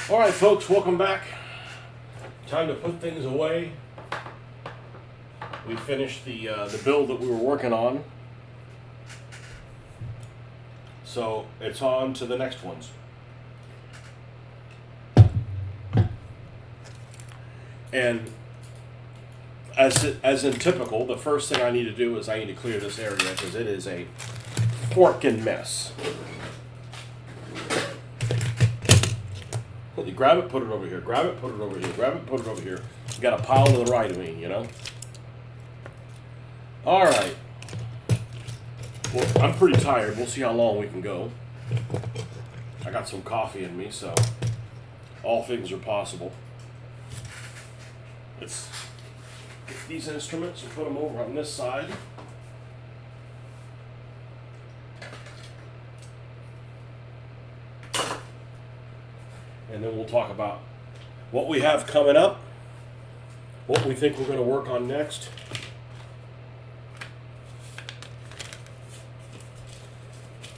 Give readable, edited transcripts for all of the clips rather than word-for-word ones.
All right, folks, welcome back. Time to put things away. We finished the build that we were working on, so it's on to the next ones. And as in typical, the first thing I need to do is I need to clear this area because it is a forking mess. You grab it, put it over here. Grab it, put it over here. Grab it, put it over here. You got a pile to the right of me, you know? All right. Well, I'm pretty tired. We'll see how long we can go. I got some coffee in me, so all things are possible. Let's get these instruments and put them over on this side. And then we'll talk about what we have coming up, what we think we're going to work on next.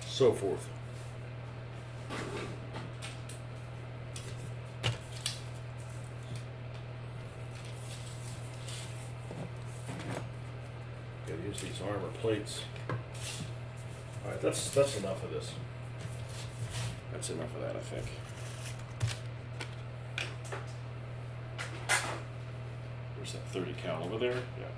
So forth. Gotta use these armor plates. All right, that's enough of this. That's enough of that, I think. Where's that 30 cal over there? Yeah.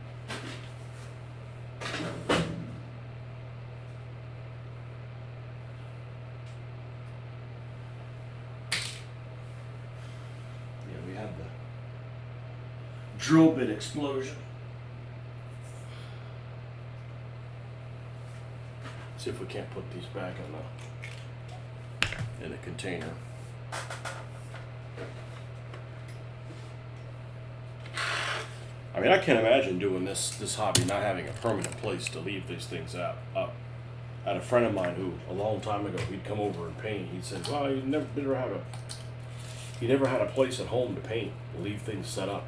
We had the drill bit explosion. See if we can't put these back in the container. I mean, I can't imagine doing this hobby not having a permanent place to leave these things up. I had a friend of mine who, a long time ago, he'd come over and paint. He said, "Well, he never had a place at home to paint, leave things set up.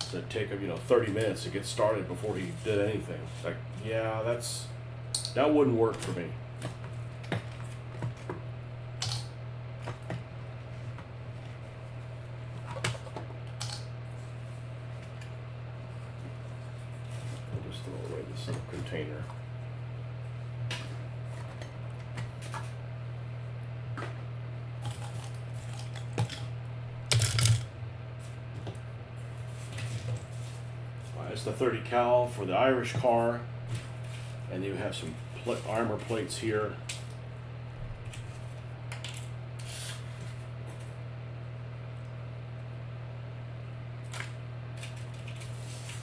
So it'd take him, 30 minutes to get started before he did anything." Like, yeah, that wouldn't work for me. I'll just throw away this little container. It's the 30 cal for the Irish car, and you have some armor plates here.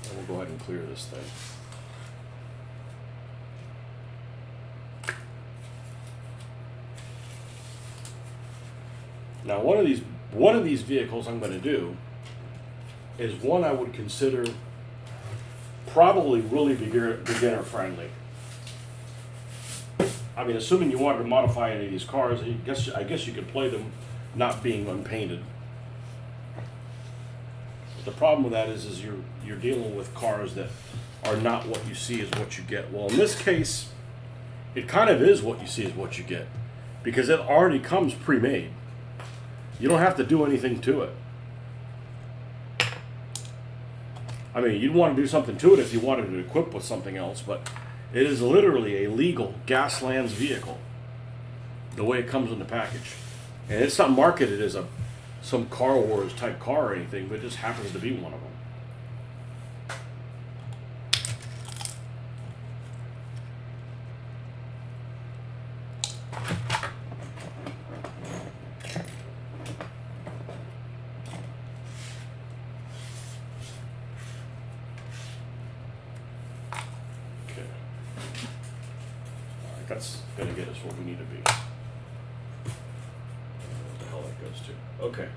And we'll go ahead and clear this thing. Now, one of these vehicles I'm going to do is one I would consider probably really beginner friendly. I mean, assuming you wanted to modify any of these cars, I guess you could play them not being unpainted. The problem with that is you're dealing with cars that are not what you see is what you get. Well, in this case, it kind of is what you see is what you get, because it already comes pre-made. You don't have to do anything to it. I mean, you'd want to do something to it if you wanted to equip with something else, but it is literally a legal Gasland's vehicle, the way it comes in the package. And it's not marketed as some Car Wars type car or anything, but it just happens to be one of them. That's going to get us where we need to be. What the hell that goes to. Okay.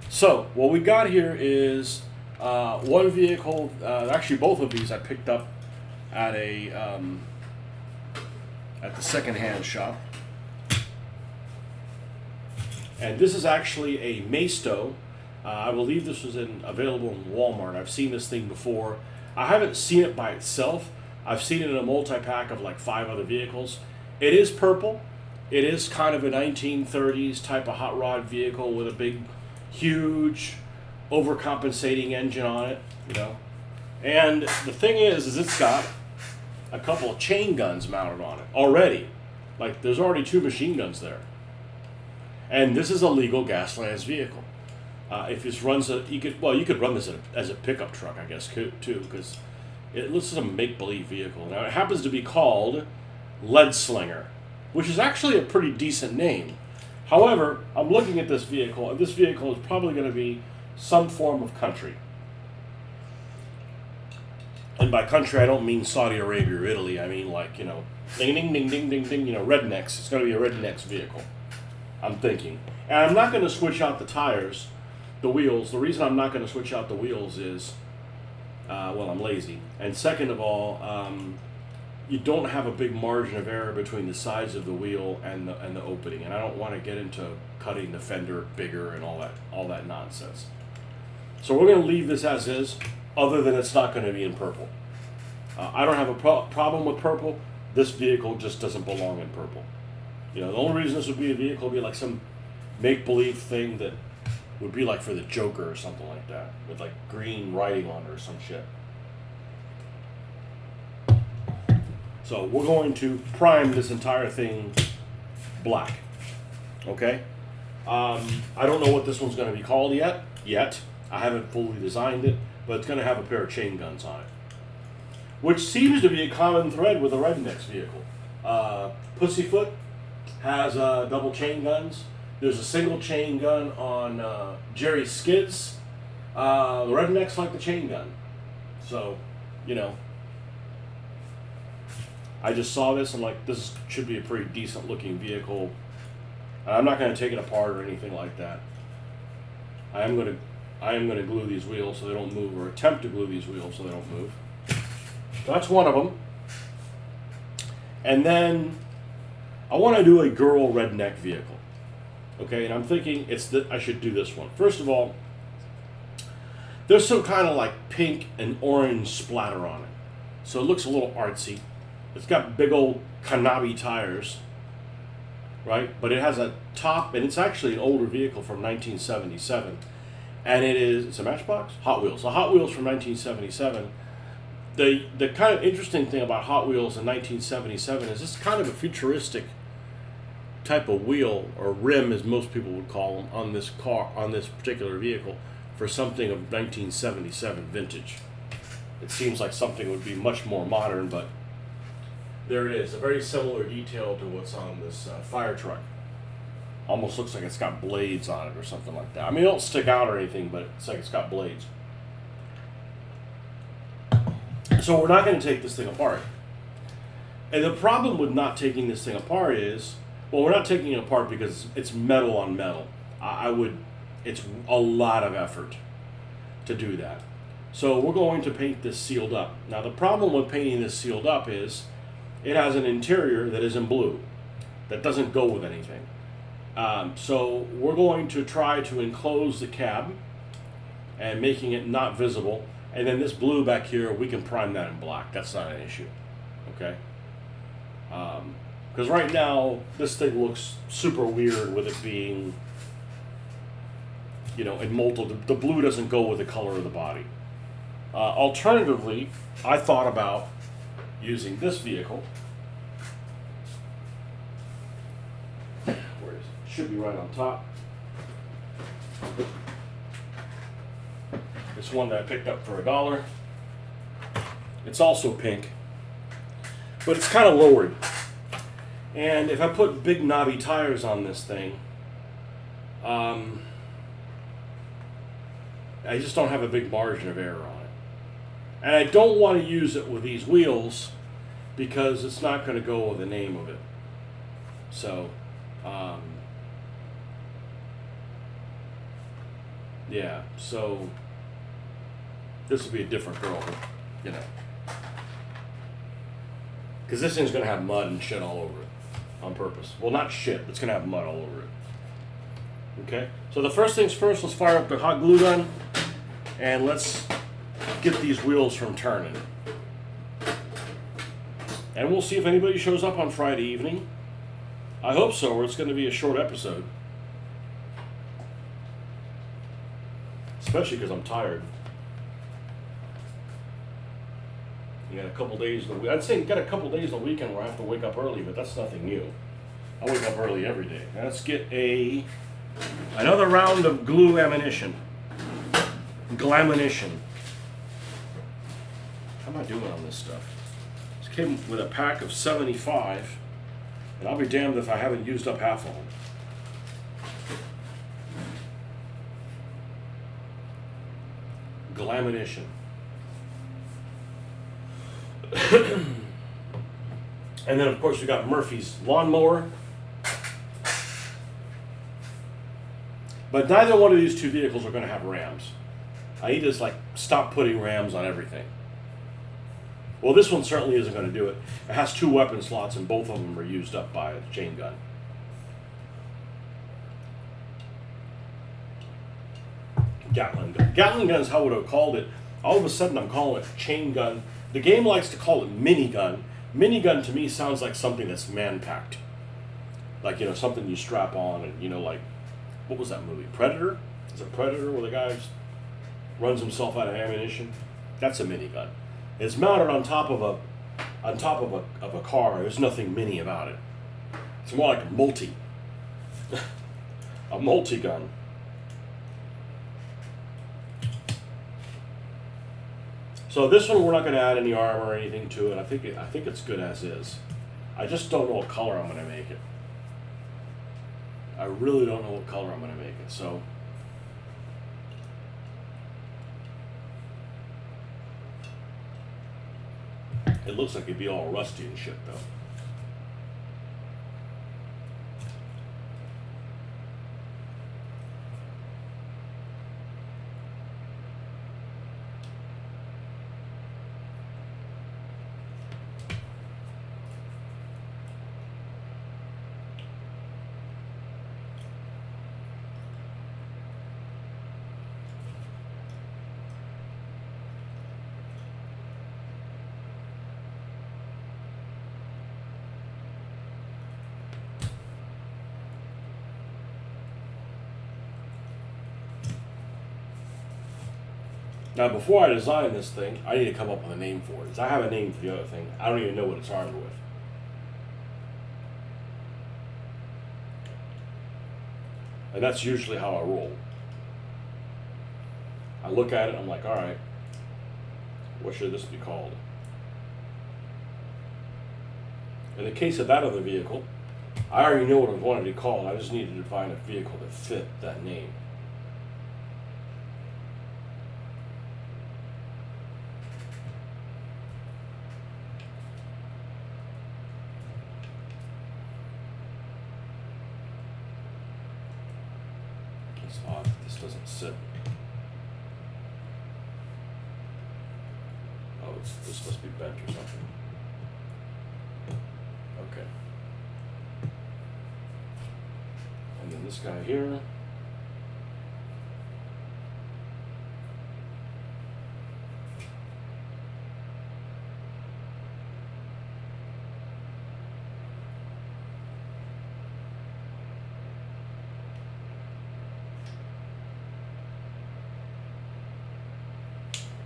So, what we got here is one vehicle, actually both of these I picked up at the secondhand shop. And this is actually a Maisto. I believe this was available in Walmart. I've seen this thing before. I haven't seen it by itself. I've seen it in a multi-pack of like 5 other vehicles. It is purple. It is kind of a 1930s type of hot rod vehicle with a big, huge, overcompensating engine on it, you know. And the thing is it's got a couple of chain guns mounted on it already. Like, there's already 2 machine guns there. And this is a legal Gasland's vehicle. If this runs you could run this as a pickup truck, I guess, too, because it looks like a make-believe vehicle. Now, it happens to be called Lead Slinger, which is actually a pretty decent name. However, I'm looking at this vehicle, and this vehicle is probably going to be some form of country. And by country, I don't mean Saudi Arabia or Italy. I mean, like, you know, ding, ding, ding, ding, ding, ding, you know, rednecks. It's going to be a rednecks vehicle, I'm thinking. And I'm not going to switch out the tires, the wheels. The reason I'm not going to switch out the wheels is, well, I'm lazy. And second of all, you don't have a big margin of error between the size of the wheel and the opening. And I don't want to get into cutting the fender bigger and all that nonsense. So we're going to leave this as is, other than it's not going to be in purple. I don't have a problem with purple. This vehicle just doesn't belong in purple. You know, the only reason this would be a vehicle would be like some make-believe thing that would be like for the Joker or something like that, with like green writing on it or some shit. So we're going to prime this entire thing black. Okay? I don't know what this one's going to be called yet. I haven't fully designed it, but it's going to have a pair of chain guns on it, which seems to be a common thread with a redneck's vehicle. Pussyfoot has double chain guns. There's a single chain gun on Jerry's Skids. The rednecks like the chain gun. So, you know, I just saw this and like, this should be a pretty decent looking vehicle. I'm not going to take it apart or anything like that. I am going to glue these wheels so they don't move, or attempt to glue these wheels so they don't move. So that's one of them. And then I want to do a girl redneck vehicle. Okay, and I'm thinking I should do this one. First of all, there's some kind of like pink and orange splatter on it. So it looks a little artsy. It's got big old Kanabi tires, right? But it has a top, and it's actually an older vehicle from 1977. And it's a Matchbox? Hot Wheels. A Hot Wheels from 1977. The kind of interesting thing about Hot Wheels in 1977 is it's kind of a futuristic type of wheel, or rim as most people would call them, on this car, on this particular vehicle, for something of 1977 vintage. It seems like something would be much more modern, but there it is. A very similar detail to what's on this fire truck. Almost looks like it's got blades on it or something like that. I mean, it don't stick out or anything, but it's like it's got blades. So we're not going to take this thing apart. And the problem with not taking this thing apart is, well, we're not taking it apart because it's metal on metal. It's a lot of effort to do that. So we're going to paint this sealed up. Now the problem with painting this sealed up is it has an interior that is in blue. That doesn't go with anything. So we're going to try to enclose the cab and making it not visible. And then this blue back here, we can prime that in black. That's not an issue. Okay? Because right now, this thing looks super weird with it being, you know, in multiple. The blue doesn't go with the color of the body. Alternatively, I thought about using this vehicle. Where is it? Should be right on top. It's one that I picked up for $1. It's also pink, but it's kind of lowered. And if I put big knobby tires on this thing, I just don't have a big margin of error on it. And I don't want to use it with these wheels because it's not going to go with the name of it. So, yeah, so this will be a different girl, you know. Because this thing's going to have mud and shit all over it on purpose. Well, not shit, but it's going to have mud all over it. Okay? So the first things first, let's fire up the hot glue gun and let's get these wheels from turning. And we'll see if anybody shows up on Friday evening. I hope so, or it's going to be a short episode. Especially because I'm tired. You got a couple days. I'd say you got a couple days on the weekend where I have to wake up early, but that's nothing new. I wake up early every day. Now let's get another round of glue ammunition. Glamunition. How am I doing on this stuff? This came with a pack of 75, and I'll be damned if I haven't used up half of them. Glamunition. And then, of course, we got Murphy's lawnmower. But neither one of these two vehicles are going to have rams. I need to stop putting rams on everything. Well, this one certainly isn't going to do it. It has 2 weapon slots, and both of them are used up by a chain gun. Gatling gun. Gatling gun is how I would have called it. All of a sudden, I'm calling it chain gun. The game likes to call it minigun. Minigun to me sounds like something that's man-packed. Like, something you strap on and, what was that movie? Predator? Is it Predator where the guy runs himself out of ammunition? That's a minigun. It's mounted on top of a car. There's nothing mini about it. It's more like a multi. A multi-gun. So this one we're not going to add any armor or anything to it. I think it's good as is. I just don't know what color I'm going to make it. I really don't know what color I'm going to make it. So it looks like it'd be all rusty and shit though. Now, before I design this thing, I need to come up with a name for it. Because I have a name for the other thing. I don't even know what it's armed with. And that's usually how I roll. I look at it and I'm like, alright, what should this be called? In the case of that other vehicle, I already knew what I wanted to call it. I just needed to find a vehicle that fit that name. It's odd that this doesn't sit. Oh, this must be bent or something. Okay. And then this guy here.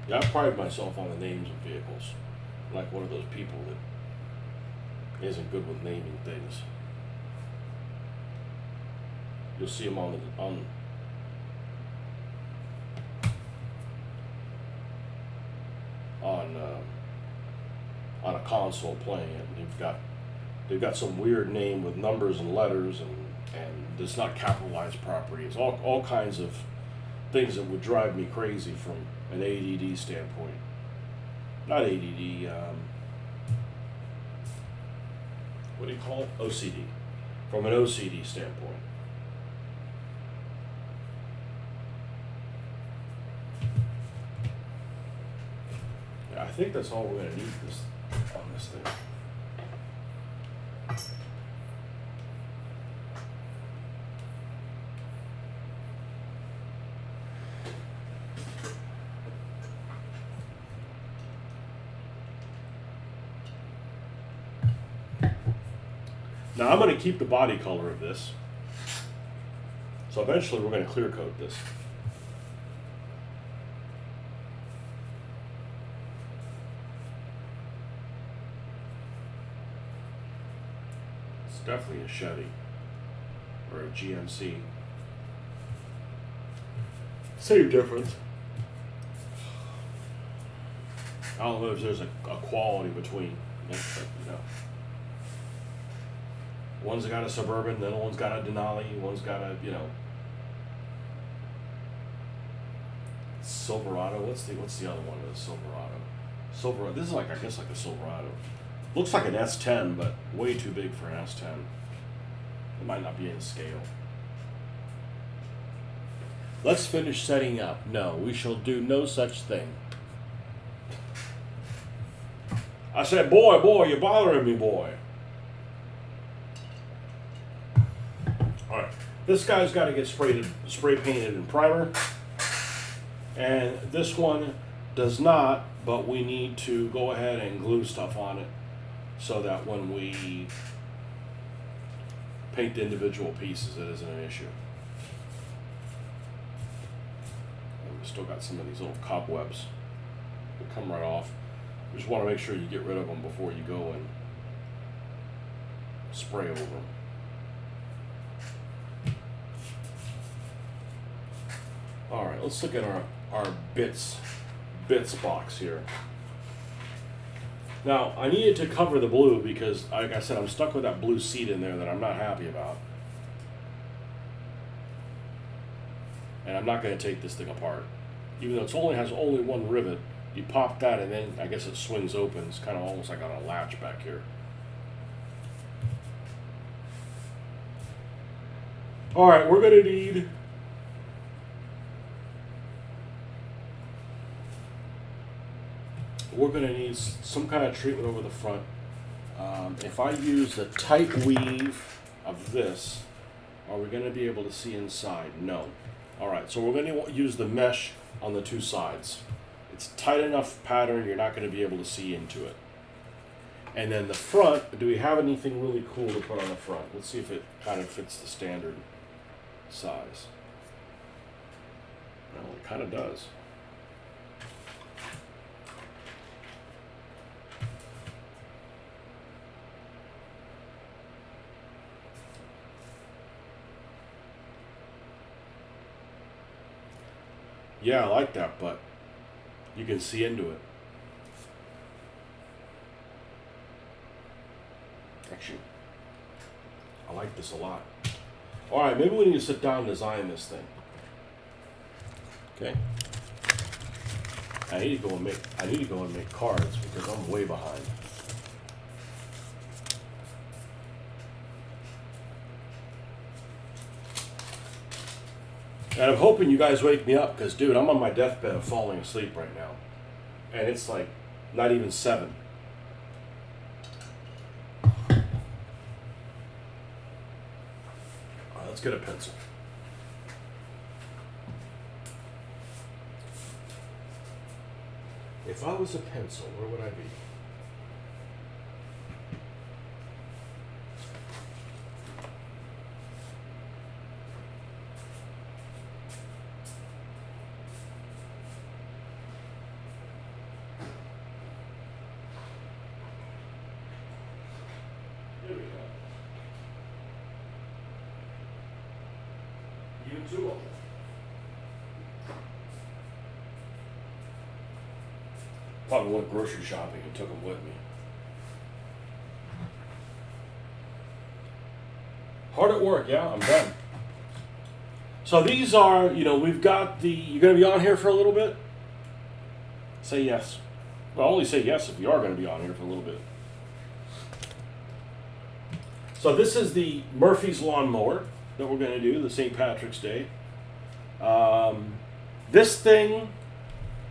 Yeah, I pride myself on the names of vehicles. I'm like one of those people that isn't good with naming things. You'll see them on a console playing it, and they've got some weird name with numbers and letters, and it's not capitalized properly. It's all kinds of things that would drive me crazy from an ADD standpoint. Not ADD, what do you call it? OCD. From an OCD standpoint. Yeah, I think that's all we're going to need on this thing. Now I'm going to keep the body color of this. So eventually we're going to clear coat this. It's definitely a Chevy or a GMC. Same difference. I don't know if there's a quality between, but, you know. One's got a Suburban, the other one's got a Denali, one's got a, you know, Silverado. What's the other one of the Silverado? This is like, I guess, like a Silverado. Looks like an S10, but way too big for an S10. It might not be in scale. Let's finish setting up. No, we shall do no such thing. I said, boy, you're bothering me, boy. Alright, this guy's got to get spray painted and primer. And this one does not, but we need to go ahead and glue stuff on it so that when we paint the individual pieces, it isn't an issue. And we still got some of these little cobwebs that come right off. You just want to make sure you get rid of them before you go and spray over them. All right, let's look at our bits box here. Now, I needed to cover the blue because, like I said, I'm stuck with that blue seat in there that I'm not happy about. And I'm not going to take this thing apart. Even though it has only one rivet, you pop that and then I guess it swings open. It's kind of almost like on a latch back here. All right, we're going to need some kind of treatment over the front. If I use the tight weave of this, are we going to be able to see inside? No. All right, so we're going to use the mesh on the two sides. It's tight enough pattern, you're not going to be able to see into it. And then the front, do we have anything really cool to put on the front? Let's see if it kind of fits the standard size. Well, it kind of does. Yeah, I like that, but you can see into it. Actually, I like this a lot. All right, maybe we need to sit down and design this thing. Okay. I need to go and make cards because I'm way behind. And I'm hoping you guys wake me up because, dude, I'm on my deathbed of falling asleep right now. And it's like not even 7. All right, let's get a pencil. If I was a pencil, where would I be? Here we go. You too. Probably went grocery shopping and took them with me. Hard at work, yeah, I'm done. So these are, we've got you're going to be on here for a little bit? Say yes. Well, only say yes if you are going to be on here for a little bit. So this is the Murphy's lawnmower that we're going to do, the St. Patrick's Day. This thing,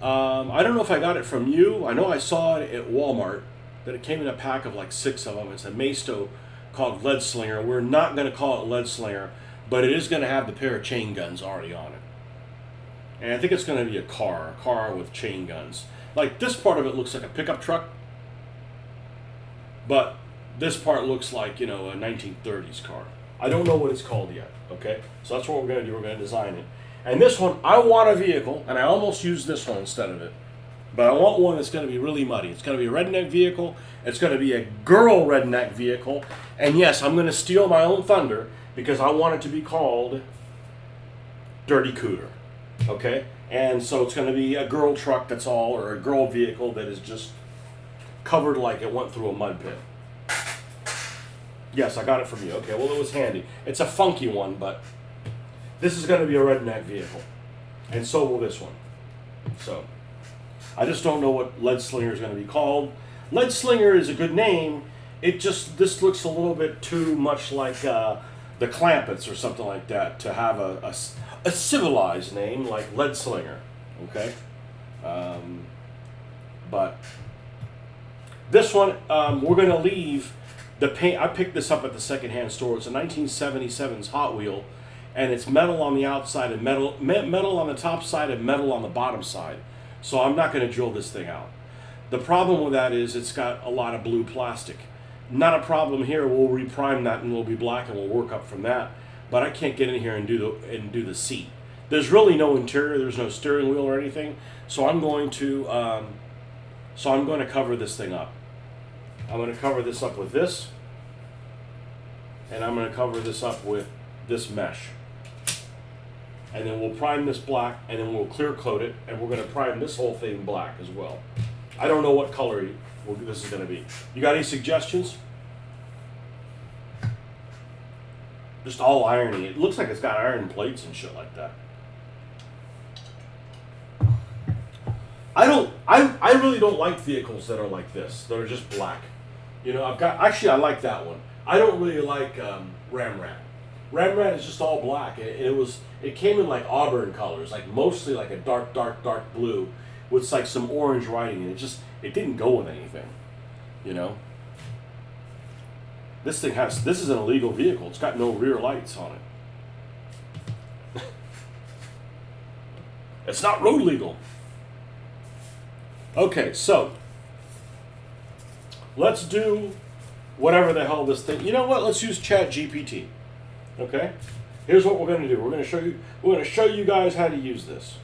I don't know if I got it from you. I know I saw it at Walmart, that it came in a pack of like 6 of them. It's a Maisto called Lead Slinger. We're not going to call it Lead Slinger, but it is going to have the pair of chain guns already on it. And I think it's going to be a car with chain guns. Like this part of it looks like a pickup truck, but this part looks like, you know, a 1930s car. I don't know what it's called yet, okay? So that's what we're going to do. We're going to design it. And this one, I want a vehicle, and I almost used this one instead of it. But I want one that's going to be really muddy. It's going to be a redneck vehicle. It's going to be a girl redneck vehicle. And yes, I'm going to steal my own thunder because I want it to be called Dirty Cooter. Okay? And so it's going to be a girl truck that's all, or a girl vehicle that is just covered like it went through a mud pit. Yes, I got it from you. Okay, well, it was handy. It's a funky one, but this is going to be a redneck vehicle. And so will this one. So I just don't know what Lead Slinger is going to be called. Lead Slinger is a good name. This looks a little bit too much like the Clampets or something like that to have a civilized name like Lead Slinger. Okay? But this one, we're going to leave the paint. I picked this up at the secondhand store. It's a 1977's Hot Wheel, and it's metal on the outside and metal on the top side and metal on the bottom side. So I'm not going to drill this thing out. The problem with that is it's got a lot of blue plastic. Not a problem here. We'll reprime that and it'll be black and we'll work up from that. But I can't get in here and do the seat. There's really no interior. There's no steering wheel or anything. So I'm going to cover this thing up. I'm going to cover this up with this, and I'm going to cover this up with this mesh. And then we'll prime this black, and then we'll clear coat it, and we're going to prime this whole thing black as well. I don't know what color this is going to be. You got any suggestions? Just all irony. It looks like it's got iron plates and shit like that. I really don't like vehicles that are like this, that are just black. You know, I like that one. I don't really like Ramrat. Ramrat is just all black. It came in like auburn colors, like mostly like a dark blue with like some orange writing, and it didn't go with anything. You know? This is an illegal vehicle. It's got no rear lights on it. It's not road legal. Okay, so let's do whatever the hell this thing. You know what? Let's use ChatGPT. Okay? Here's what we're going to do. We're going to show you guys how to use this.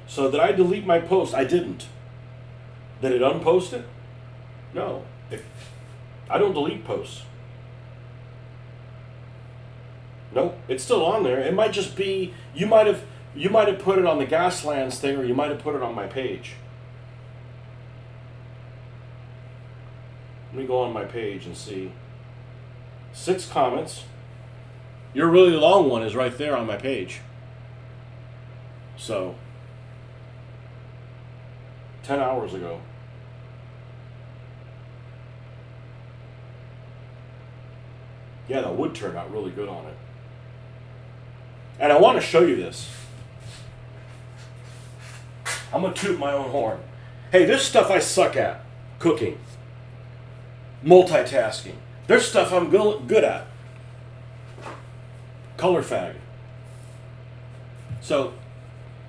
So did I delete my post? I didn't. Did it unpost it? No. I don't delete posts. Nope, it's still on there. It might just be you might have put it on the Gasland thing, or you might have put it on my page. Let me go on my page and see. 6 comments. Your really long one is right there on my page. So 10 hours ago. Yeah, the wood turned out really good on it. And I want to show you this. I'm going to toot my own horn. Hey, there's stuff I suck at. Cooking. Multitasking. There's stuff I'm good at. Color fag. So,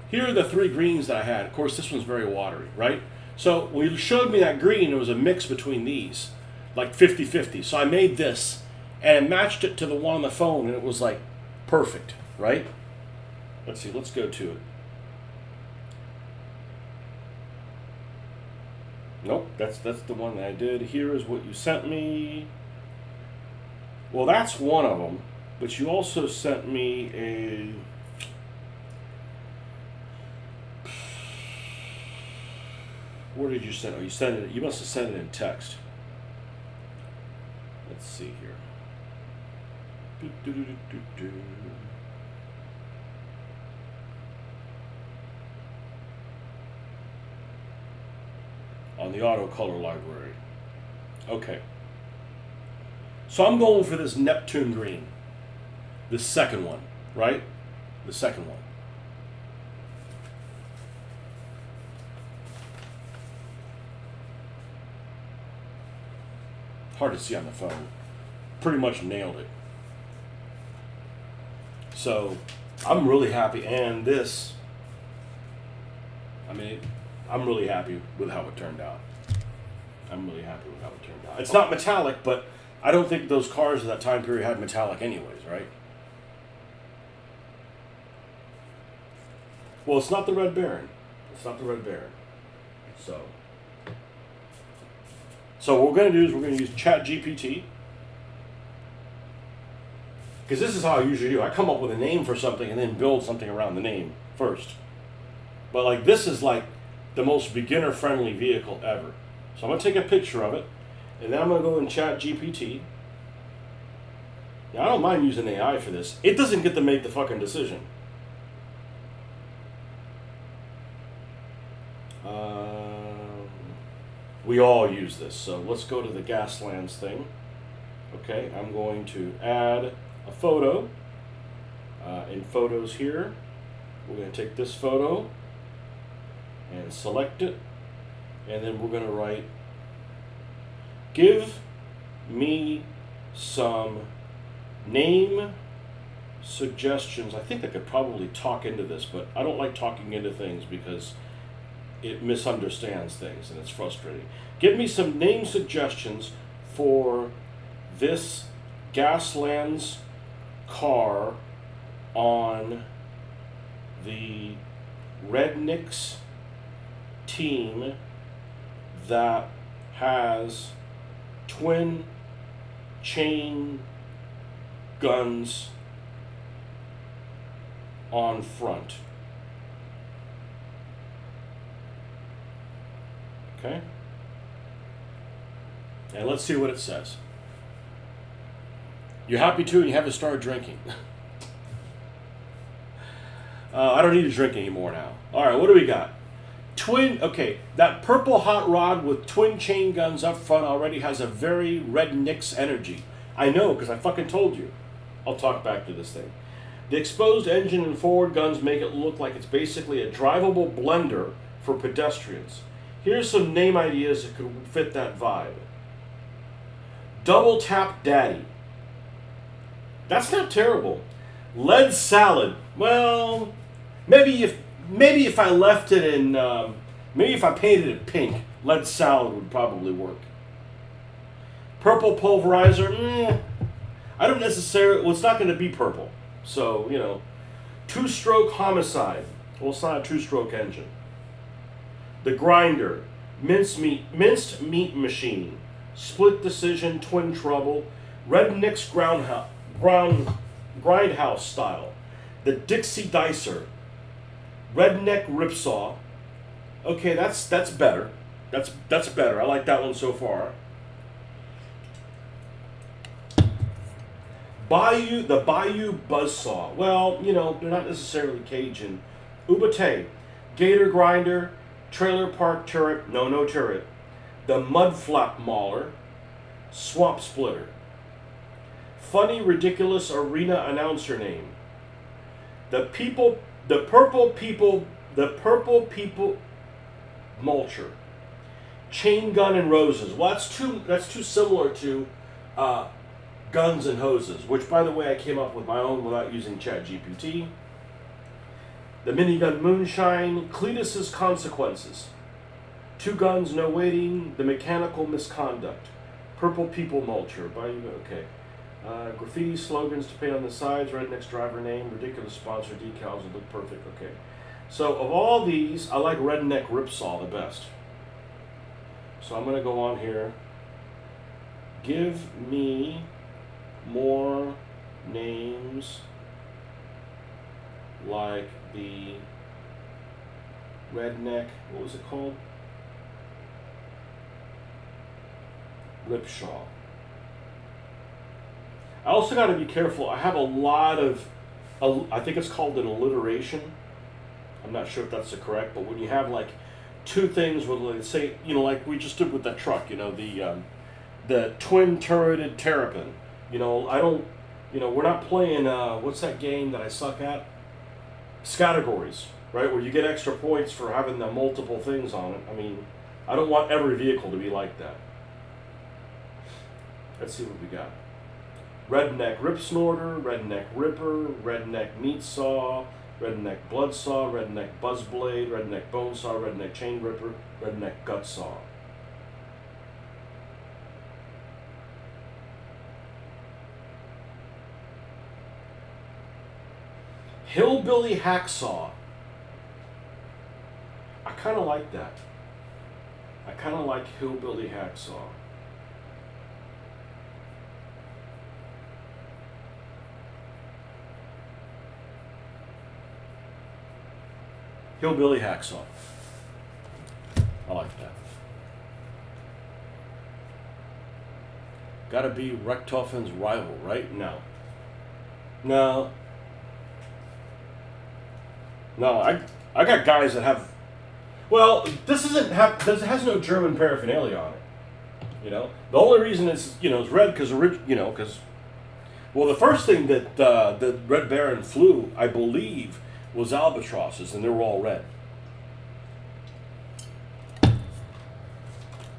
here are the 3 greens that I had. Of course, this one's very watery, right? So, when you showed me that green, it was a mix between these. Like 50-50. So I made this and matched it to the one on the phone, and it was like perfect, right? Let's see, let's go to it. Nope, that's the one that I did. Here is what you sent me. Well, that's one of them, but you also sent me a... Where did you send it? Oh, you sent it. You must have sent it in text. Let's see here. On the auto color library. Okay. So I'm going for this Neptune green. The second one, right? The second one. Hard to see on the phone. Pretty much nailed it. So I'm really happy. And this, I mean, I'm really happy with how it turned out. It's not metallic, but I don't think those cars of that time period had metallic anyways, right? Well, it's not the Red Baron. So what we're going to do is we're going to use ChatGPT. Because this is how I usually do. I come up with a name for something and then build something around the name first. But like this is like the most beginner-friendly vehicle ever. So I'm going to take a picture of it, and then I'm going to go in ChatGPT. Now, I don't mind using AI for this. It doesn't get to make the fucking decision. We all use this. So let's go to the Gaslands thing. Okay, I'm going to add a photo. In photos here, we're going to take this photo and select it. And then we're going to write, give me some name suggestions. I think I could probably talk into this, but I don't like talking into things because it misunderstands things and it's frustrating. Give me some name suggestions for this Gasland's car on the Rednecks team that has twin chain guns on front. Okay? And let's see what it says. You're happy too, and you haven't started drinking. I don't need to drink anymore now. All right, what do we got? Okay, that purple hot rod with twin chain guns up front already has a very Rednecks energy. I know, because I fucking told you. I'll talk back to this thing. The exposed engine and forward guns make it look like it's basically a drivable blender for pedestrians. Here's some name ideas that could fit that vibe. Double Tap Daddy. That's not terrible. Lead Salad. Well, maybe if I left it in, maybe if I painted it pink, Lead Salad would probably work. Purple Pulverizer. I don't necessarily. Well, it's not going to be purple. So, you know, Two-Stroke Homicide. Well, it's not a two-stroke engine. The Grinder, Minced Meat Machine, Split Decision, Twin Trouble, Rednecks Grindhouse Style, the Dixie Dicer, Redneck Ripsaw. Okay, that's better. That's better. I like that one so far. The Bayou Buzzsaw. Well, you know, they're not necessarily Cajun. Ubate, Gator Grinder, Trailer Park Turret, no turret. The Mudflap Mauler, Swamp Splitter. Funny, ridiculous arena announcer name. The Purple People Mulcher. Chain Gun and Roses. Well, that's too similar to Guns and Hoses, which, by the way, I came up with my own without using ChatGPT. The Minigun Moonshine, Cletus's Consequences. Two Guns, No Waiting, The Mechanical Misconduct. Purple People Mulcher. Okay. Graffiti slogans to paint on the sides, Redneck's driver name, ridiculous sponsor decals would look perfect. Okay. So, of all these, I like Redneck Ripsaw the best. So, I'm going to go on here. Give me more names like the Redneck, what was it called? Ripsaw. I also got to be careful. I have a lot of, I think it's called an alliteration. I'm not sure if that's the correct, but when you have like two things with, like, say, you know, like we just did with that truck, you know, the twin turreted Terrapin. You know, I don't, you know, we're not playing, what's that game that I suck at? Categories, right? Where you get extra points for having the multiple things on it. I mean, I don't want every vehicle to be like that. Let's see what we got. Redneck Rip Snorter, Redneck Ripper, Redneck Meat Saw, redneck blood saw, redneck buzz blade, redneck bone saw, redneck chain ripper, redneck gut saw. Hillbilly hacksaw. I kind of like that. I kind of like hillbilly hacksaw. Hillbilly hacksaw. I like that. Gotta be Rechtofen's rival, right? No. No. No, I got guys that have. Well, this has no German paraphernalia on it. You know, the only reason it's it's red because well, the first thing that the Red Baron flew, I believe, was albatrosses, and they were all red.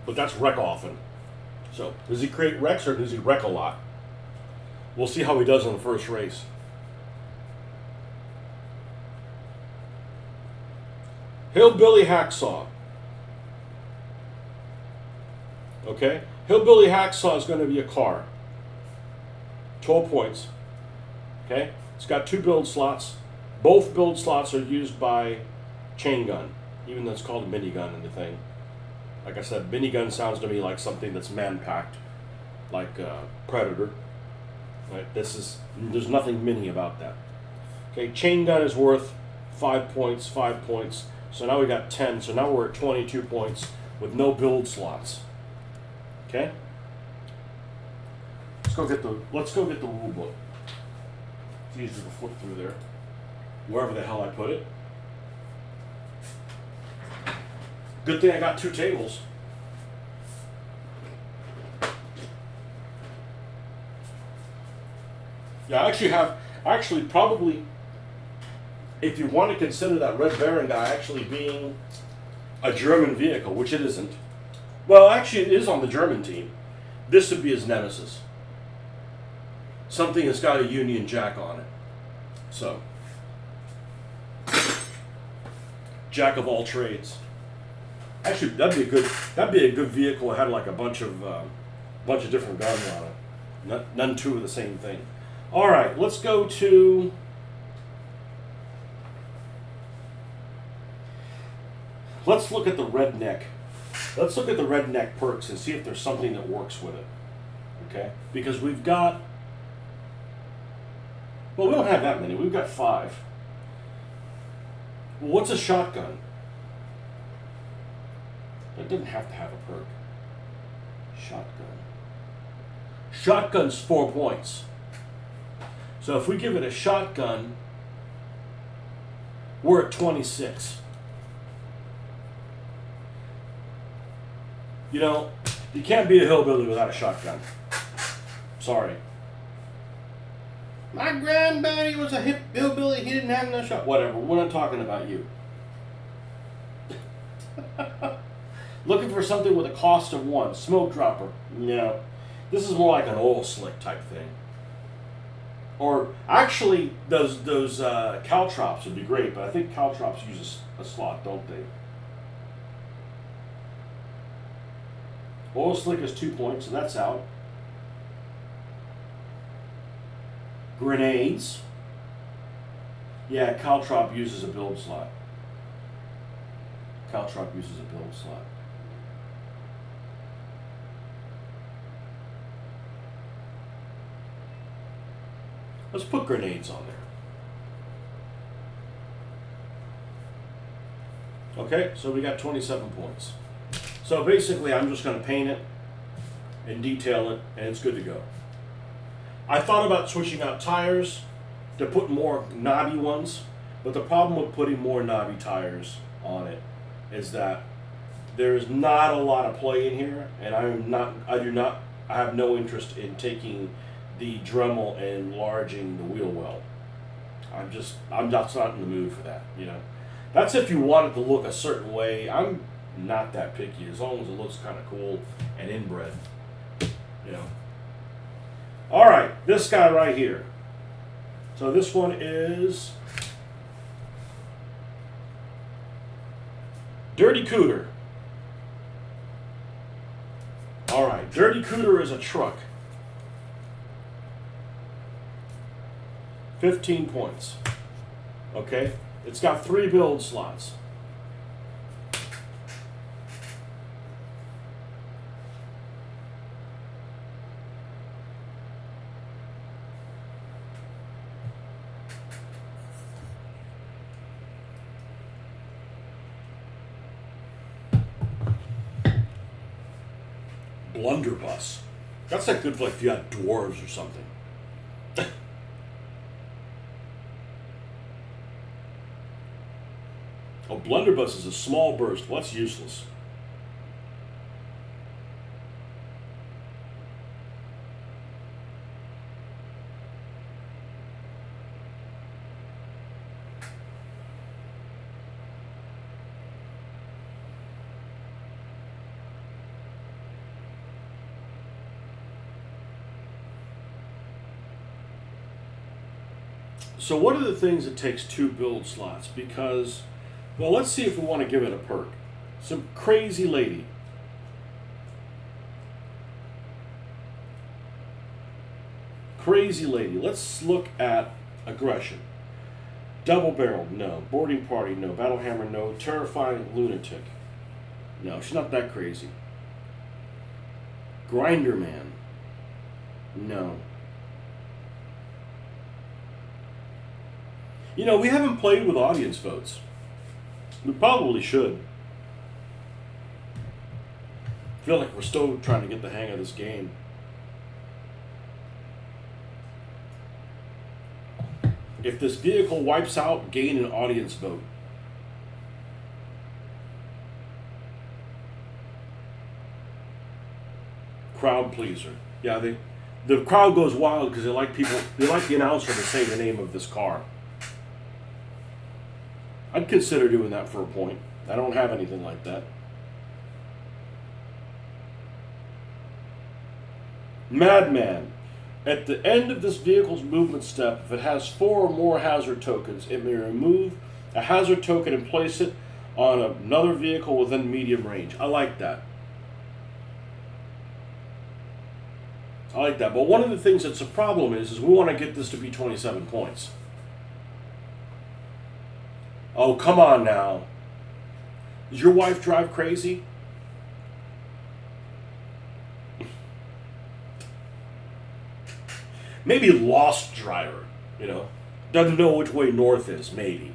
But that's wreck often. So does he create wrecks or does he wreck a lot? We'll see how he does in the first race. Hillbilly hacksaw. Okay? Hillbilly hacksaw is going to be a car. 12 points. Okay? It's got 2 build slots. Both build slots are used by chain gun, even though it's called a minigun in the thing. Like I said, minigun sounds to me like something that's man-packed, like Predator. Right? There's nothing mini about that. Okay, chain gun is worth 5 points, 5 points. So now we got 10. So now we're at 22 points with no build slots. Okay? Let's go get the rule book. It's easier to flip through there. Wherever the hell I put it. Good thing I got 2 tables. Yeah, I actually probably, if you want to consider that Red Baron guy actually being a German vehicle, which it isn't. Well, actually it is on the German team. This would be his nemesis. Something that's got a Union Jack on it. So, Jack of all trades. Actually, that'd be a good vehicle. It had like a bunch of different guns on it. None two of the same thing. All right, let's go to. Let's look at the redneck. Let's look at the redneck perks and see if there's something that works with it. Okay, because we've got. Well, we don't have that many. We've got 5. Well, what's a shotgun? It doesn't have to have a perk. Shotgun. Shotgun's 4 points. So if we give it a shotgun, we're at 26. You know, you can't be a hillbilly without a shotgun. Sorry. My granddaddy was a hillbilly. He didn't have no shot. Whatever. We're not talking about you. Looking for something with a cost of 1. Smoke dropper. No. This is more like an oil slick type thing. Or actually, those caltrops would be great, but I think caltrops use a slot, don't they? Oil slick is 2 points, so that's out. Grenades. Yeah, caltrop uses a build slot. Caltrop uses a build slot. Let's put grenades on there. Okay, so we got 27 points. So basically, I'm just going to paint it and detail it, and it's good to go. I thought about switching out tires to put more knobby ones, but the problem with putting more knobby tires on it is that there's not a lot of play in here, and I have no interest in taking the Dremel and enlarging the wheel well. I'm just not in the mood for that, you know. That's if you want it to look a certain way. I'm not that picky, as long as it looks kind of cool and inbred, you know. All right, this guy right here. So this one is Dirty Cooter. All right, Dirty Cooter is a truck. 15 points. Okay? It's got 3 build slots. Blunderbuss. That's like good for like if you had dwarves or something. A blunderbuss is a small burst. Well, that's useless. So what are the things that takes 2 build slots? Because, well, let's see if we want to give it a perk. Some crazy lady. Crazy lady. Let's look at aggression. Double barreled, no. Boarding party, no. Battle hammer, no. Terrifying lunatic. No, she's not that crazy. Grinder man. No. You know, we haven't played with audience votes. We probably should. I feel like we're still trying to get the hang of this game. If this vehicle wipes out, gain an audience vote. Crowd pleaser. Yeah, the crowd goes wild because they like the announcer to say the name of this car. I'd consider doing that for a point. I don't have anything like that. Madman. At the end of this vehicle's movement step, if it has 4 or more hazard tokens, it may remove a hazard token and place it on another vehicle within medium range. I like that. I like that. But one of the things that's a problem is we want to get this to be 27 points. Oh, come on now. Does your wife drive crazy? Maybe lost driver, you know. Doesn't know which way north is, maybe.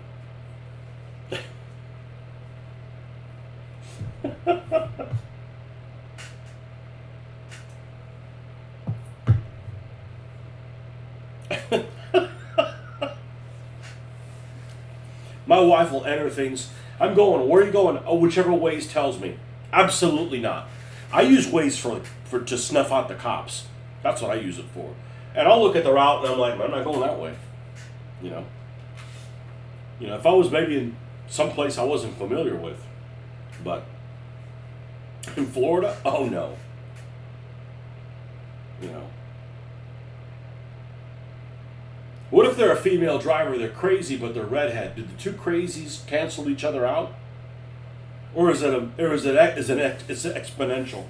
My wife will enter things. I'm going, where are you going? Oh, whichever Waze tells me. Absolutely not. I use Waze for to snuff out the cops. That's what I use it for. And I'll look at the route and I'm like, I'm not going that way. You know, if I was maybe in some place I wasn't familiar with, but in Florida, oh no. You know. What if they're a female driver, they're crazy, but they're redhead? Did the 2 crazies cancel each other out? Or is it exponential?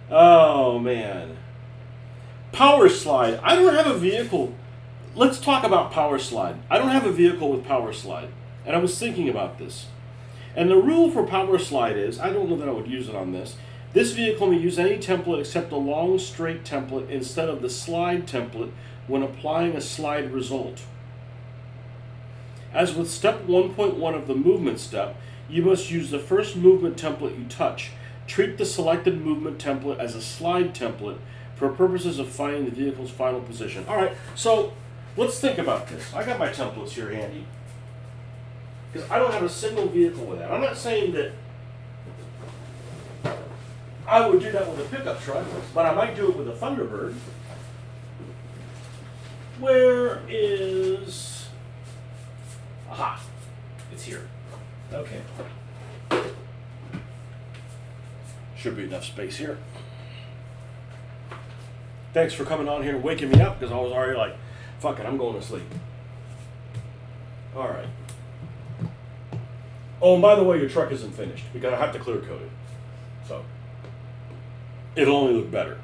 Oh, man. Power slide. I don't have a vehicle. Let's talk about power slide. I don't have a vehicle with power slide. And I was thinking about this. And the rule for power slide is, I don't know that I would use it on this. This vehicle may use any template except the long straight template instead of the slide template when applying a slide result. As with step 1.1 of the movement step, you must use the first movement template you touch. Treat the selected movement template as a slide template for purposes of finding the vehicle's final position. All right, so let's think about this. I got my templates here handy because I don't have a single vehicle with that. I'm not saying that I would do that with a pickup truck, but I might do it with a Thunderbird. Where is... Aha, it's here. Okay. Should be enough space here. Thanks for coming on here and waking me up because I was already like Fuck it, I'm going to sleep. All right. Oh, and by the way, your truck isn't finished. We gotta have to clear coat it. So it'll only look better.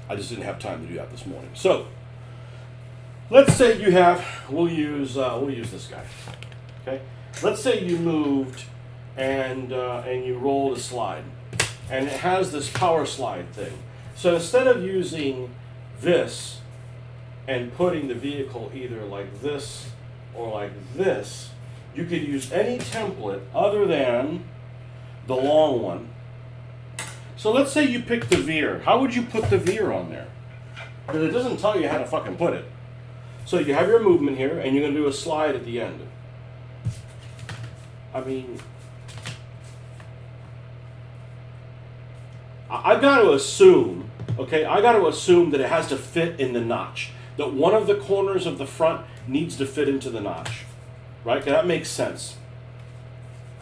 I just didn't have time to do that this morning. So let's say you have, we'll use this guy. Okay. Let's say you moved and you rolled a slide, and it has this power slide thing. So instead of using this and putting the vehicle either like this or like this, you could use any template other than the long one. So let's say you pick the veer. How would you put the veer on there? Because it doesn't tell you how to fucking put it. So you have your movement here, and you're going to do a slide at the end. I mean, I've got to assume, okay, I got to assume that it has to fit in the notch. That one of the corners of the front needs to fit into the notch. Right? Because that makes sense.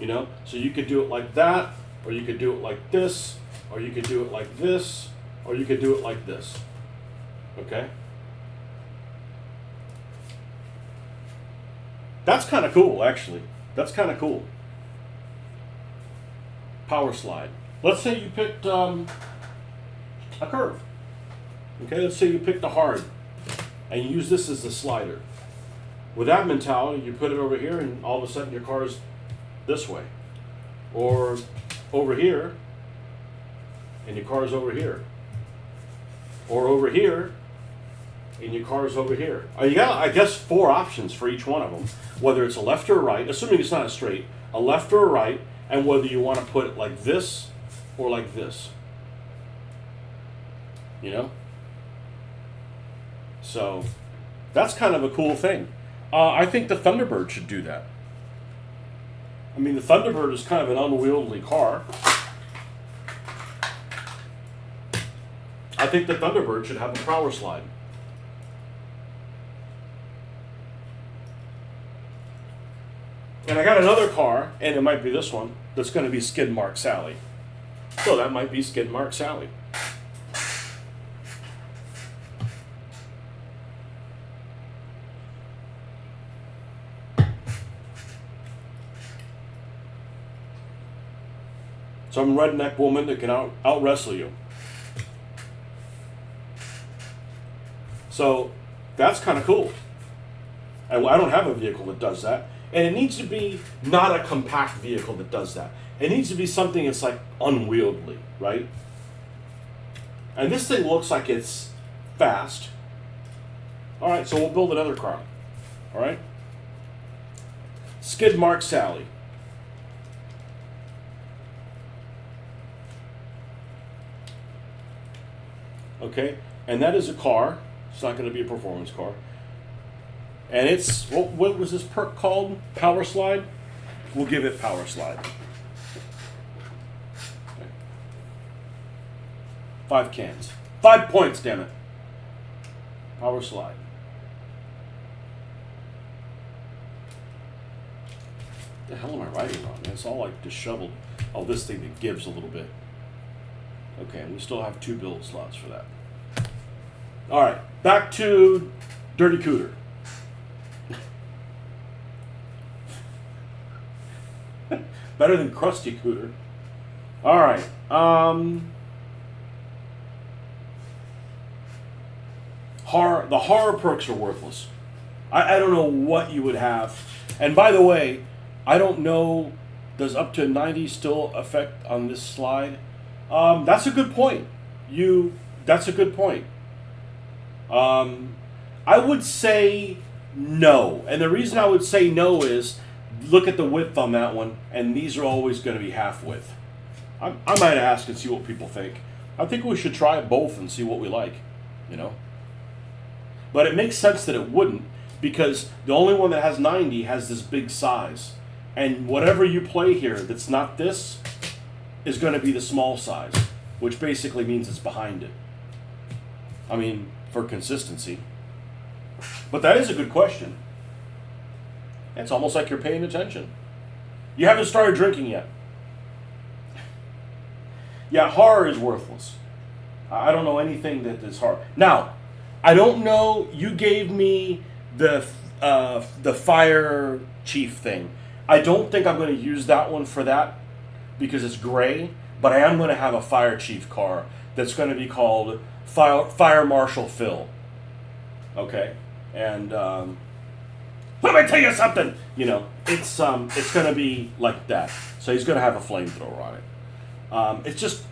You know? So you could do it like that, or you could do it like this, or you could do it like this, or you could do it like this. Okay? That's kind of cool, actually. That's kind of cool. Power slide. Let's say you picked a curve. Okay, let's say you picked a hard, and you use this as the slider. With that mentality, you put it over here, and all of a sudden your car is this way. Or over here, and your car is over here. Or over here, and your car is over here. You got, I guess, 4 options for each one of them. Whether it's a left or a right, assuming it's not a straight, a left or a right, and whether you want to put it like this or like this. You know? So, that's kind of a cool thing. I think the Thunderbird should do that. I mean, the Thunderbird is kind of an unwieldy car. I think the Thunderbird should have a power slide. And I got another car, and it might be this one, that's going to be Skid Mark Sally. So that might be Skid Mark Sally. Some redneck woman that can out wrestle you. So that's kind of cool. And I don't have a vehicle that does that. And it needs to be not a compact vehicle that does that. It needs to be something that's like unwieldy, right? And this thing looks like it's fast. All right, so we'll build another car. All right? Skid Mark Sally. Okay, and that is a car. It's not going to be a performance car. And it's, what was this perk called? Power slide? We'll give it power slide. Okay. 5 cans. 5 points, damn it. Power slide. What the hell am I writing on? It's all like disheveled. Oh, this thing that gives a little bit. Okay, and we still have 2 build slots for that. All right, back to Dirty Cooter. Better than Crusty Cooter. All right. The horror perks are worthless. I don't know what you would have. And by the way, I don't know, does up to 90 still affect on this slide? That's a good point. That's a good point. I would say no. And the reason I would say no is, look at the width on that one, and these are always going to be half width. I might ask and see what people think. I think we should try both and see what we like, you know. But it makes sense that it wouldn't, because the only one that has 90 has this big size. And whatever you play here that's not this is going to be the small size, which basically means it's behind it. I mean, for consistency. But that is a good question. It's almost like you're paying attention. You haven't started drinking yet. Yeah, horror is worthless. I don't know anything that is horror. Now, I don't know. You gave me the fire chief thing. I don't think I'm going to use that one for that because it's gray. But I am going to have a fire chief car that's going to be called Fire Marshal Phil. Okay, and let me tell you something. You know, it's going to be like that. So he's going to have a flamethrower on it.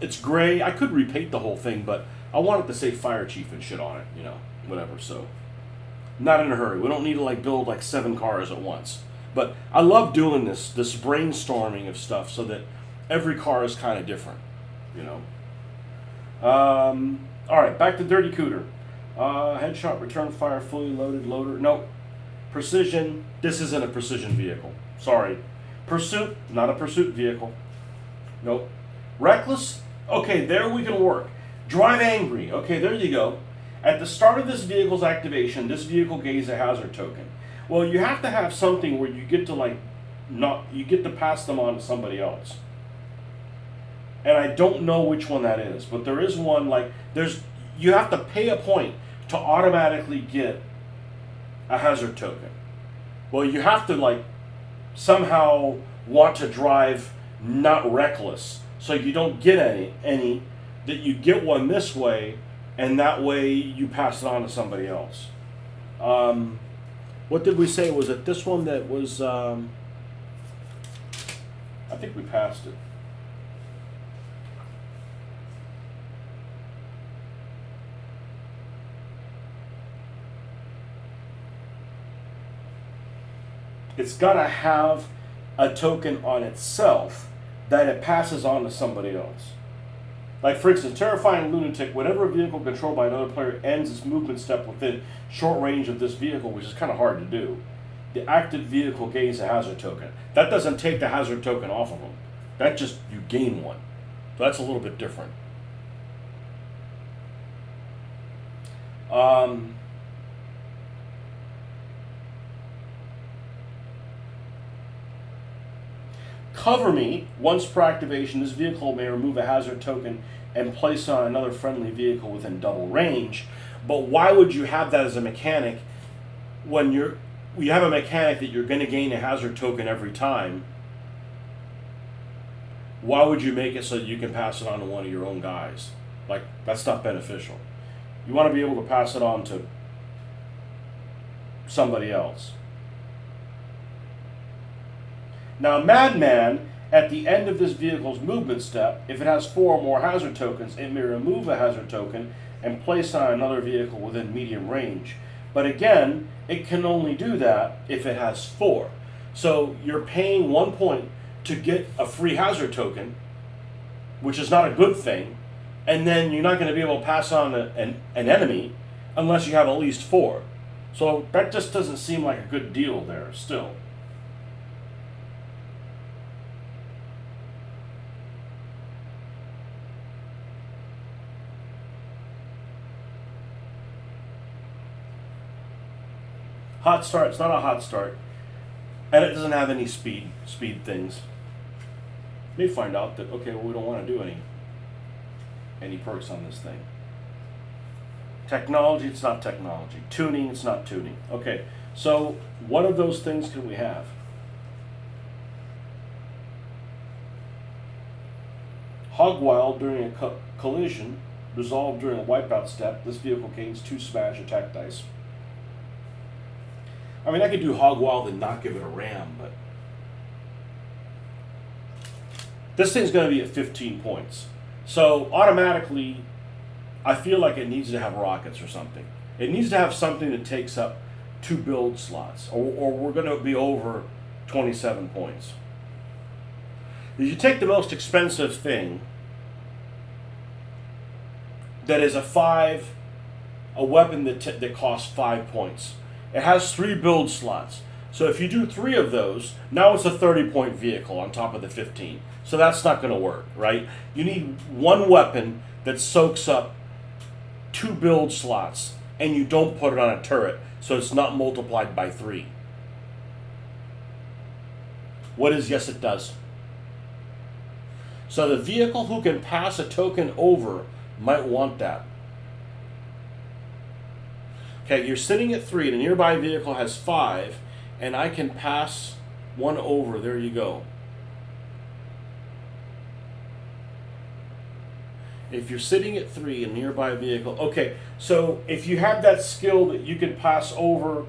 It's gray. I could repaint the whole thing, but I want it to say fire chief and shit on it. You know, whatever. So, not in a hurry. We don't need to like build like 7 cars at once. But I love doing this brainstorming of stuff so that every car is kind of different. You know. All right, back to Dirty Cooter. Headshot, return fire, fully loaded, loader. No. Precision. This isn't a precision vehicle. Sorry. Pursuit. Not a pursuit vehicle. Nope. Reckless. Okay, there we can work. Drive angry. Okay, there you go. At the start of this vehicle's activation, this vehicle gains a hazard token. Well, you have to have something where you get to you get to pass them on to somebody else. And I don't know which one that is, but there is one you have to pay a point to automatically get a hazard token. Well, you have to somehow want to drive not reckless, so you don't get any that you get one this way, and that way you pass it on to somebody else. What did we say? Was it this one that was? I think we passed it. It's got to have a token on itself that it passes on to somebody else. Like, for instance, Terrifying Lunatic, whenever a vehicle controlled by another player ends its movement step within short range of this vehicle, which is kind of hard to do, the active vehicle gains a hazard token. That doesn't take the hazard token off of them. That just, you gain one. So that's a little bit different. Cover Me. Once per activation, this vehicle may remove a hazard token and place it on another friendly vehicle within double range. But why would you have that as a mechanic when you have a mechanic that you're going to gain a hazard token every time? Why would you make it so that you can pass it on to one of your own guys? Like, that's not beneficial. You want to be able to pass it on to somebody else. Now, Madman, at the end of this vehicle's movement step, if it has 4 or more hazard tokens, it may remove a hazard token and place it on another vehicle within medium range. But again, it can only do that if it has 4. So you're paying 1 point to get a free hazard token, which is not a good thing, and then you're not going to be able to pass on an enemy unless you have at least 4. So that just doesn't seem like a good deal there still. Hot start, it's not a hot start. And it doesn't have any speed things. May find out that, okay, well, we don't want to do any perks on this thing. Technology, it's not technology. Tuning, it's not tuning. Okay, so what of those things can we have? Hog Wild during a collision, resolved during a wipeout step, this vehicle gains 2 smash attack dice. I mean, I could do Hog Wild and not give it a ram, but this thing's going to be at 15 points. So automatically, I feel like it needs to have rockets or something. It needs to have something that takes up 2 build slots, or we're going to be over 27 points. If you take the most expensive thing that is a weapon that costs 5 points. It has 3 build slots. So if you do 3 of those, now it's a 30-point vehicle on top of the 15. So that's not going to work, right? You need 1 weapon that soaks up 2 build slots, and you don't put it on a turret, so it's not multiplied by 3. What is yes, it does. So the vehicle who can pass a token over might want that. Okay, you're sitting at 3, and a nearby vehicle has 5, and I can pass one over. There you go. If you're sitting at 3, a nearby vehicle. Okay, so if you have that skill that you can pass over,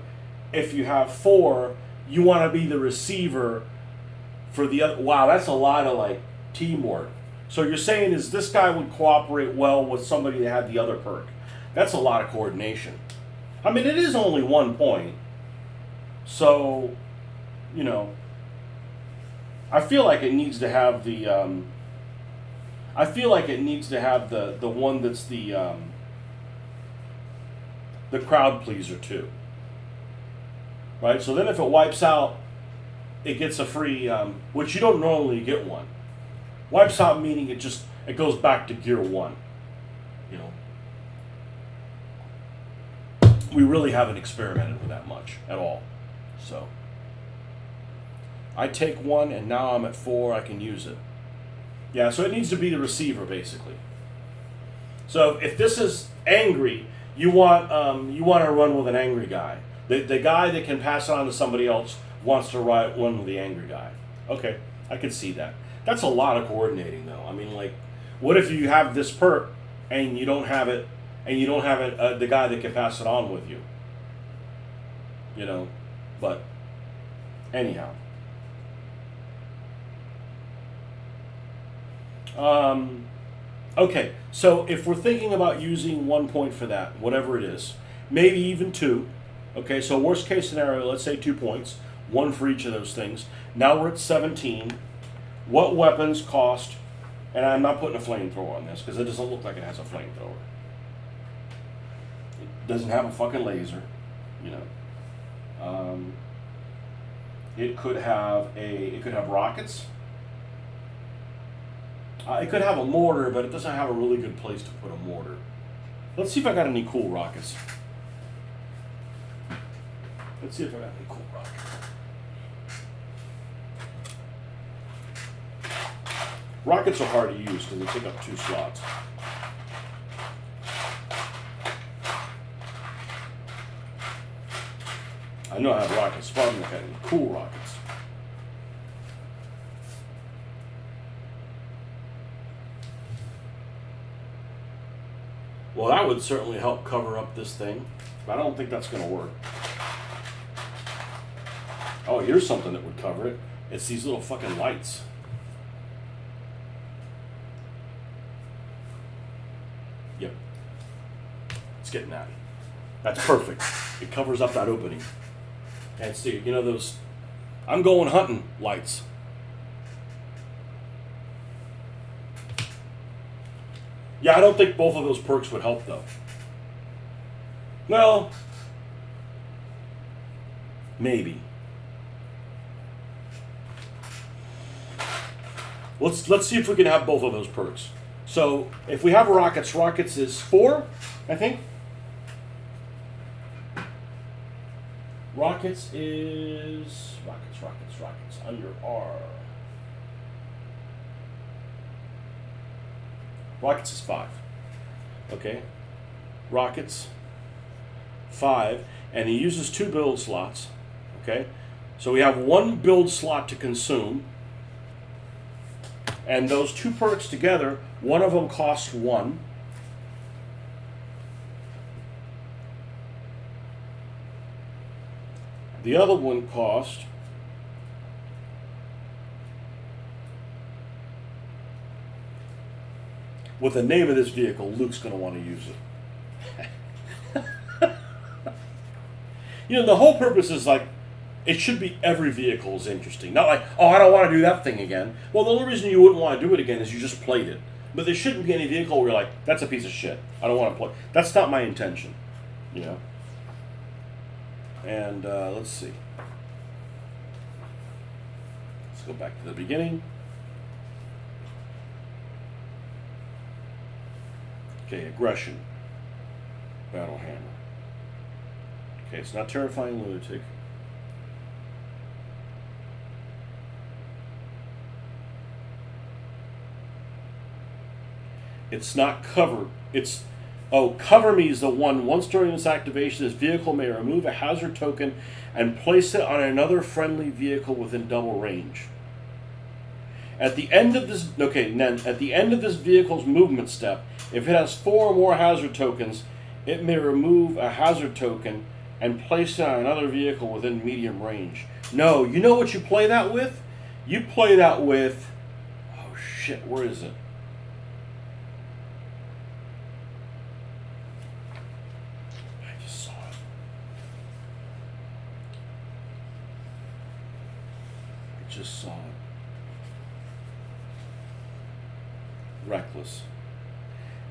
if you have 4, you want to be the receiver for the other. Wow, that's a lot of like teamwork. So you're saying is this guy would cooperate well with somebody that had the other perk. That's a lot of coordination. I mean, it is only 1 point. So, you know, I feel like it needs to have the I feel like it needs to have the one that's the crowd pleaser too. Right? So then if it wipes out, it gets a free which you don't normally get one. Wipes out meaning it goes back to gear 1. You know. We really haven't experimented with that much at all. So I take 1 and now I'm at 4, I can use it. Yeah, so it needs to be the receiver basically. So if this is angry, you want to run with an angry guy. The guy that can pass it on to somebody else wants to run with the angry guy. Okay, I can see that. That's a lot of coordinating though. I mean, like, what if you have this perk and you don't have it, and you don't have the guy that can pass it on with you? You know, but anyhow. Okay, so if we're thinking about using 1 point for that, whatever it is, maybe even 2. Okay, so worst case scenario, let's say 2 points, 1 for each of those things. Now we're at 17. What weapons cost, and I'm not putting a flamethrower on this because it doesn't look like it has a flamethrower. It doesn't have a fucking laser, you know. It could have rockets. It could have a mortar, but it doesn't have a really good place to put a mortar. Let's see if I got any cool rockets. Let's see if I got any cool rockets. Rockets are hard to use because they take up 2 slots. I know I have rockets, but I don't have any cool rockets. Well, that would certainly help cover up this thing, but I don't think that's going to work. Oh, here's something that would cover it. It's these little fucking lights. Yep. It's getting that. That's perfect. It covers up that opening. And see, you know those I'm going hunting lights. Yeah, I don't think both of those perks would help though. Well, maybe. Let's see if we can have both of those perks. So if we have rockets is 4, I think. Rockets is rockets under R. Rockets is 5. Okay. Rockets 5, and he uses 2 build slots. Okay. So we have 1 build slot to consume. And those 2 perks together, one of them costs 1. The other one cost with the name of this vehicle, Luke's going to want to use it. You know, the whole purpose is like, it should be every vehicle is interesting. Not like, oh, I don't want to do that thing again. Well, the only reason you wouldn't want to do it again is you just played it. But there shouldn't be any vehicle where you're like, that's a piece of shit. I don't want to play. That's not my intention, you know. And let's see. Let's go back to the beginning. Okay, aggression. Battle hammer. Okay, it's not terrifying lunatic. It's not covered. It's Oh, Cover Me is the one. Once during this activation, this vehicle may remove a hazard token and place it on another friendly vehicle within double range. At the end of this, then at the end of this vehicle's movement step, if it has 4 or more hazard tokens, it may remove a hazard token and place it on another vehicle within medium range. No, you know what you play that with? You play that with, oh shit, where is it? I just saw it. I just saw it. Reckless.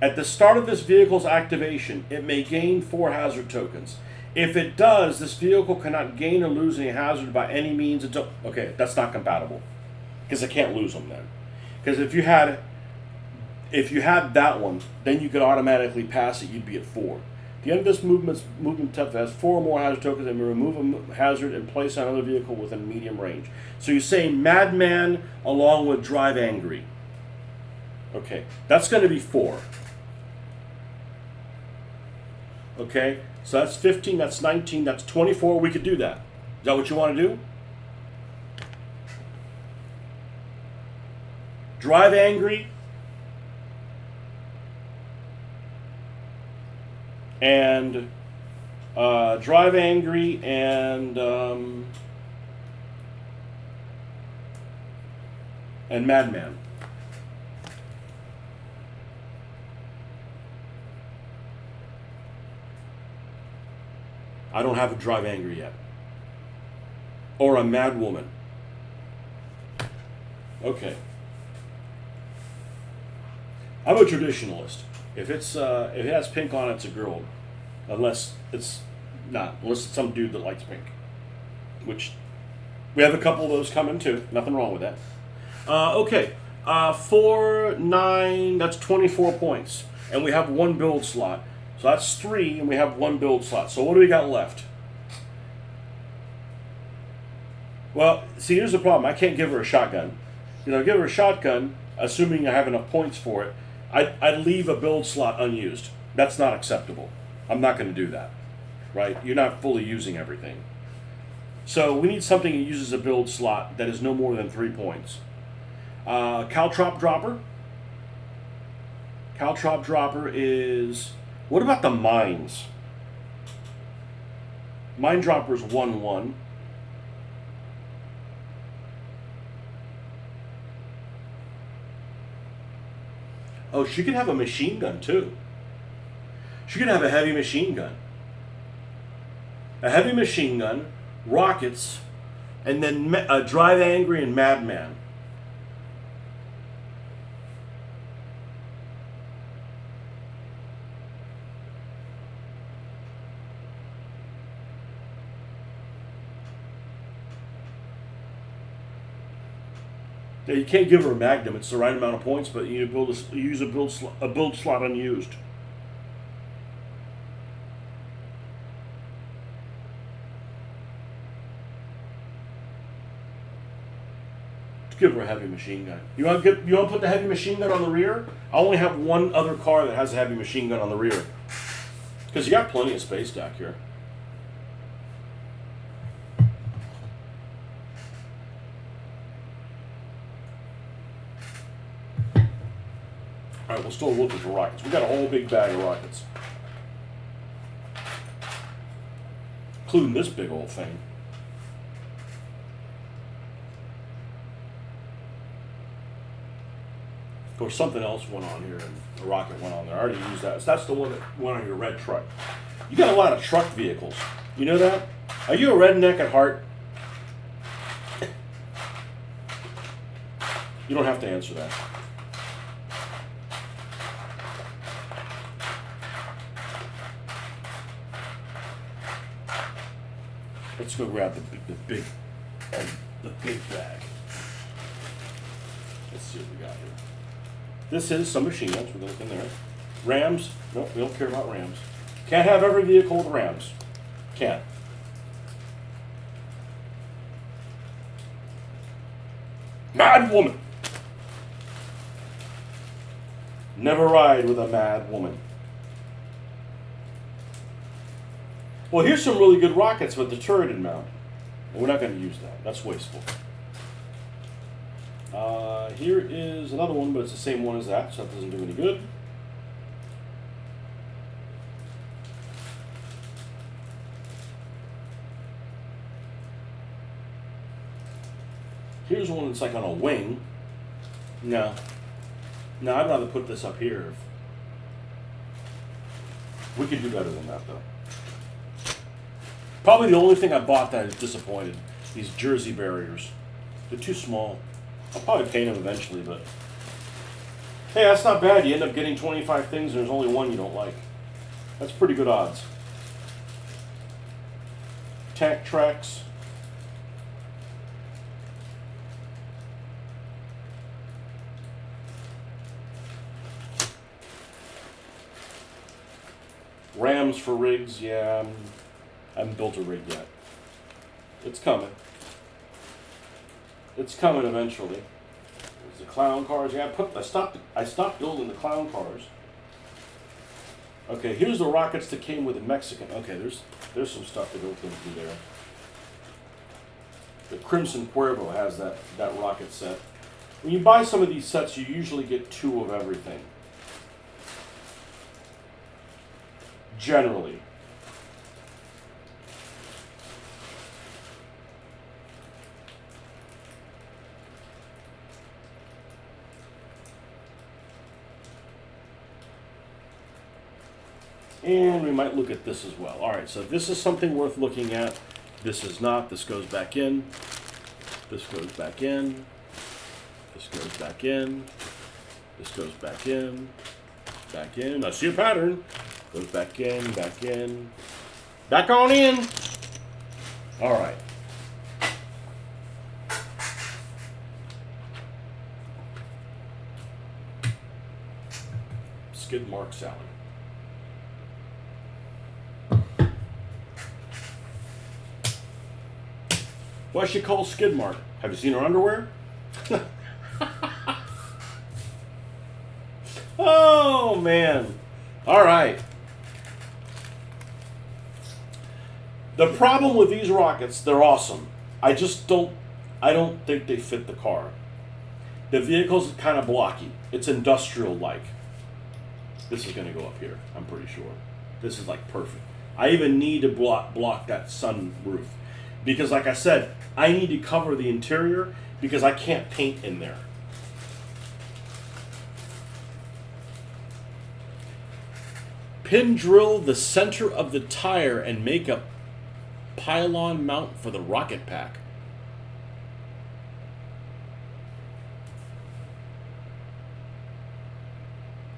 At the start of this vehicle's activation, it may gain 4 hazard tokens. If it does, this vehicle cannot gain or lose any hazard by any means until... Okay, that's not compatible. Because I can't lose them then. Because if you had that one, then you could automatically pass it, you'd be at 4. At the end of this movement step has 4 or more hazard tokens and may remove a hazard and place on another vehicle within medium range. So you say Madman along with Drive Angry. Okay, that's going to be 4. Okay, so that's 15, that's 19, that's 24. We could do that. Is that what you want to do? Drive Angry and Drive Angry and Madman. I don't have a Drive Angry yet. Or a Mad Woman. Okay. I'm a traditionalist. If it has pink on it, it's a girl. Unless it's not. Unless it's some dude that likes pink. Which, we have a couple of those coming too. Nothing wrong with that. Okay. 4, 9, that's 24 points. And we have 1 build slot. So that's 3, and we have 1 build slot. So what do we got left? Well, see, here's the problem. I can't give her a shotgun. Give her a shotgun, assuming I have enough points for it, I'd leave a build slot unused. That's not acceptable. I'm not going to do that. Right? You're not fully using everything. So we need something that uses a build slot that is no more than 3 points. Caltrop Dropper. Caltrop Dropper is... What about the mines? Mine Dropper's 1/1. Oh, she could have a machine gun too. She could have a heavy machine gun. A heavy machine gun, rockets, and then Drive Angry and Madman. Now, you can't give her a Magnum. It's the right amount of points, but you use a build slot unused. Give her a heavy machine gun. You want to put the heavy machine gun on the rear? I only have 1 other car that has a heavy machine gun on the rear. Because you got plenty of space back here. Alright, we'll still look at the rockets. We got a whole big bag of rockets. Including this big old thing. Of course, something else went on here, and the rocket went on there. I already used that. So that's the one that went on your red truck. You got a lot of truck vehicles. You know that? Are you a redneck at heart? You don't have to answer that. Let's go grab the big bag. Let's see what we got here. This is some machine guns. We're going to look in there. Rams. Nope, we don't care about Rams. Can't have every vehicle with Rams. Can't. Mad woman. Never ride with a mad woman. Well, here's some really good rockets with the turreted mount. And we're not going to use that. That's wasteful. Here is another one, but it's the same one as that, so that doesn't do any good. Here's one that's like on a wing. No. No, I'd rather put this up here. We could do better than that, though. Probably the only thing I bought that is disappointed. These jersey barriers. They're too small. I'll probably paint them eventually, but... Hey, that's not bad. You end up getting 25 things and there's only one you don't like. That's pretty good odds. Tank tracks. Rams for rigs, yeah. I haven't built a rig yet. It's coming. It's coming eventually. There's the clown cars. Yeah, I stopped building the clown cars. Okay, here's the rockets that came with the Mexican. Okay, there's some stuff to go through there. The Crimson Cuervo has that rocket set. When you buy some of these sets, you usually get 2 of everything. Generally. And we might look at this as well. All right, so this is something worth looking at. This is not. This goes back in. This goes back in. This goes back in. This goes back in. Back in. I see a pattern. Goes back in, back in. Back on in. All right. Skid mark Sally. Why is she called Skid Mark? Have you seen her underwear? Oh, man. All right. The problem with these rockets, they're awesome. I don't think they fit the car. The vehicle's kind of blocky. It's industrial-like. This is going to go up here, I'm pretty sure. This is like perfect. I even need to block that sunroof. Because like I said, I need to cover the interior because I can't paint in there. Pin drill the center of the tire and make a pylon mount for the rocket pack.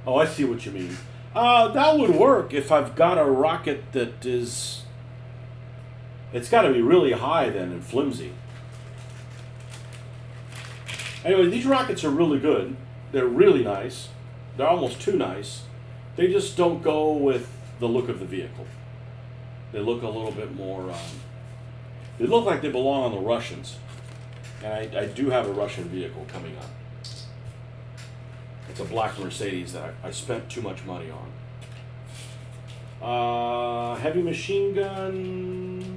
Oh, I see what you mean. That would work if I've got a rocket that is... It's got to be really high then and flimsy. Anyway, these rockets are really good. They're really nice. They're almost too nice. They just don't go with the look of the vehicle. They look a little bit more... they look like they belong on the Russians. And I do have a Russian vehicle coming up. It's a black Mercedes that I spent too much money on. Heavy machine gun...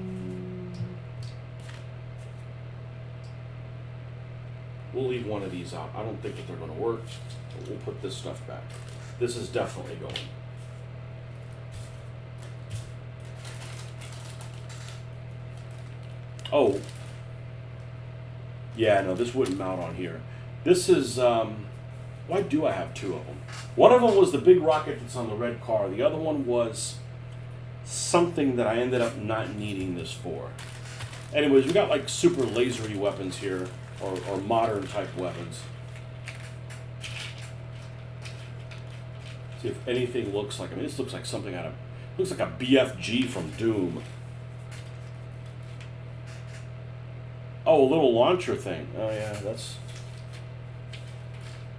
We'll leave one of these out. I don't think that they're going to work. But we'll put this stuff back. This is definitely going. Oh. Yeah, no, this wouldn't mount on here. This is, why do I have 2 of them? One of them was the big rocket that's on the red car. The other one was something that I ended up not needing this for. Anyways, we got like super lasery weapons here, or modern type weapons. See if anything looks like, I mean, this looks like something out of, looks like a BFG from Doom. Oh, a little launcher thing. Oh yeah, that's...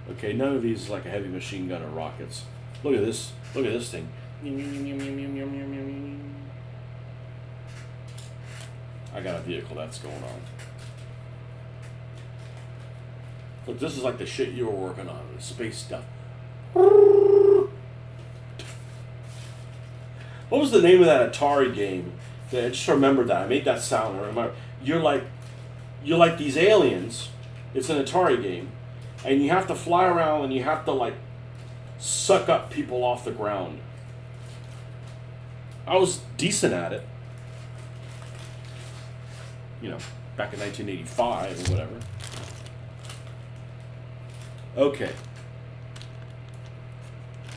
Okay, none of these is like a heavy machine gun or rockets. Look at this. Look at this thing. I got a vehicle that's going on. Look, this is like the shit you were working on, the space stuff. What was the name of that Atari game? I just remembered that. I made that sound. I remember. You're like these aliens. It's an Atari game, and you have to fly around and you have to like suck up people off the ground. I was decent at it. You know, back in 1985 or whatever. Okay.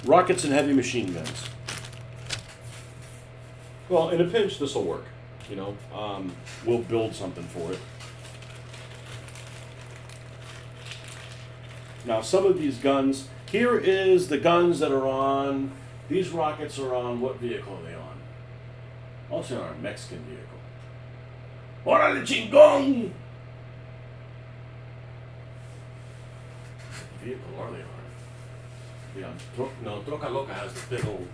Rockets and heavy machine guns. Well, in a pinch, this will work. You know, we'll build something for it. Now, some of these guns, here is the guns that are on, these rockets are on, what vehicle are they on? Also on a Mexican vehicle. ¡Órale, chingón! What vehicle are they on? Yeah, no, Troca Loca has the big old,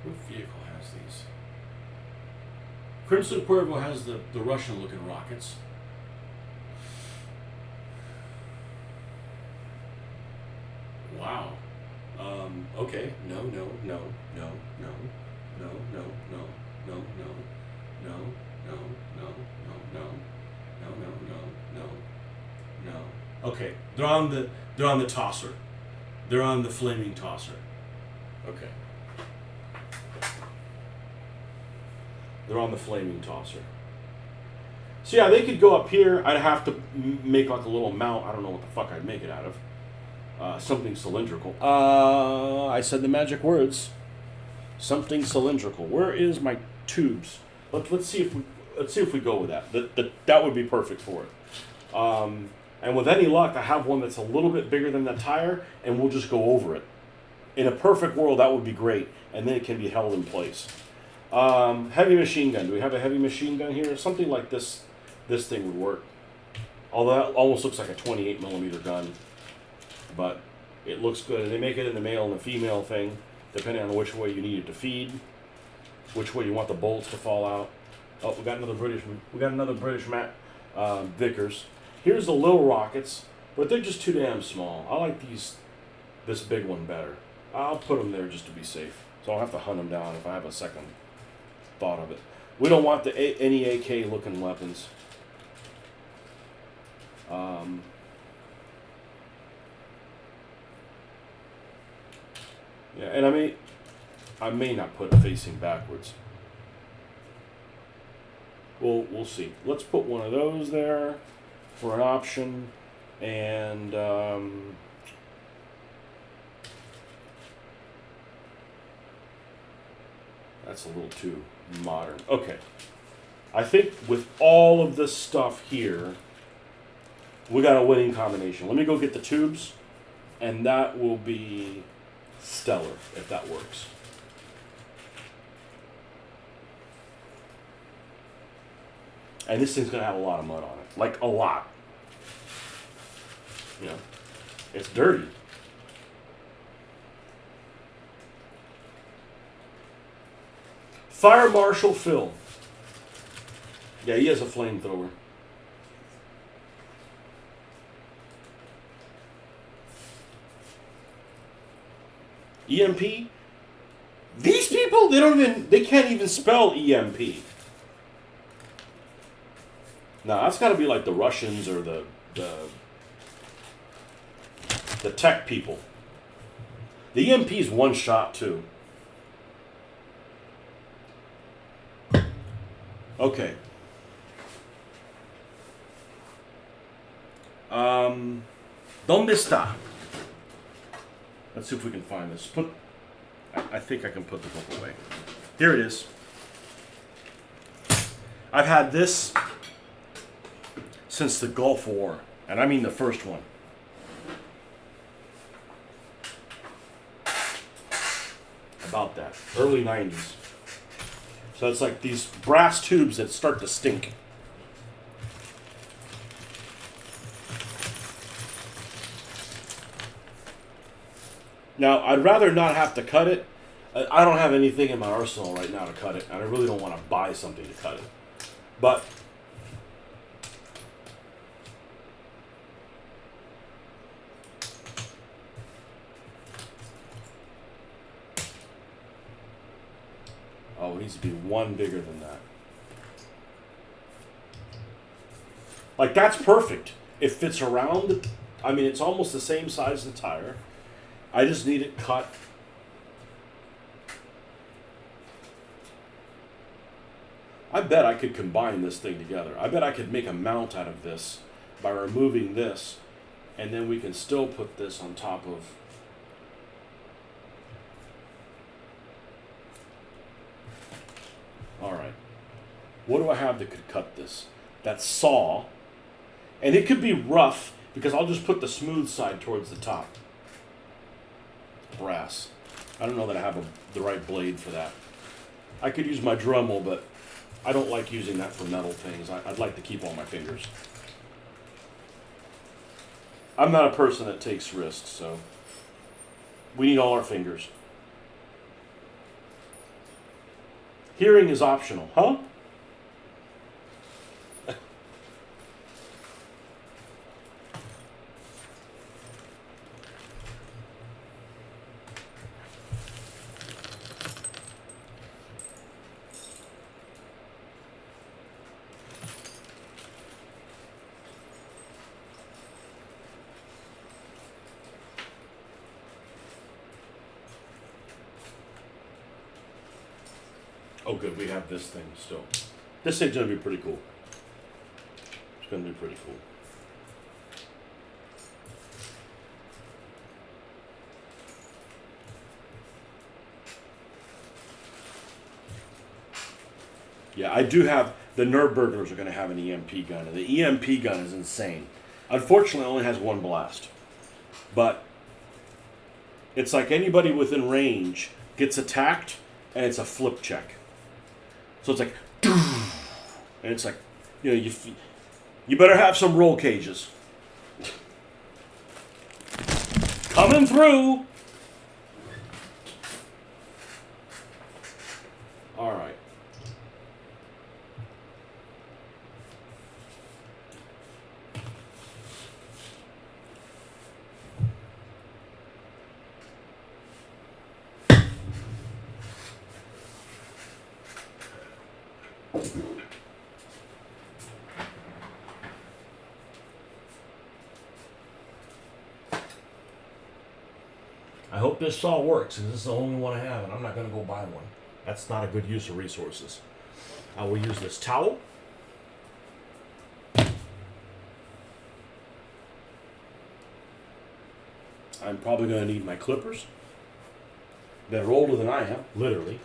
what vehicle has these? Crimson Cuervo has the Russian-looking rockets. Wow. Okay. No. Okay. They're on the tosser. They're on the flaming tosser. Okay. They're on the flaming tosser. So yeah, they could go up here. I'd have to make like a little mount. I don't know what the fuck I'd make it out of. Something cylindrical. I said the magic words. Something cylindrical. Where is my tubes? Let's see if we go with that. That would be perfect for it. And with any luck, I have one that's a little bit bigger than that tire, and we'll just go over it. In a perfect world, that would be great, and then it can be held in place. Heavy machine gun. Do we have a heavy machine gun here? Something like this. This thing would work. Although that almost looks like a 28 millimeter gun. But it looks good. And they make it in the male and the female thing, depending on which way you need it to feed, which way you want the bolts to fall out. Oh, we got another British Vickers. Here's the little rockets, but they're just too damn small. I like this big one better. I'll put them there just to be safe, so I'll have to hunt them down if I have a second thought of it. We don't want any AK looking weapons. Yeah, and I may not put it facing backwards. We'll see. Let's put one of those there for an option, and that's a little too modern. Okay, I think with all of this stuff here, we got a winning combination. Let me go get the tubes, and that will be stellar if that works. And this thing's gonna have a lot of mud on it, like a lot. You know, it's dirty. Fire Marshal Phil. Yeah, he has a flamethrower. EMP? These people, they can't even spell EMP. No, that's got to be like the Russians or the tech people. The EMP's one shot too. Okay. ¿Dónde está? Let's see if we can find this. I think I can put the book away. Here it is. I've had this since the Gulf War, and I mean the first one. About that, early 90s. So it's like these brass tubes that start to stink. Now, I'd rather not have to cut it. I don't have anything in my arsenal right now to cut it, and I really don't want to buy something to cut it. But Oh, it needs to be one bigger than that. Like, that's perfect. It fits around. I mean, it's almost the same size as the tire. I just need it cut. I bet I could combine this thing together. I bet I could make a mount out of this by removing this, and then we can still put this on top of. All right. What do I have that could cut this? That saw. And it could be rough, because I'll just put the smooth side towards the top. Brass. I don't know that I have the right blade for that. I could use my Dremel, but I don't like using that for metal things. I'd like to keep all my fingers. I'm not a person that takes risks, so we need all our fingers. Hearing is optional, huh? Oh, good. We have this thing still. This thing's going to be pretty cool. It's going to be pretty cool. Yeah, I do have, the Nürburgrers are going to have an EMP gun, and the EMP gun is insane. Unfortunately, it only has one blast. But it's like anybody within range gets attacked, and it's a flip check. So it's like, and it's like, you know, you better have some roll cages. Coming through. All right. I hope this saw works, because this is the only one I have, and I'm not going to go buy one. That's not a good use of resources. I will use this towel. I'm probably going to need my clippers that are older than I am, literally.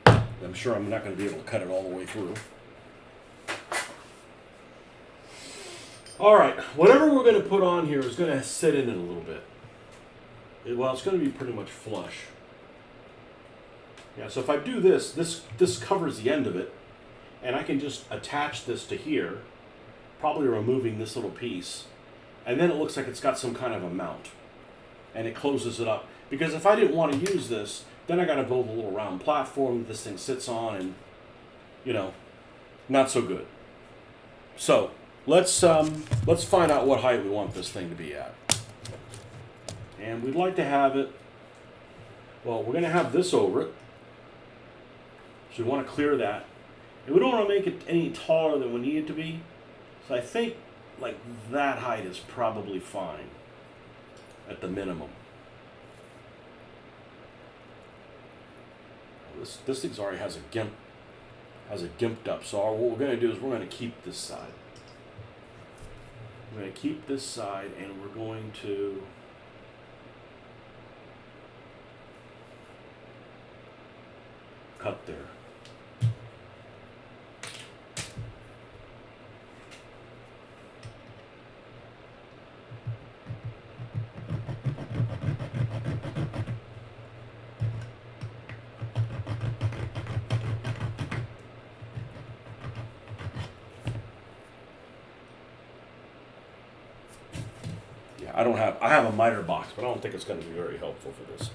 I'm sure I'm not going to be able to cut it all the way through. All right, whatever we're going to put on here is going to sit in it a little bit. Well, it's going to be pretty much flush. Yeah, so if I do this, this covers the end of it, and I can just attach this to here, probably removing this little piece, and then it looks like it's got some kind of a mount, and it closes it up. Because if I didn't want to use this, then I got to build a little round platform that this thing sits on, and, you know, not so good. So let's find out what height we want this thing to be at. And we'd like to have it, well, we're going to have this over it. So we want to clear that. And we don't want to make it any taller than we need it to be. So I think like that height is probably fine at the minimum. This thing's already has a gimped up. So what we're going to do is we're going to keep this side. We're going to keep this side, and we're going to cut there. I have a miter box, but I don't think it's going to be very helpful for this.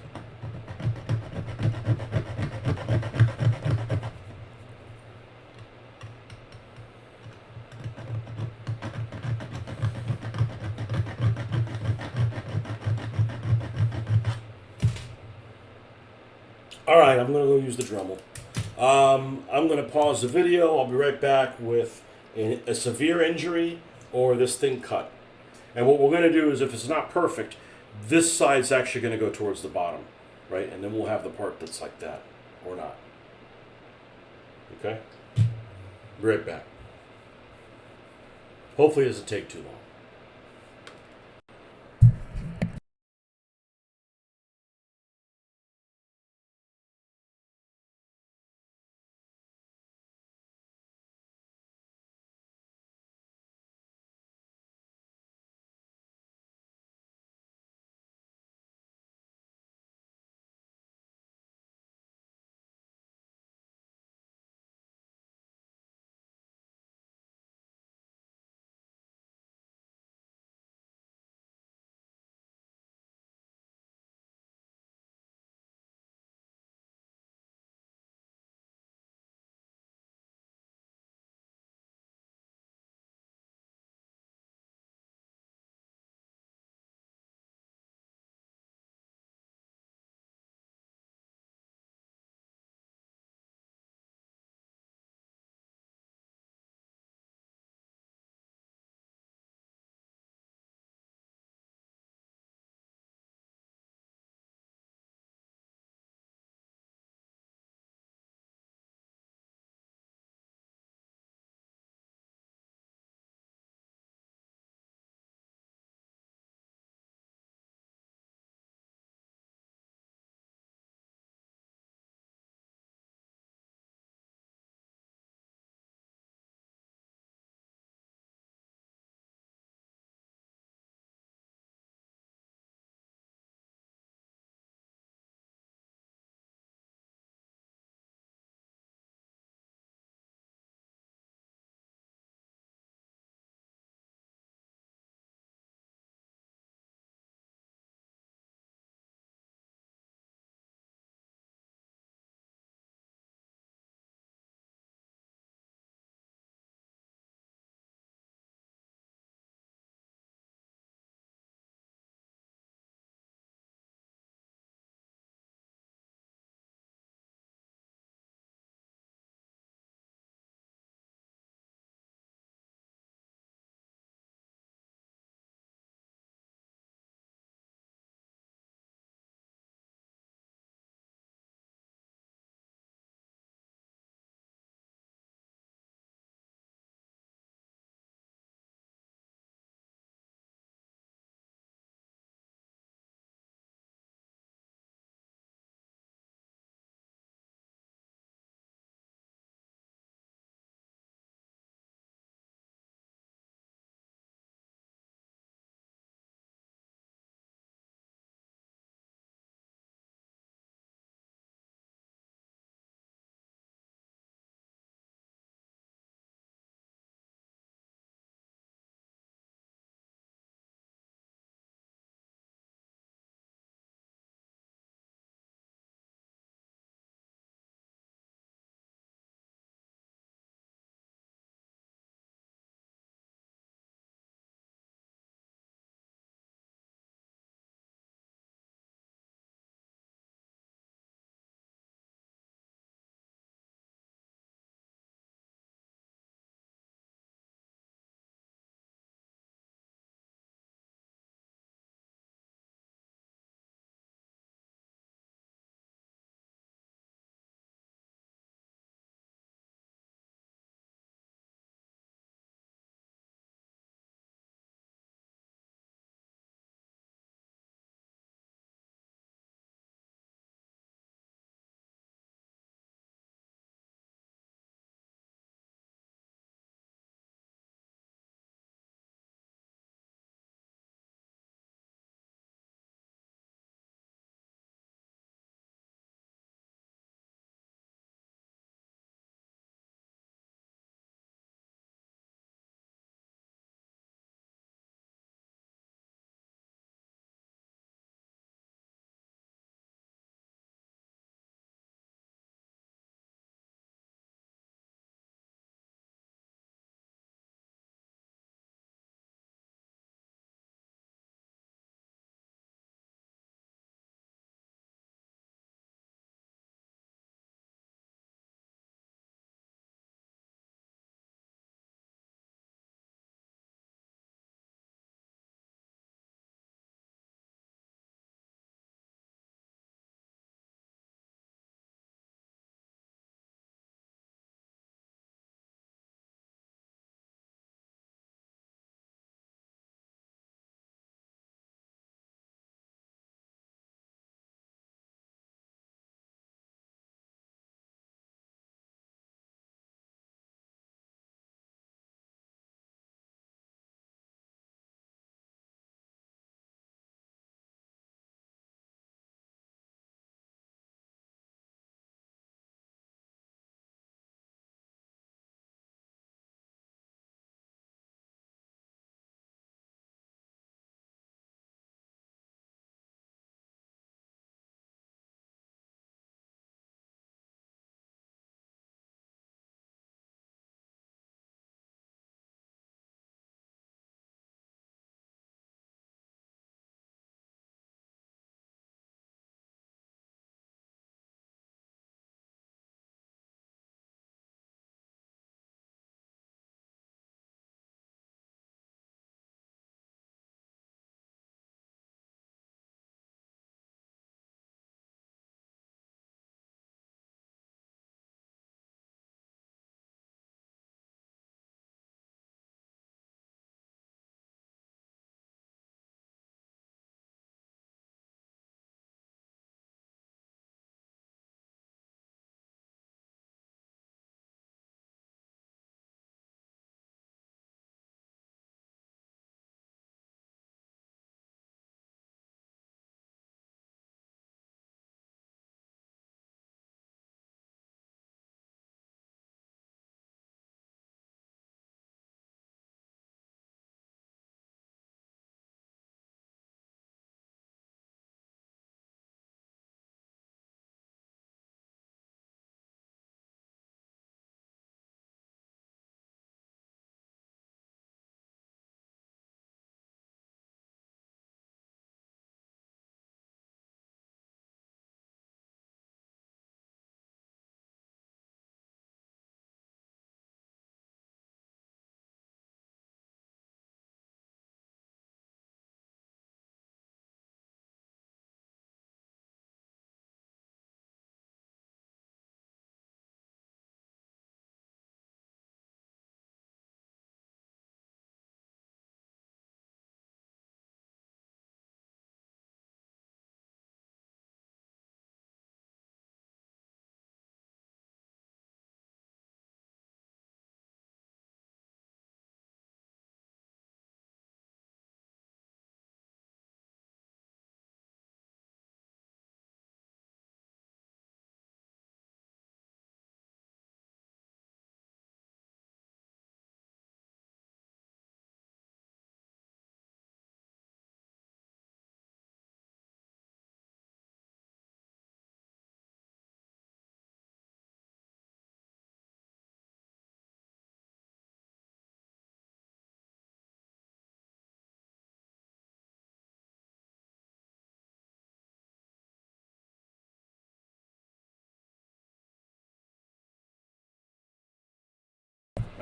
All right, I'm gonna go use the Dremel. I'm gonna pause the video. I'll be right back with a severe injury or this thing cut. And what we're gonna do is, if it's not perfect, this side's actually gonna go towards the bottom, right? And then we'll have the part that's like that, or not. Okay. Be right back. Hopefully, it doesn't take too long.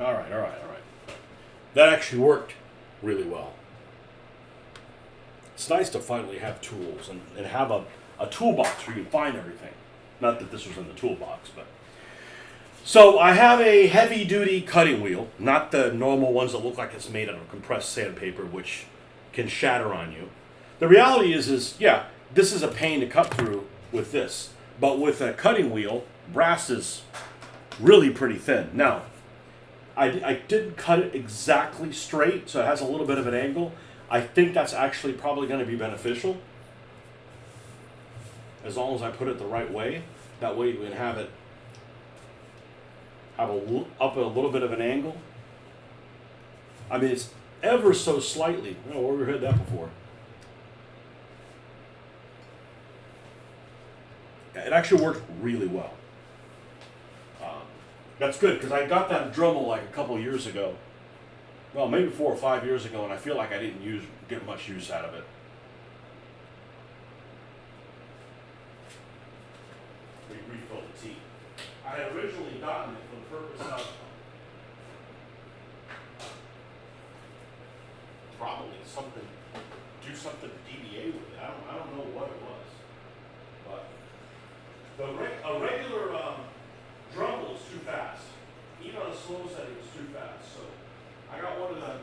All right, all right, all right. That actually worked really well. It's nice to finally have tools and have a toolbox where you can find everything. Not that this was in the toolbox, but. So I have a heavy-duty cutting wheel, not the normal ones that look like it's made out of compressed sandpaper, which can shatter on you. The reality is yeah, this is a pain to cut through with this. But with a cutting wheel, brass is really pretty thin. Now, I didn't cut it exactly straight, so it has a little bit of an angle. I think that's actually probably going to be beneficial, as long as I put it the right way. That way you can have it up a little bit of an angle. I mean, it's ever so slightly. I don't know where we heard that before. It actually worked really well. That's good, because I got that Dremel like a couple years ago. Well, maybe 4 or 5 years ago, and I feel like I didn't get much use out of it. Refill the tea. I had originally gotten it for the purpose of probably do something to DBA with it. I don't know what it was, but a regular Dremel is too fast. Even on a slow setting, it's too fast. So I got one of the.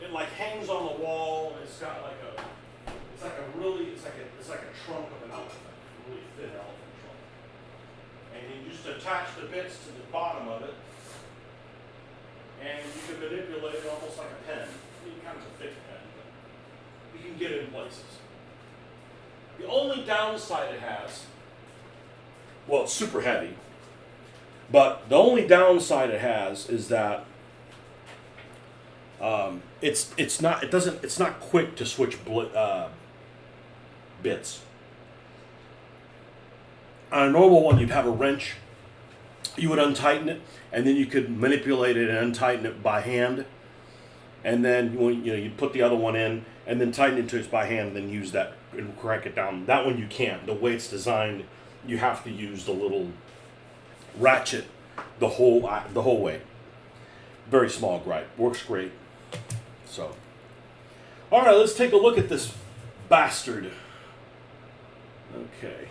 It like hangs on the wall. It's got like it's like a trunk of an elephant, a really thin elephant trunk. And you just attach the bits to the bottom of it, and you can manipulate it almost like a pen. Kind of a thick pen, but you can get it in places. The only downside it has, well, it's super heavy, but the only downside it has is that it's not quick to switch bits. On a normal one, you'd have a wrench. You would untighten it, and then you could manipulate it and untighten it by hand. And then you'd put the other one in, and then tighten it to it by hand, and then use that and crank it down. That one you can't. The way it's designed, you have to use the little ratchet the whole way. Very small gripe. Works great. So, all right, let's take a look at this bastard. Okay.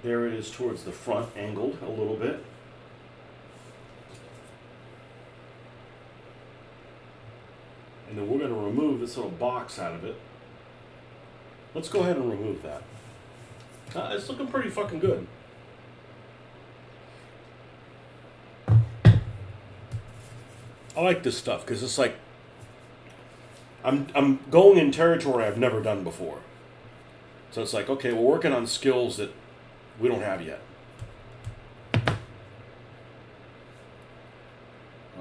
There it is towards the front, angled a little bit. And then we're going to remove this little box out of it. Let's go ahead and remove that. It's looking pretty fucking good. I like this stuff because it's like I'm going in territory I've never done before. So it's like, okay, we're working on skills that we don't have yet. All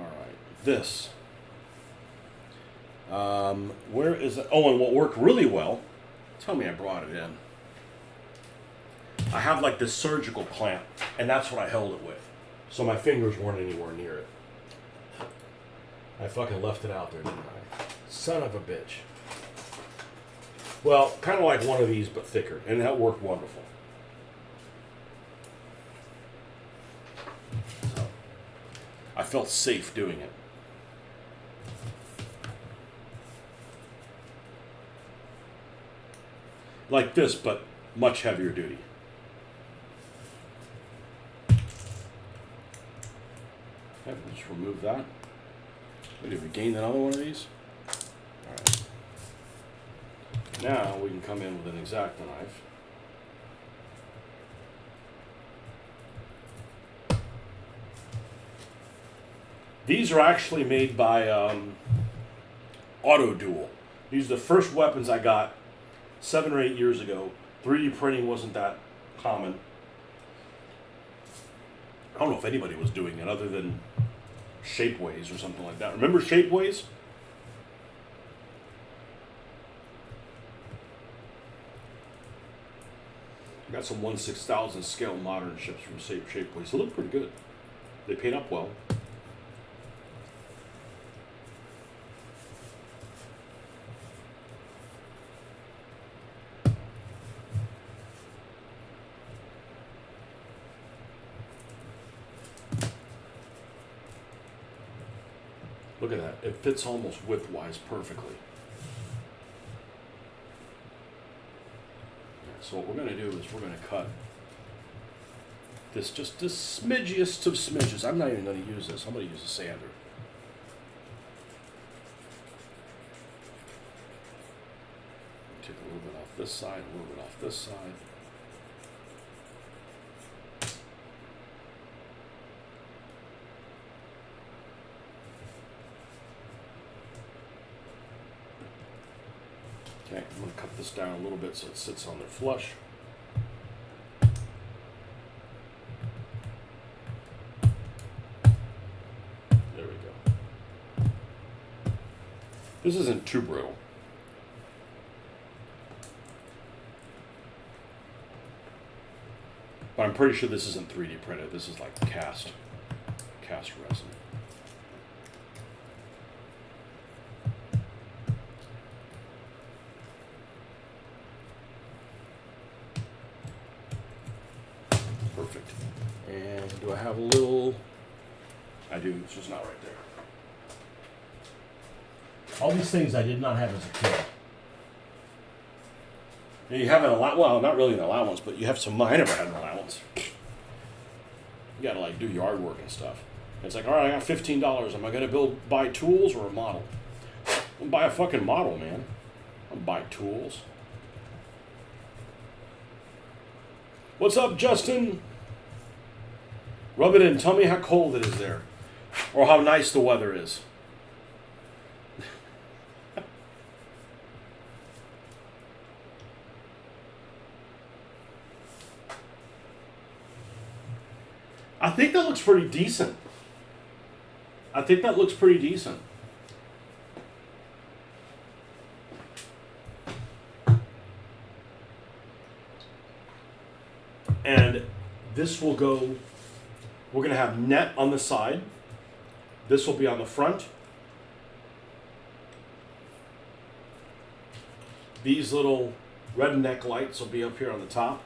right, this. Where is it? Oh, and what worked really well, tell me I brought it in. I have like this surgical clamp, and that's what I held it with. So my fingers weren't anywhere near it. I fucking left it out there, didn't I? Son of a bitch. Well, kind of like one of these, but thicker, and that worked wonderful. So, I felt safe doing it. Like this, but much heavier duty. Okay, we'll just remove that. Did we gain another one of these? Alright. Now we can come in with an X-Acto knife. These are actually made by Auto Duel. These are the first weapons I got 7 or 8 years ago. 3D printing wasn't that common. I don't know if anybody was doing it other than Shapeways or something like that. Remember Shapeways? I got some 1/6000 scale modern ships from Shapeways. They look pretty good. They paint up well. Look at that. It fits almost widthwise perfectly. So what we're going to do is we're going to cut this just the smidgiest of smidges. I'm not even going to use this. I'm going to use a sander. Take a little bit off this side, a little bit off this side. Okay, I'm going to cut this down a little bit so it sits on there flush. There we go. This isn't too brittle. But I'm pretty sure this isn't 3D printed. This is like cast resin. Perfect. And do I have a little? I do. It's just not right there. All these things I did not have as a kid. You have an allowance. Well, not really an allowance, but you have some. I never had an allowance. You gotta like do yard work and stuff. It's like, all right, I got $15. Am I gonna buy tools or a model? I'm buy a fucking model, man. I'll buy tools. What's up, Justin? Rub it in. Tell me how cold it is there, or how nice the weather is. I think that looks pretty decent. And this will go, we're going to have net on the side. This will be on the front. These little redneck lights will be up here on the top.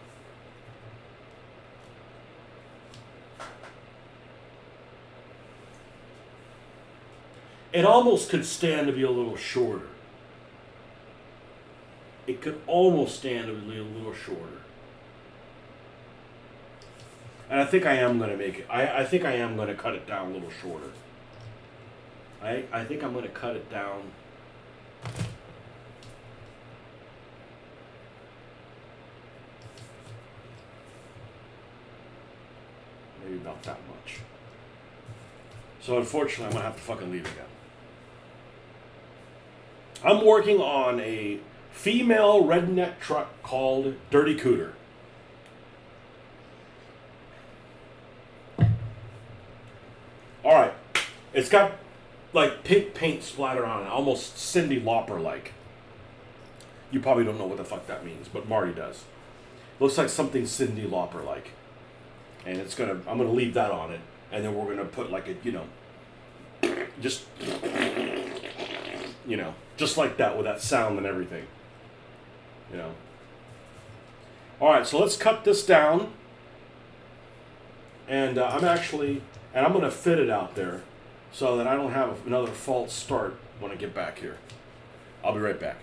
It almost could stand to be a little shorter. It could almost stand to be a little shorter. And I think I am going to make it. I think I am going to cut it down a little shorter. I think I'm going to cut it down. Maybe about that much. So unfortunately, I'm going to have to fucking leave again. I'm working on a female redneck truck called Dirty Cooter. All right, it's got like pink paint splattered on it, almost Cyndi Lauper-like. You probably don't know what the fuck that means, but Marty does. Looks like something Cyndi Lauper-like, and I'm gonna leave that on it, and then we're gonna put like a, just like that with that sound and everything, All right, so let's cut this down, and I'm going to fit it out there so that I don't have another false start when I get back here. I'll be right back.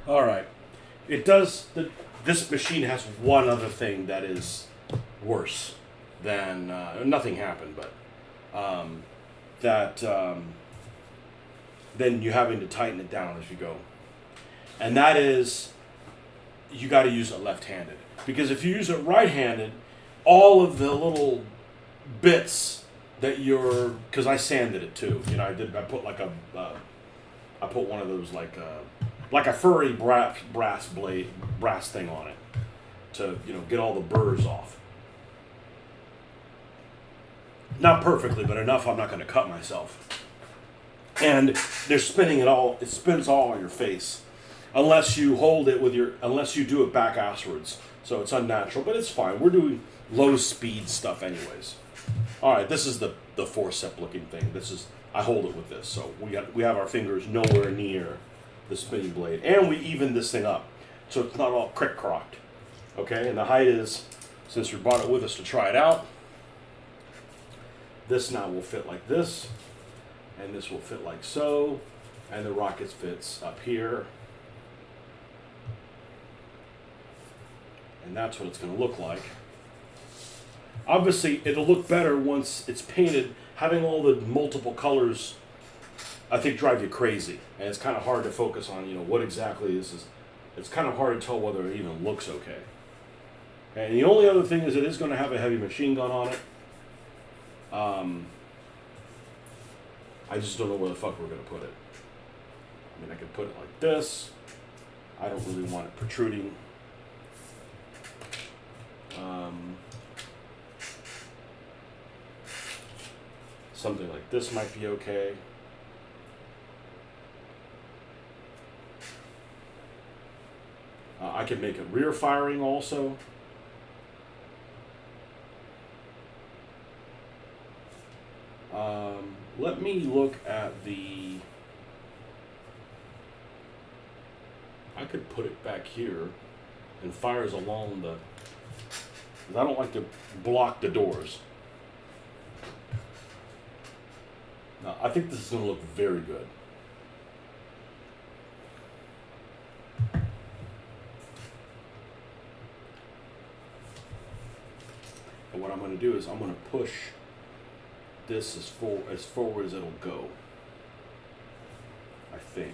All right. It does. This machine has one other thing that is worse than nothing happened, but that then you having to tighten it down as you go, and that is you got to use it left-handed, because if you use it right-handed, all of the little bits that because I sanded it too. You know, I put like I put one of those like a furry brass thing on it to get all the burrs off. Not perfectly, but enough I'm not going to cut myself. And they're spinning it all. It spins all on your face, unless you hold it unless you do it back asswards. So it's unnatural, but it's fine. We're doing low speed stuff anyways. All right, this is the forcep looking thing. I hold it with this, so we have our fingers nowhere near the spinning blade, and we even this thing up, so it's not all crick-crocked. Okay, and the height is, since we brought it with us to try it out, this now will fit like this, and this will fit like so, and the rocket fits up here, and that's what it's going to look like. Obviously, it'll look better once it's painted. Having all the multiple colors, I think, drive you crazy, and it's kind of hard to focus on, what exactly this is. It's kind of hard to tell whether it even looks okay. And the only other thing is it is going to have a heavy machine gun on it. I just don't know where the fuck we're going to put it. I mean, I could put it like this. I don't really want it protruding. Something like this might be okay. I could make it rear firing also. Let me look at I could put it back here and fires along the, because I don't like to block the doors. Now, I think this is going to look very good. And what I'm going to do is I'm going to push this as forward as it'll go, I think.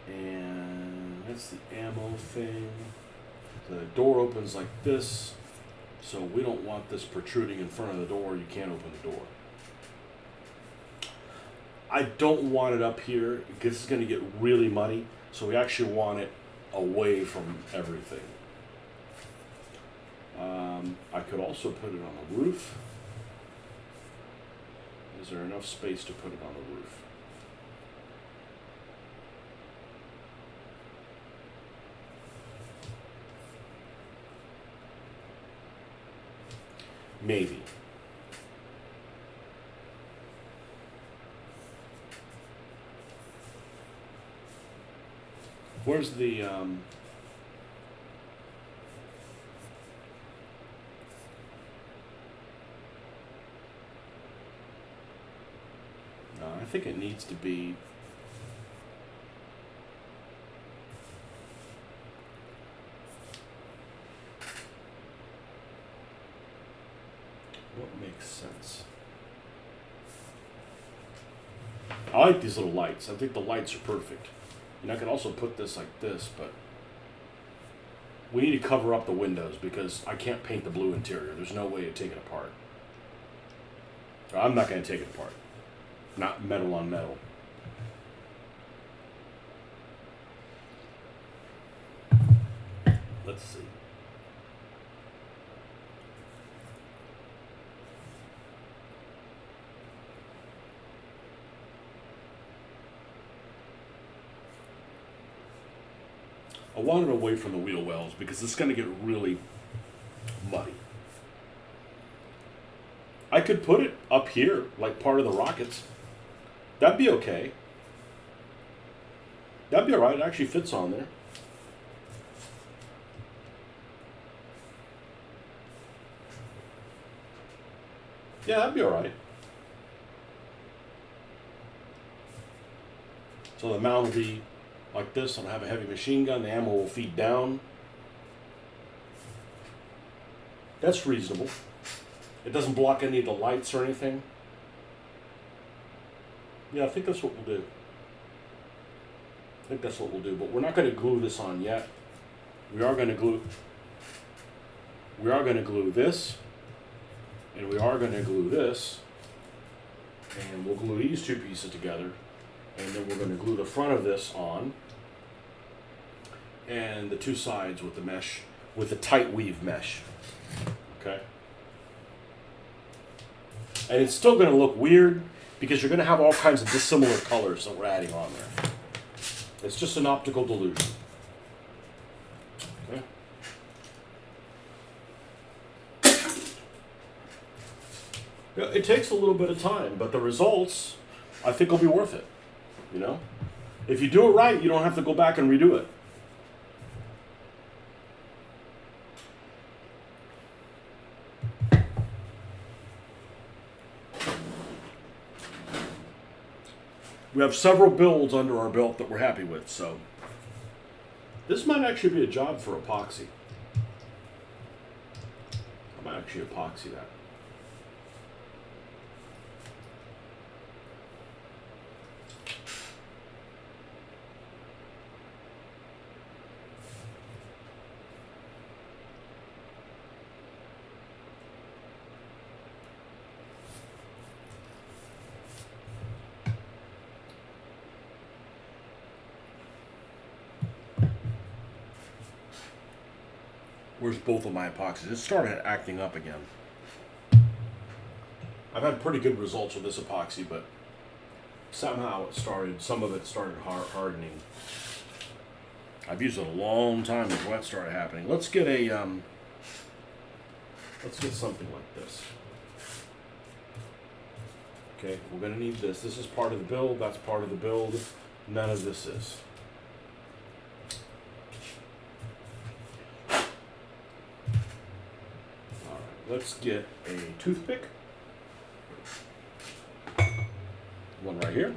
And that's the ammo thing. The door opens like this, so we don't want this protruding in front of the door. You can't open the door. I don't want it up here because it's going to get really muddy, so we actually want it away from everything. I could also put it on the roof. Is there enough space to put it on the roof? Maybe. Where's the I think it needs to be what makes sense. I like these little lights. I think the lights are perfect. And I can also put this like this, but we need to cover up the windows because I can't paint the blue interior. There's no way to take it apart. I'm not going to take it apart. Not metal on metal. Let's see. I want it away from the wheel wells because it's going to get really muddy. I could put it up here like part of the rockets. That'd be okay. That'd be alright. It actually fits on there. Yeah, that'd be alright. So the mound will be like this. I'll have a heavy machine gun. The ammo will feed down. That's reasonable. It doesn't block any of the lights or anything. Yeah, I think that's what we'll do. I think that's what we'll do. But we're not going to glue this on yet. We are going to glue this, and we are going to glue this, and we'll glue these two pieces together, and then we're going to glue the front of this on, and the two sides with the mesh, with the tight weave mesh. Okay? And it's still going to look weird because you're going to have all kinds of dissimilar colors that we're adding on there. It's just an optical delusion. Okay? Yeah, it takes a little bit of time, but the results, I think, will be worth it. You know? If you do it right, you don't have to go back and redo it. We have several builds under our belt that we're happy with, so this might actually be a job for epoxy. I might actually epoxy that. Where's both of my epoxies? It started acting up again. I've had pretty good results with this epoxy, but somehow some of it started hardening. I've used it a long time before that started happening. Let's get something like this. Okay, we're gonna need this. This is part of the build, that's part of the build. None of this is. Let's get a toothpick. One right here.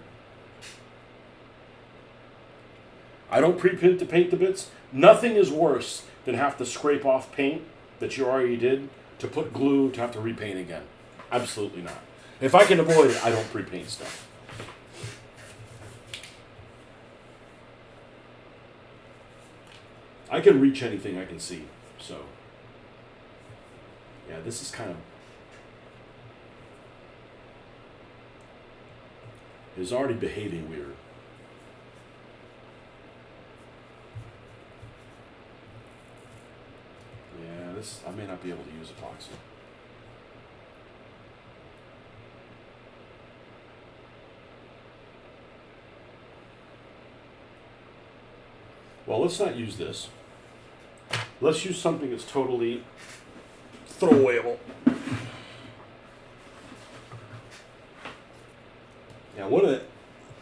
I don't pre-paint to paint the bits. Nothing is worse than have to scrape off paint that you already did to put glue to have to repaint again. Absolutely not. If I can avoid it, I don't pre-paint stuff. I can reach anything I can see, so. Yeah, this is kind of, it's already behaving weird. Yeah, I may not be able to use epoxy. Well, let's not use this. Let's use something that's totally throwawayable. Yeah,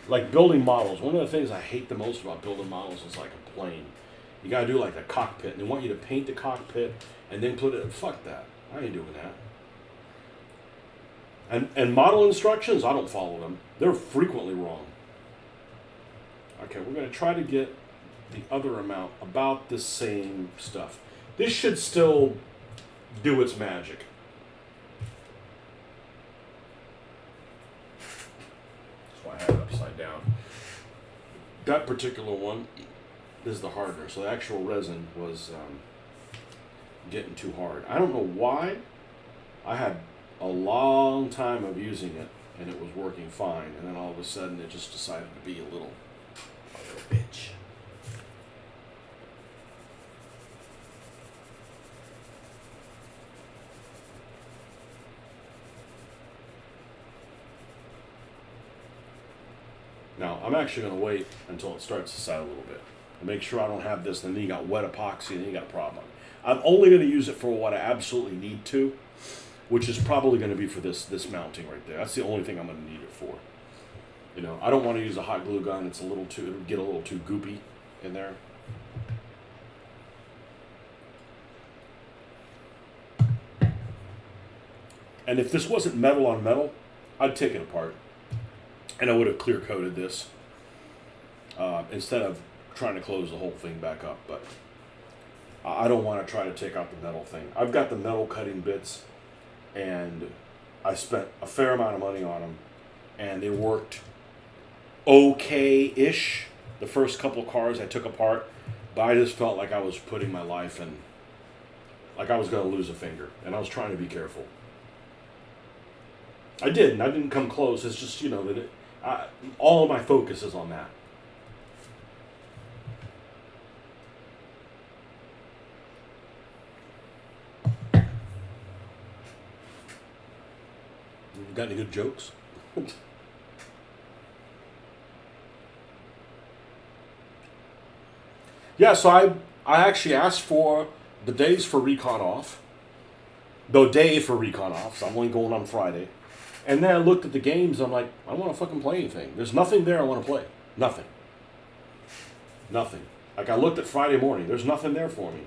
like building models, one of the things I hate the most about building models is like a plane. You gotta do like a cockpit, and they want you to paint the cockpit and then put it, fuck that. I ain't doing that. And model instructions, I don't follow them. They're frequently wrong. Okay, we're gonna try to get the other amount, about the same stuff. This should still do its magic. That's why I have it upside down. That particular one, this is the hardener, so the actual resin was getting too hard. I don't know why. I had a long time of using it, and it was working fine, and then all of a sudden it just decided to be a little bitch. Now, I'm actually going to wait until it starts to set a little bit and make sure I don't have this, and then you got wet epoxy, and then you got a problem. I'm only going to use it for what I absolutely need to, which is probably going to be for this mounting right there. That's the only thing I'm going to need it for. You know, I don't want to use a hot glue gun. It'll get a little too goopy in there. And if this wasn't metal on metal, I'd take it apart. And I would have clear coated this instead of trying to close the whole thing back up, but I don't want to try to take out the metal thing. I've got the metal cutting bits, and I spent a fair amount of money on them, and they worked okay-ish the first couple of cars I took apart, but I just felt like I was putting my life in, like I was going to lose a finger, and I was trying to be careful. I didn't come close. It's just, you know, that all of my focus is on that. You got any good jokes? Yeah, so I actually asked for the days for recon off. The day for recon off, so I'm only going on Friday. And then I looked at the games, I'm like, I don't want to fucking play anything. There's nothing there I want to play. Nothing. Nothing. Like I looked at Friday morning, there's nothing there for me.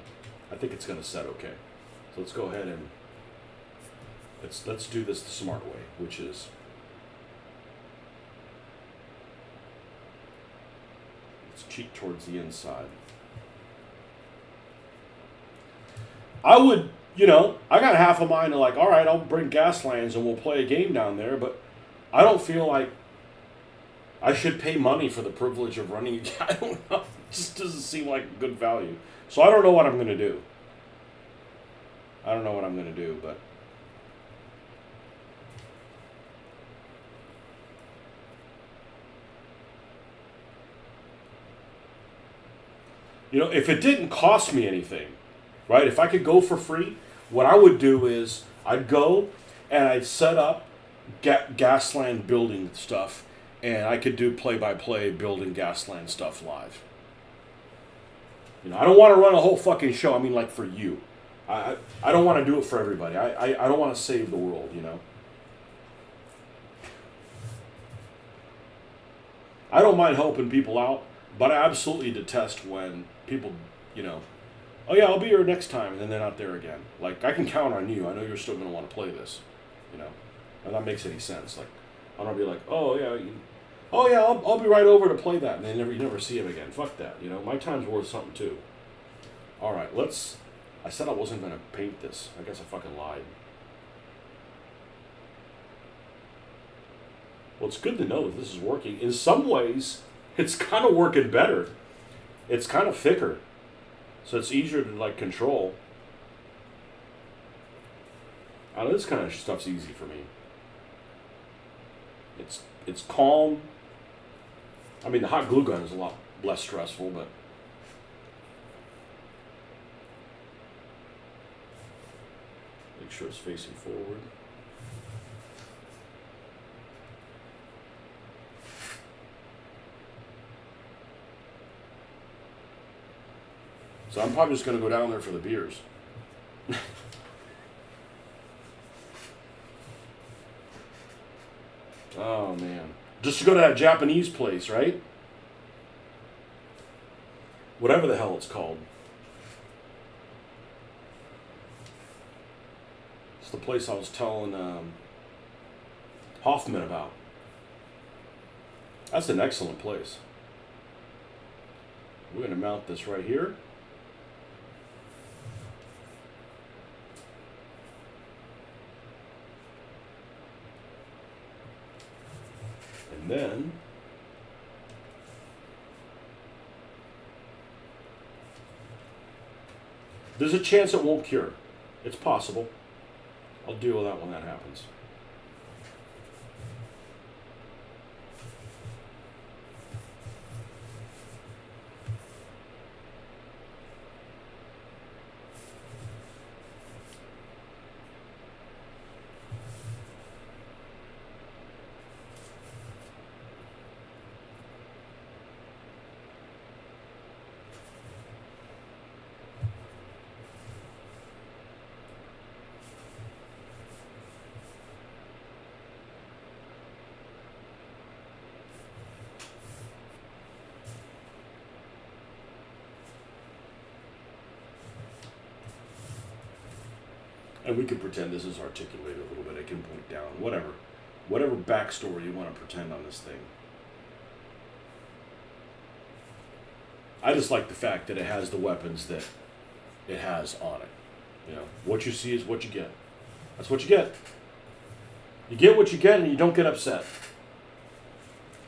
I think it's gonna set okay. So let's go ahead and let's do this the smart way, which is let's cheat towards the inside. I would, you know, I got half a mind to like, all right, I'll bring Gaslands and we'll play a game down there, but I don't feel like I should pay money for the privilege of running a game. I don't know. It just doesn't seem like good value. So I don't know what I'm going to do. I don't know what I'm going to do, but you know, if it didn't cost me anything, right? If I could go for free, what I would do is I'd go and I'd set up Gasland building stuff, and I could do play-by-play building Gasland stuff live. You know, I don't want to run a whole fucking show. I mean, like for you. I don't want to do it for everybody. I don't want to save the world, you know. I don't mind helping people out, but I absolutely detest when people, you know, oh yeah, I'll be here next time, and then they're not there again. Like, I can count on you. I know you're still going to want to play this, you know. And that makes any sense. Like, I don't be like, oh yeah, I'll be right over to play that, and then you never see him again. Fuck that, you know. My time's worth something too. All right, I said I wasn't going to paint this. I guess I fucking lied. Well, it's good to know that this is working. In some ways, it's kind of working better. It's kind of thicker. So it's easier to, like, control. I know this kind of stuff's easy for me. It's calm. I mean, the hot glue gun is a lot less stressful, but make sure it's facing forward. So I'm probably just going to go down there for the beers. Oh, man. Just to go to that Japanese place, right? Whatever the hell it's called. It's the place I was telling Hoffman about. That's an excellent place. We're going to mount this right here. And then there's a chance it won't cure. It's possible. I'll deal with that when that happens. And we can pretend this is articulated a little bit. I can point down, whatever backstory you want to pretend on this thing. I just like the fact that it has the weapons that it has on it. You know, what you see is what you get. That's what you get. You get what you get, and you don't get upset.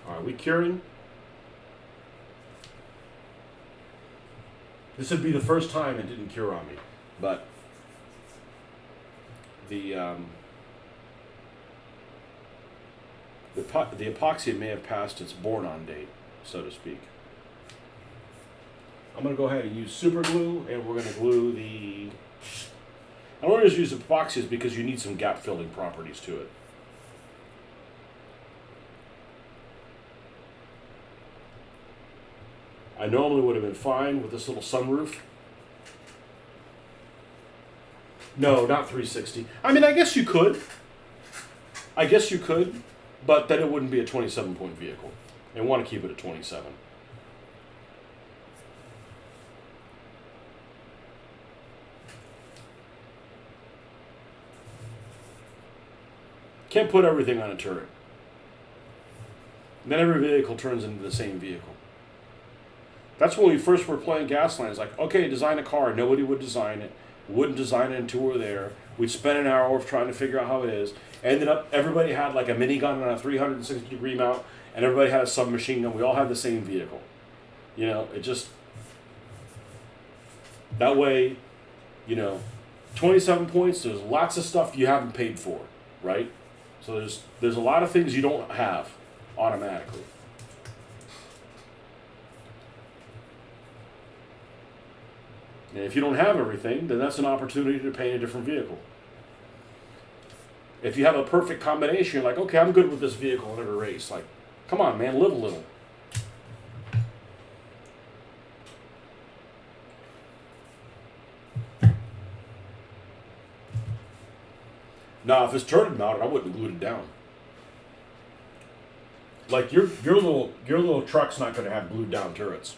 All right, we curing? This would be the first time it didn't cure on me, but the epoxy may have passed its born-on date, so to speak. I'm going to go ahead and use super glue, and we're going to glue the... I don't always use epoxies because you need some gap-filling properties to it. I normally would have been fine with this little sunroof. No, not 360. I mean, I guess you could. But then it wouldn't be a 27-point vehicle. And want to keep it at 27. Can't put everything on a turret. Then every vehicle turns into the same vehicle. That's when we first were playing Gasland. It's like, okay, design a car. Nobody would design it. Wouldn't design it until we're there. We'd spend an hour trying to figure out how it is. Ended up, everybody had like a minigun on a 360-degree mount, and everybody had a submachine gun. We all had the same vehicle. You know, it just... That way, you know, 27 points, there's lots of stuff you haven't paid for, right? So there's a lot of things you don't have automatically. And if you don't have everything, then that's an opportunity to paint a different vehicle. If you have a perfect combination, you're like, okay, I'm good with this vehicle in every race. Like, come on, man, live a little. Now, if it's turret mounted, I wouldn't glue it down. Like your little truck's not going to have glued down turrets.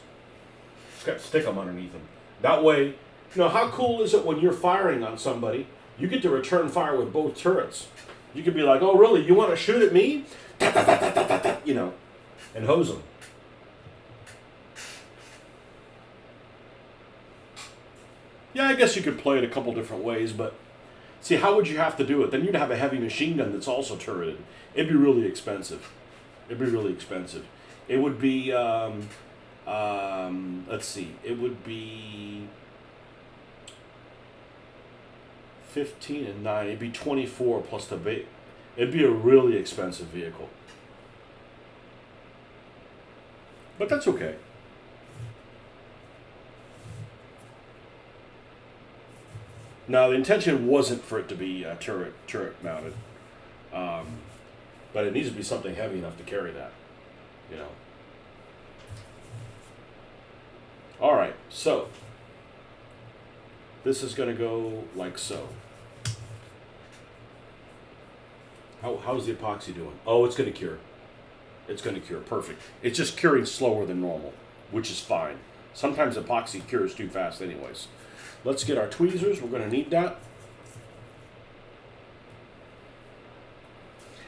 It's got to stick them underneath them. That way, you know, how cool is it when you're firing on somebody, you get to return fire with both turrets. You could be like, oh, really? You want to shoot at me? You know, and hose them. Yeah, I guess you could play it a couple different ways, but see, how would you have to do it? Then you'd have a heavy machine gun that's also turreted. It'd be really expensive. It would be, let's see, it would be 15 and 9. It'd be 24 plus the bait. It'd be a really expensive vehicle. But that's okay. Now, the intention wasn't for it to be turret mounted. But it needs to be something heavy enough to carry that, you know. All right, so this is going to go like so. How's the epoxy doing? Oh, it's going to cure. It's going to cure. Perfect. It's just curing slower than normal, which is fine. Sometimes epoxy cures too fast anyways. Let's get our tweezers. We're going to need that.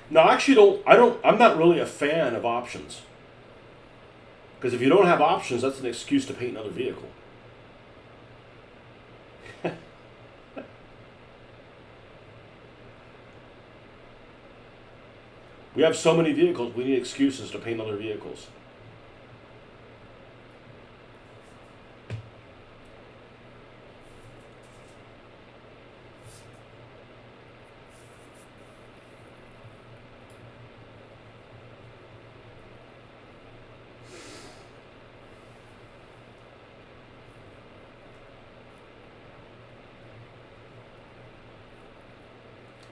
Now, I actually I'm not really a fan of options. Because if you don't have options, that's an excuse to paint another vehicle. We have so many vehicles, we need excuses to paint other vehicles.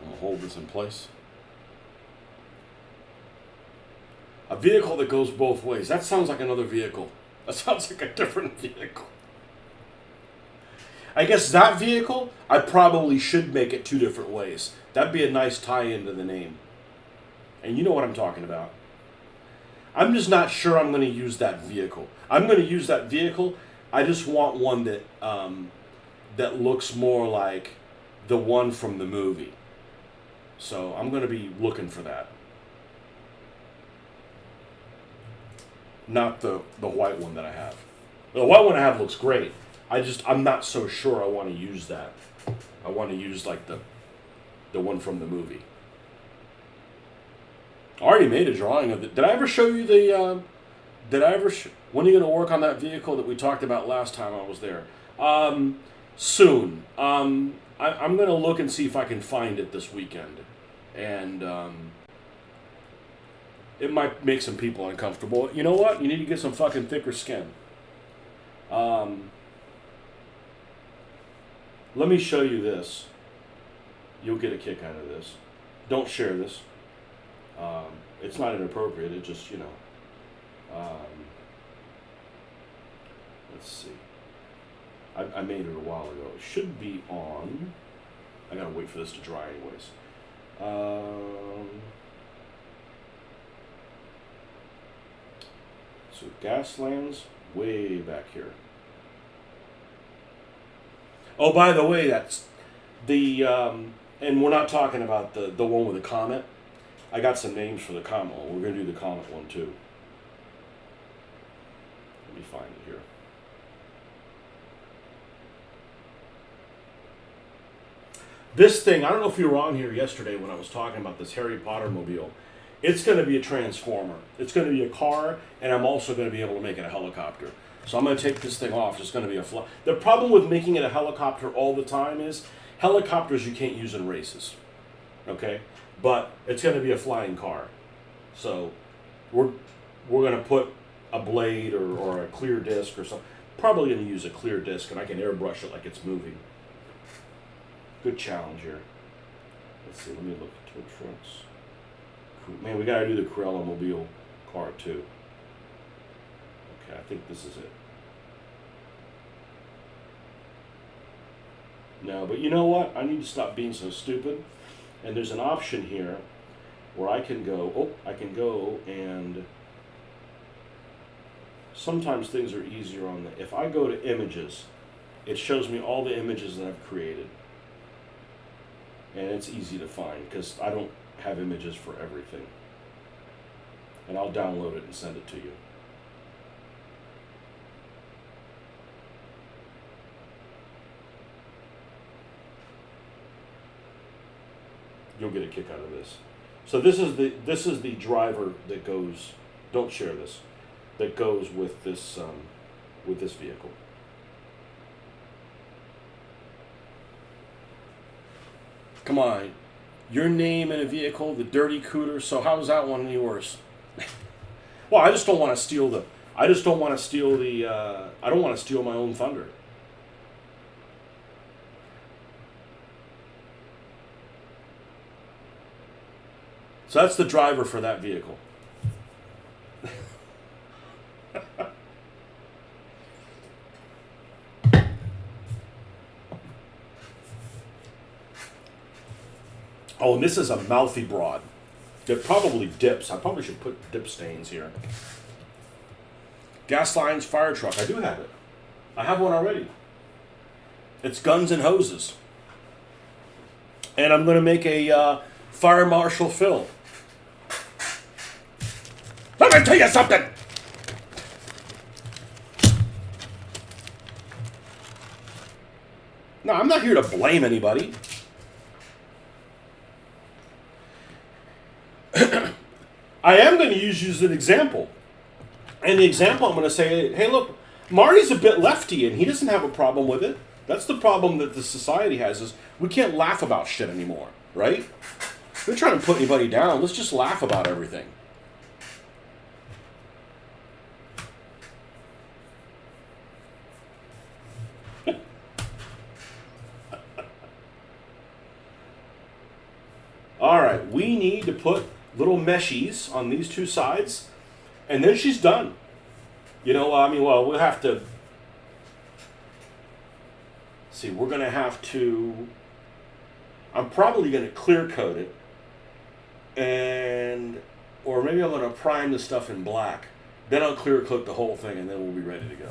I'm going to hold this in place. A vehicle that goes both ways. That sounds like another vehicle. That sounds like a different vehicle. I guess that vehicle, I probably should make it two different ways. That'd be a nice tie-in to the name. And you know what I'm talking about. I'm just not sure I'm going to use that vehicle. I'm going to use that vehicle. I just want one that that looks more like the one from the movie. So I'm going to be looking for that. Not the white one that I have. The white one I have looks great. I'm not so sure I want to use that. I want to use like the one from the movie. I already made a drawing of it. Did I ever show you the? When are you going to work on that vehicle that we talked about last time I was there? Soon. I'm going to look and see if I can find it this weekend, and it might make some people uncomfortable. You know what? You need to get some fucking thicker skin. Let me show you this. You'll get a kick out of this. Don't share this. It's not inappropriate. It just, let's see. I made it a while ago. It should be on. I gotta wait for this to dry anyways. So Gasland's way back here. Oh, by the way, that's the, and we're not talking about the one with the comet. I got some names for the comet one. We're going to do the comet one too. Let me find it here. This thing, I don't know if you were on here yesterday when I was talking about this Harry Potter mobile. It's going to be a transformer. It's going to be a car, and I'm also going to be able to make it a helicopter. So I'm going to take this thing off. It's going to be a fly. The problem with making it a helicopter all the time is helicopters you can't use in races. Okay? But it's going to be a flying car. So we're going to put a blade or a clear disc or something. Probably going to use a clear disc, and I can airbrush it like it's moving. Good challenge here. Let's see. Let me look at tow trucks. Man, we got to do the Cruella Mobile car too. Okay, I think this is it. No, but you know what? I need to stop being so stupid. And there's an option here where I can go, and sometimes things are easier on the, if I go to images, it shows me all the images that I've created. And it's easy to find because I don't have images for everything. And I'll download it and send it to you. You'll get a kick out of this. So this is the driver that goes. Don't share this. That goes with this vehicle. Come on, your name in a vehicle, the Dirty Cooter. So how is that one any worse? Well, I just don't want to steal the. I don't want to steal my own thunder. So that's the driver for that vehicle. Oh, and this is a mouthy broad. It probably dips. I probably should put dip stains here. Gasland's fire truck. I do have it. I have one already. It's guns and hoses. And I'm going to make a Fire Marshal Phil. Let me tell you something! No, I'm not here to blame anybody. I am going to use you as an example. And the example I'm going to say, hey, look, Marty's a bit lefty and he doesn't have a problem with it. That's the problem that the society has is we can't laugh about shit anymore, right? We're trying to put anybody down. Let's just laugh about everything. All right, we need to put little meshies on these two sides, and then she's done. We'll have to see. We're going to have to. I'm probably going to clear coat it, or maybe I'm going to prime the stuff in black. Then I'll clear coat the whole thing, and then we'll be ready to go.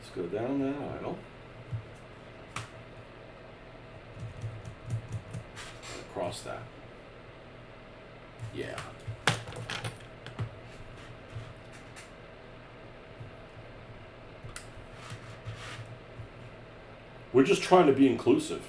Let's go down that aisle. Across that. Yeah. We're just trying to be inclusive.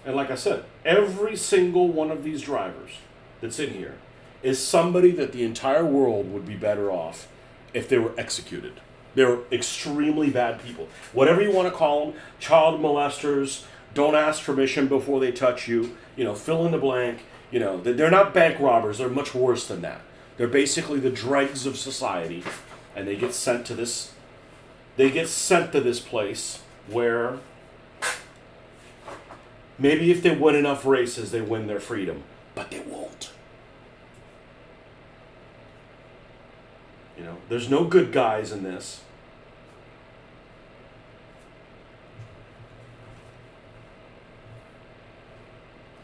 And like I said, every single one of these drivers that's in here is somebody that the entire world would be better off if they were executed. They're extremely bad people. Whatever you want to call them, child molesters, don't ask permission before they touch you, fill in the blank. They're not bank robbers. They're much worse than that. They're basically the dregs of society, and they get sent to this. They get sent to this place where maybe if they win enough races, they win their freedom, but they won't. There's no good guys in this.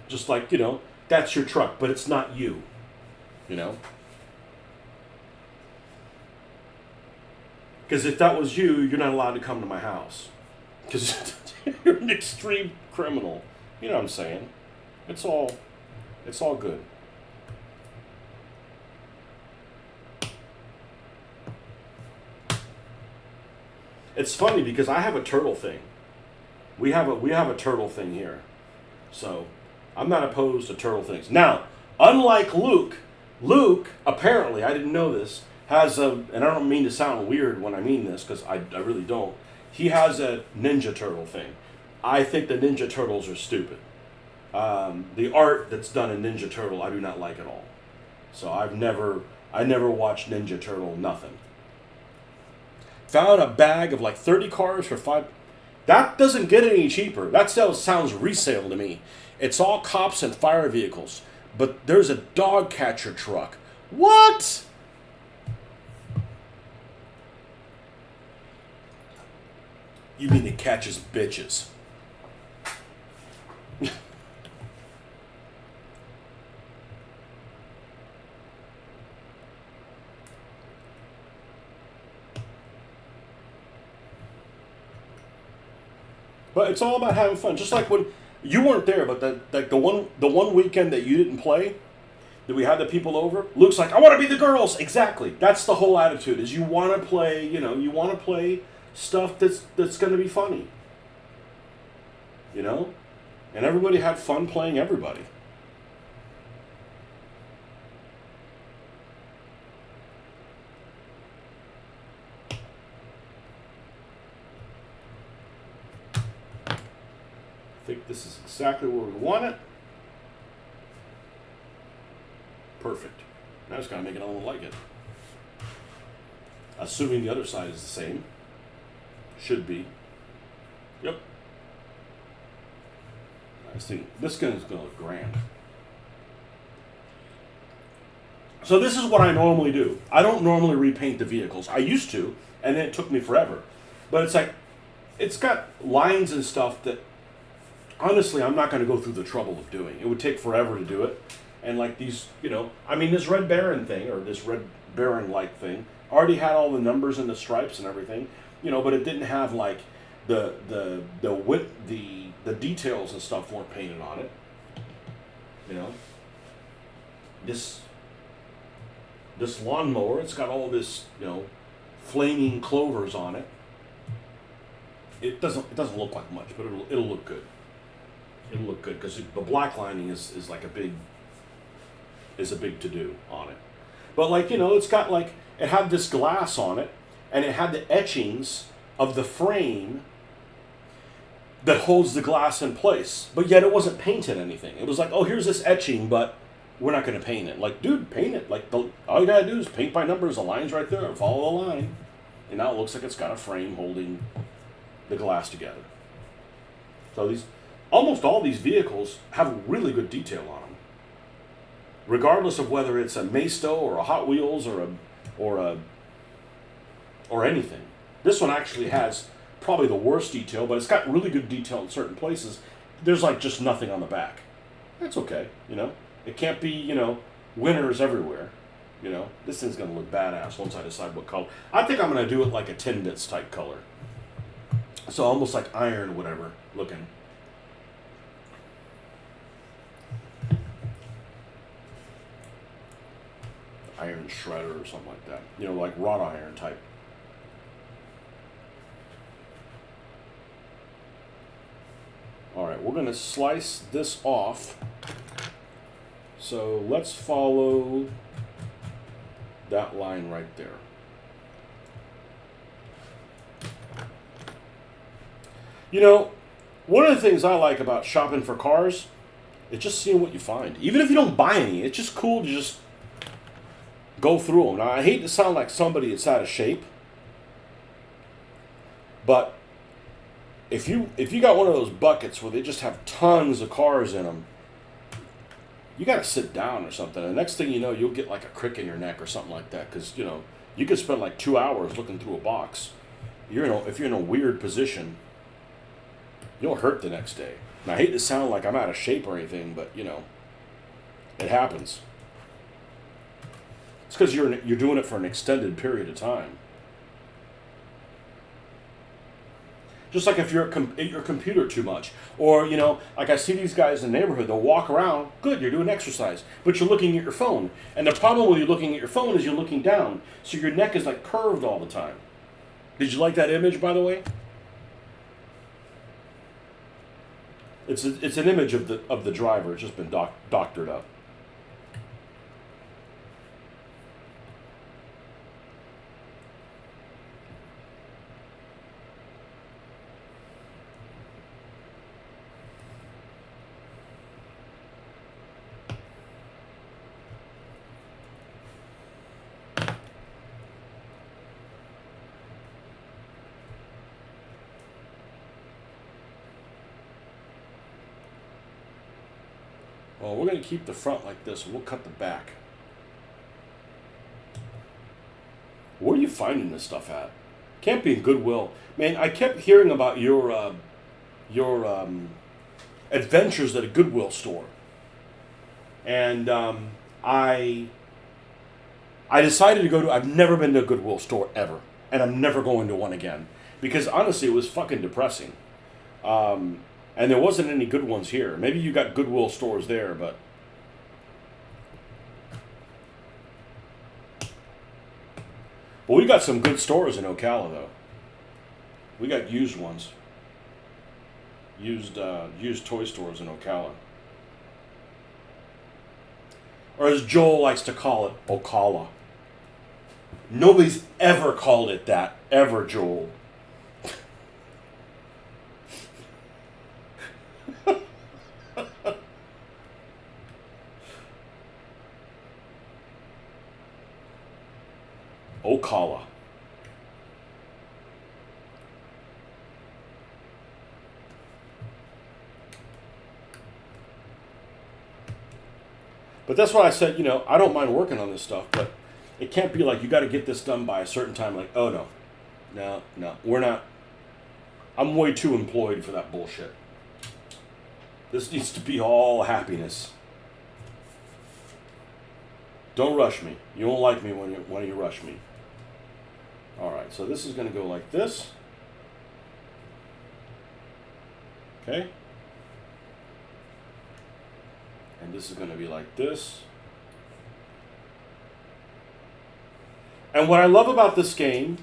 Just like, that's your truck, but it's not you. Because if that was you, you're not allowed to come to my house. Because you're an extreme criminal. You know what I'm saying? It's all good. It's funny because I have a turtle thing. We have a turtle thing here. So I'm not opposed to turtle things. Now, unlike Luke apparently, I didn't know this, has and I don't mean to sound weird when I mean this, because I really don't, he has a Ninja Turtle thing. I think the Ninja Turtles are stupid. The art that's done in Ninja Turtle, I do not like at all. So I never watched Ninja Turtle, nothing. Found a bag of like 30 cars for $5. That doesn't get any cheaper. That still sounds resale to me. It's all cops and fire vehicles. But there's a dog catcher truck. What? You mean it catches bitches? But it's all about having fun. Just like when you weren't there, but the one weekend that you didn't play, that we had the people over, Luke's like, I want to be the girls. Exactly. That's the whole attitude. Is you want to play. You want to play stuff that's going to be funny. And everybody had fun playing everybody. I think this is exactly where we want it. Perfect. Now I just gotta make it all like it. Assuming the other side is the same. Should be. Yep. I think this gun is gonna look grand. So this is what I normally do. I don't normally repaint the vehicles. I used to, and then it took me forever. But it's like, it's got lines and stuff that honestly, I'm not going to go through the trouble of doing. It would take forever to do it. And like these, this Red Baron thing, or this Red Baron-like thing, already had all the numbers and the stripes and everything, but it didn't have like the details and stuff weren't painted on it. This lawnmower, it's got all this, flaming clovers on it. It doesn't look like much, but it'll look good. It'll look good because the black lining is like a big to-do on it. But it's got it had this glass on it, and it had the etchings of the frame that holds the glass in place. But yet it wasn't painted anything. It was like, oh, here's this etching, but we're not going to paint it. Like, dude, paint it. All you got to do is paint by numbers. The line's right there. Follow the line. And now it looks like it's got a frame holding the glass together. So almost all these vehicles have really good detail on them, regardless of whether it's a Maisto or a Hot Wheels or anything. This one actually has probably the worst detail, but it's got really good detail in certain places. There's just nothing on the back. That's okay, It can't be, winners everywhere. You know, this thing's going to look badass once I decide what color. I think I'm going to do it like a Timbits type color. So almost like iron, whatever, looking. Iron shredder or something like that. You know, like wrought iron type. Alright, we're going to slice this off. So let's follow that line right there. You know, one of the things I like about shopping for cars is just seeing what you find. Even if you don't buy any, it's just cool to just go through them. Now, I hate to sound like somebody that's out of shape, but if you got one of those buckets where they just have tons of cars in them, you got to sit down or something. And the next thing you know, you'll get like a crick in your neck or something like that. Because, you know, you could spend like 2 hours looking through a box. If you're in a weird position, you'll hurt the next day. And I hate to sound like I'm out of shape or anything, but, you know, it happens. It's because you're doing it for an extended period of time. Just like if you're at your computer too much. Or, you know, like I see these guys in the neighborhood, they'll walk around, good, you're doing exercise, but you're looking at your phone. And the problem with you looking at your phone is you're looking down, so your neck is like curved all the time. Did you like that image, by the way? It's an image of the driver. It's just been doctored up. Well, we're going to keep the front like this, and we'll cut the back. Where are you finding this stuff at? Can't be in Goodwill. Man, I kept hearing about your adventures at a Goodwill store. And I decided to go to... I've never been to a Goodwill store ever. And I'm never going to one again. Because honestly, it was fucking depressing. And there wasn't any good ones here. Maybe you got Goodwill stores there, but... Well, we got some good stores in Ocala, though. We got used ones. Used toy stores in Ocala. Or as Joel likes to call it, Ocala. Nobody's ever called it that. Ever, Joel. Ocala. But that's why I said, you know, I don't mind working on this stuff, but it can't be like you got to get this done by a certain time. Like, oh, no, we're not. I'm way too employed for that bullshit. This needs to be all happiness. Don't rush me. You won't like me when you rush me. All right, so this is going to go like this. Okay. And this is going to be like this. And what I love about this game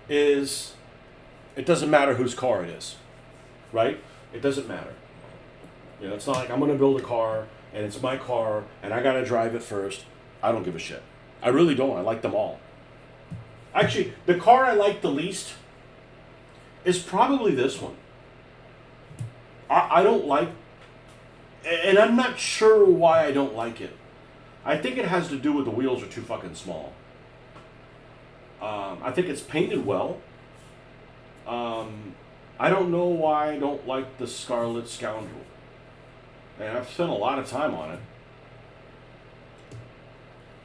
is it doesn't matter whose car it is, right? It doesn't matter. You know, it's not like I'm going to build a car and it's my car and I got to drive it first. I don't give a shit. I really don't. I like them all. Actually, the car I like the least is probably this one. I don't like, and I'm not sure why I don't like it. I think it has to do with the wheels are too fucking small. I think it's painted well. I don't know why I don't like the Scarlet Scoundrel. And I've spent a lot of time on it.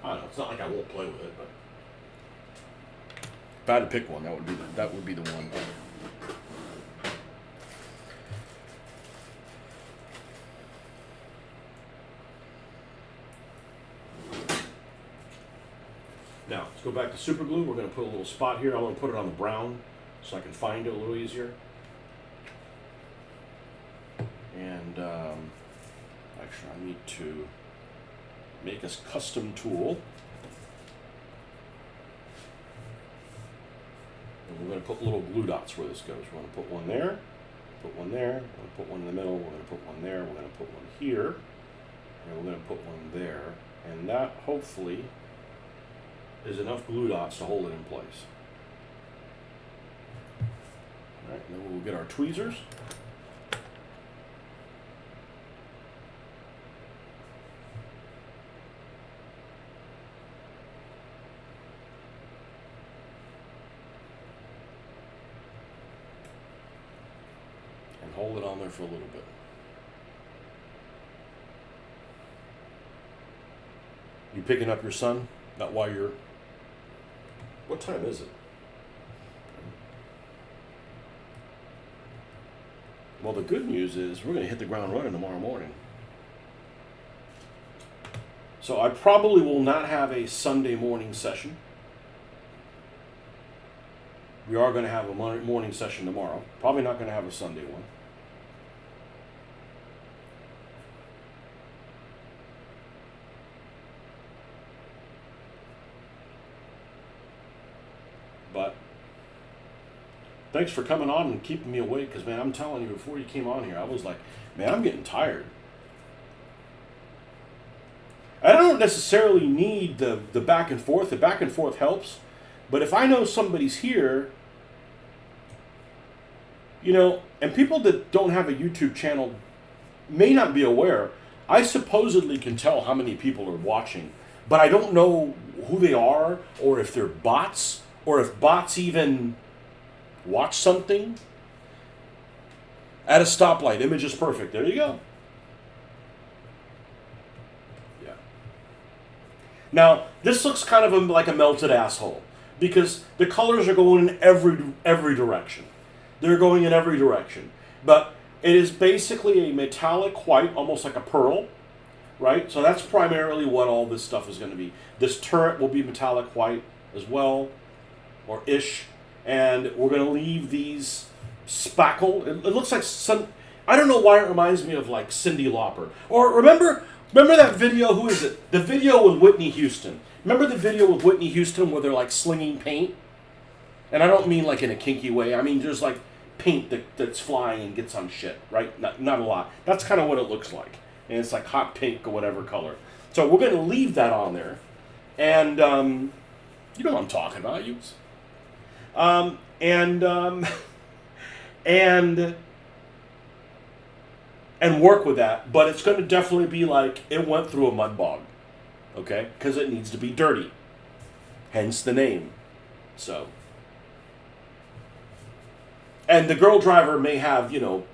I don't know. It's not like I won't play with it, but if I had to pick one, that would be the one. Now, let's go back to super glue. We're going to put a little spot here. I'm going to put it on the brown so I can find it a little easier. And actually, I need to make a custom tool. And we're going to put little glue dots where this goes. We're going to put one there, put one there, we're going to put one in the middle, we're going to put one there, we're going to put one here, and we're going to put one there. And that, hopefully, is enough glue dots to hold it in place. All right, and then we'll get our tweezers. And hold it on there for a little bit. You picking up your son? Not while you're... What time is it? Well, the good news is we're going to hit the ground running tomorrow morning. So I probably will not have a Sunday morning session. We are going to have a morning session tomorrow. Probably not going to have a Sunday one. But thanks for coming on and keeping me awake, because, man, I'm telling you, before you came on here, I was like, man, I'm getting tired. I don't necessarily need the back and forth. The back and forth helps. But if I know somebody's here, you know, and people that don't have a YouTube channel may not be aware, I supposedly can tell how many people are watching, but I don't know who they are, or if they're bots, or if bots even watch something. At a stoplight, image is perfect. There you go. Yeah. Now, this looks kind of like a melted asshole, because the colors are going in every direction. They're going in every direction. But it is basically a metallic white, almost like a pearl, right? So that's primarily what all this stuff is going to be. This turret will be metallic white as well, or ish. And we're going to leave these spackle. It looks like some... I don't know why it reminds me of like Cyndi Lauper. Or remember that video, who is it? The video with Whitney Houston. Remember the video with Whitney Houston where they're like slinging paint? And I don't mean like in a kinky way. I mean just like paint that's flying and gets on shit, right? Not a lot. That's kind of what it looks like. And it's like hot pink or whatever color. So we're going to leave that on there. And you know what I'm talking about. And work with that, but it's going to definitely be like it went through a mud bog, okay? Because it needs to be dirty, hence the name. So, and the girl driver may have, you know,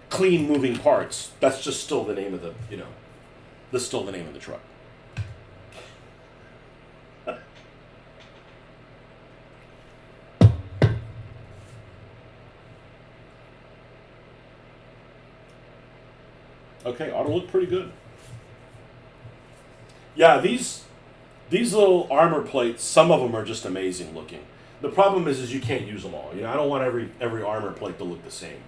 clean moving parts. That's just still the name of the, you know, that's still the name of the truck. Okay, ought to look pretty good. Yeah, these little armor plates, some of them are just amazing looking. The problem is you can't use them all. You know, I don't want every armor plate to look the same.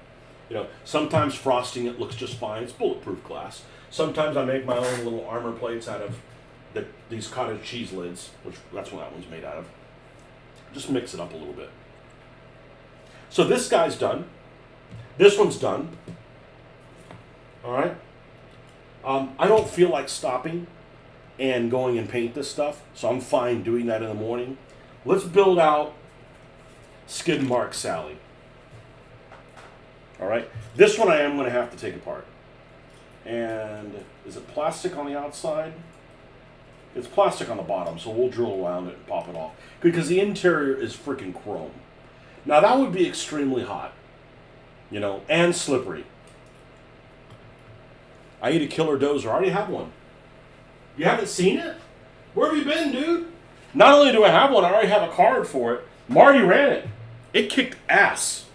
You know, sometimes frosting it looks just fine. It's bulletproof glass. Sometimes I make my own little armor plates out of these cottage cheese lids, which that's what that one's made out of. Just mix it up a little bit. So this guy's done. This one's done. All right. I don't feel like stopping and going and paint this stuff, so I'm fine doing that in the morning. Let's build out Skid Mark Sally. All right. This one I am going to have to take apart. And is it plastic on the outside? It's plastic on the bottom, so we'll drill around it and pop it off. Because the interior is freaking chrome. Now that would be extremely hot, you know, and slippery. I eat a killer dozer. I already have one. You haven't seen it? Where have you been, dude? Not only do I have one, I already have a card for it. Marty ran it. It kicked ass.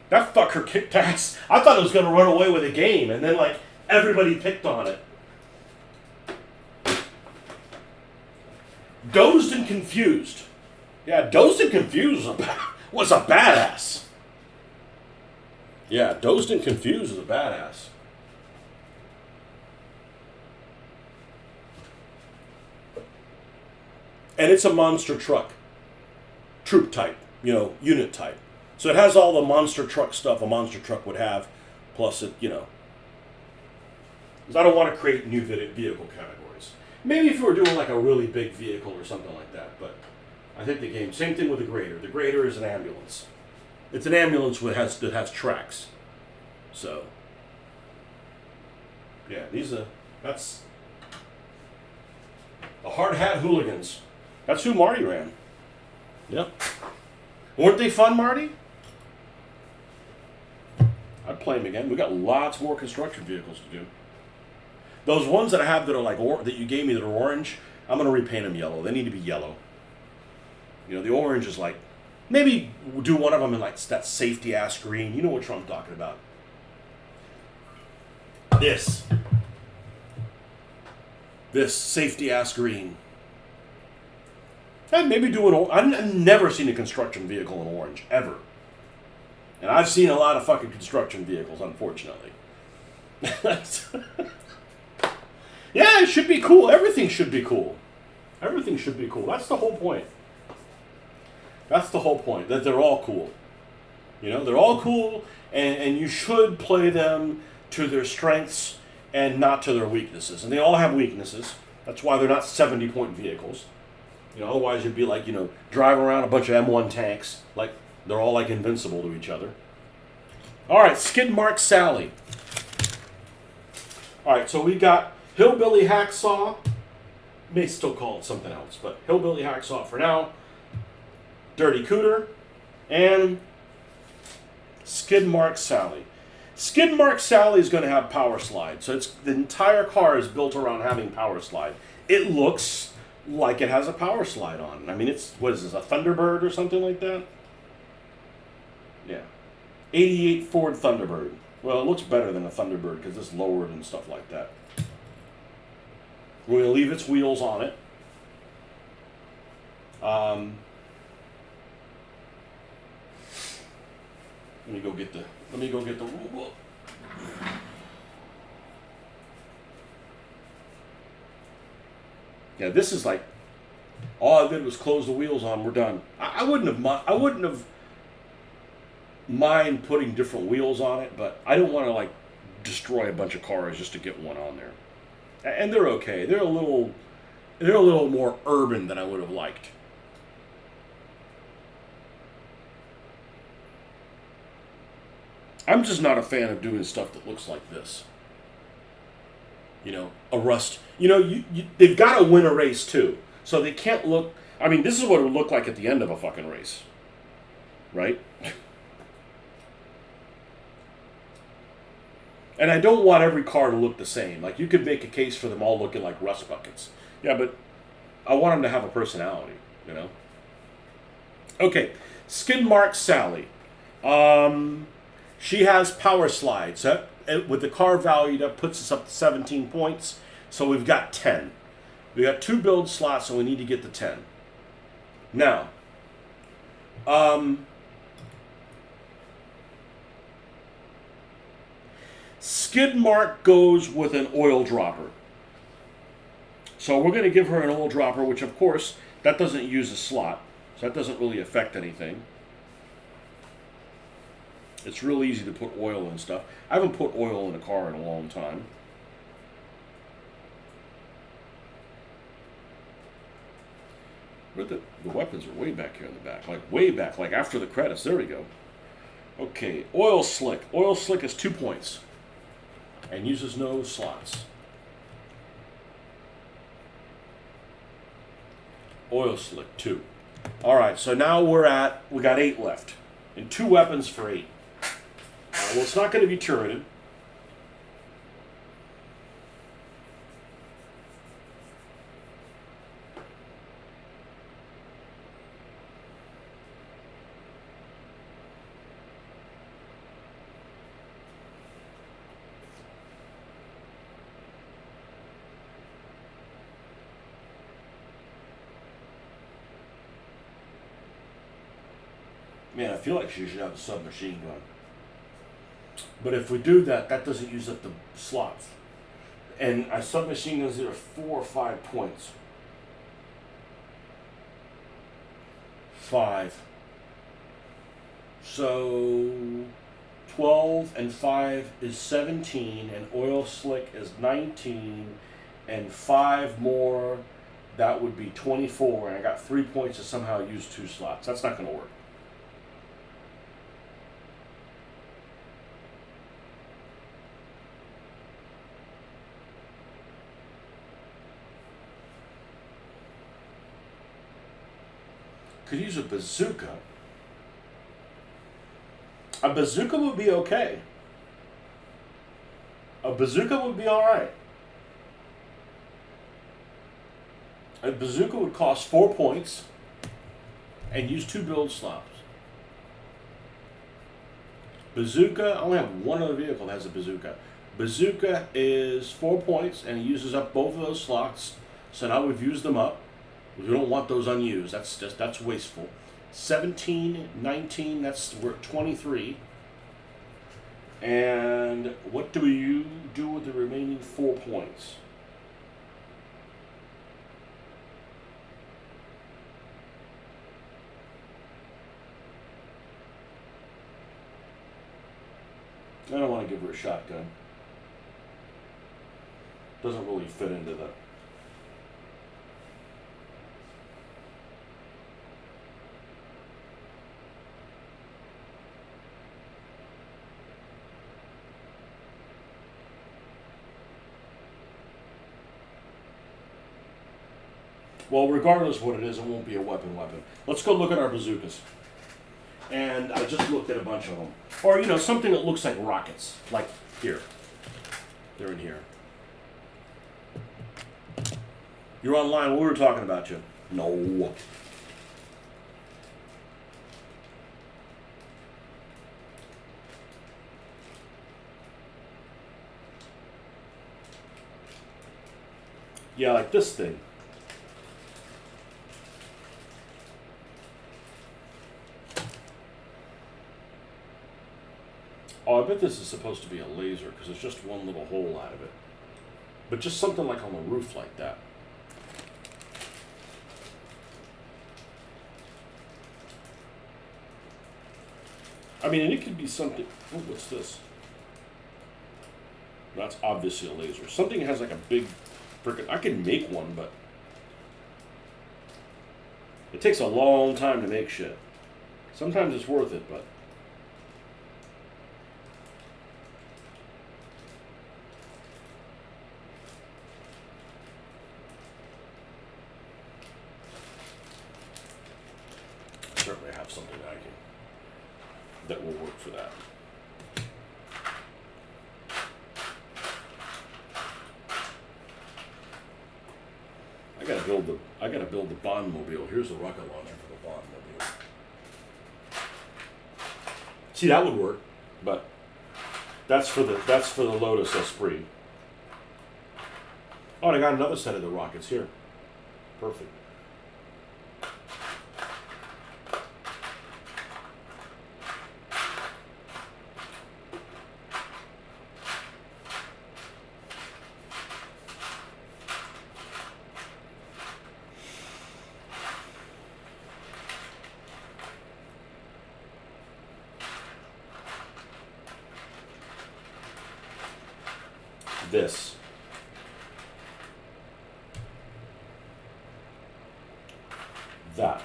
That fucker kicked ass. I thought it was going to run away with a game, and then, like, everybody picked on it. Dozed and Confused. Yeah, Dozed and Confused was a badass. Yeah, Dozed and Confused is a badass. And it's a monster truck. Troop type, unit type. So it has all the monster truck stuff a monster truck would have. Plus it, because I don't want to create new vehicle categories. Maybe if we were doing like a really big vehicle or something like that. But I think the game, same thing with the grader. The grader is an ambulance. It's an ambulance that has tracks. So, yeah, that's the Hard Hat Hooligans. That's who Marty ran. Yep. Weren't they fun, Marty? I'd play them again. We got lots more construction vehicles to do. Those ones that I have that are like that you gave me that are orange, I'm gonna repaint them yellow. They need to be yellow. The orange is like, maybe we'll do one of them in like that safety ass green. You know what I'm talking about. This safety ass green. And maybe do an I've never seen a construction vehicle in orange, ever. And I've seen a lot of fucking construction vehicles, unfortunately. Yeah, it should be cool. Everything should be cool. Everything should be cool. That's the whole point. That's the whole point, that they're all cool. They're all cool, and you should play them to their strengths and not to their weaknesses. And they all have weaknesses. That's why they're not 70-point vehicles. Otherwise you'd be like, driving around a bunch of M1 tanks. Like, they're all like invincible to each other. All right, Skid Mark Sally. All right, so we got Hillbilly Hacksaw. May still call it something else, but Hillbilly Hacksaw for now. Dirty Cooter. And Skid Mark Sally. Skid Mark Sally is going to have power slide. So the entire car is built around having power slide. It looks like it has a power slide on. I mean, what is this, a Thunderbird or something like that? Yeah. 88 Ford Thunderbird. Well, it looks better than a Thunderbird because it's lowered and stuff like that. We're going to leave its wheels on it. Let me go get the rule book. Yeah, this is like, all I did was close the wheels on. We're done. I wouldn't have mind putting different wheels on it, but I don't want to like destroy a bunch of cars just to get one on there. And they're okay. They're a little more urban than I would have liked. I'm just not a fan of doing stuff that looks like this. A rust. They've got to win a race too. So they can't look. I mean, this is what it would look like at the end of a fucking race. Right? And I don't want every car to look the same. Like, you could make a case for them all looking like rust buckets. Yeah, but I want them to have a personality, Okay, Skid Mark Sally. She has power slides. With the car value, that puts us up to 17 points. So we've got 10. We got 2 build slots, so we need to get to 10. Now, Skid Mark goes with an oil dropper. So we're going to give her an oil dropper, which of course, that doesn't use a slot. So that doesn't really affect anything. It's real easy to put oil in stuff. I haven't put oil in a car in a long time. But the weapons are way back here in the back. Like way back, like after the credits. There we go. Okay, Oil Slick. Oil Slick is 2 points. And uses no slots. Oil Slick, 2. Alright, so now we got 8 left. And 2 weapons for 8. Well, it's not going to be turreted. Man, I feel like she should have a submachine gun. But if we do that, that doesn't use up the slots. And a submachine guns are 4 or 5 points. 5. So 12 and 5 is 17, and oil slick is 19, and 5 more, that would be 24, and I got 3 points to somehow use 2 slots. That's not going to work. Could use a bazooka. A bazooka would be okay. A bazooka would be alright. A bazooka would cost 4 points and use 2 build slots. Bazooka, I only have one other vehicle that has a bazooka. Bazooka is 4 points and it uses up both of those slots. So now we've used them up. We don't want those unused. That's wasteful. 17, 19, we're at 23. And what do you do with the remaining 4 points? I don't want to give her a shotgun. Doesn't really fit into the... Well, regardless of what it is, it won't be a weapon. Let's go look at our bazookas. And I just looked at a bunch of them. Or, something that looks like rockets. Like here. They're in here. You're online. We were talking about you. No. Yeah, like this thing. Oh, I bet this is supposed to be a laser because there's just one little hole out of it. But just something like on the roof like that. I mean, and it could be something... Oh, what's this? That's obviously a laser. Something has like a big frickin'... I can make one, but... It takes a long time to make shit. Sometimes it's worth it, but... Certainly have something that will work for that. I gotta build the Bondmobile. Here's the rocket launcher for the Bondmobile. See, that would work, but that's for the Lotus Esprit. Oh, and I got another set of the rockets here. Perfect. This. That.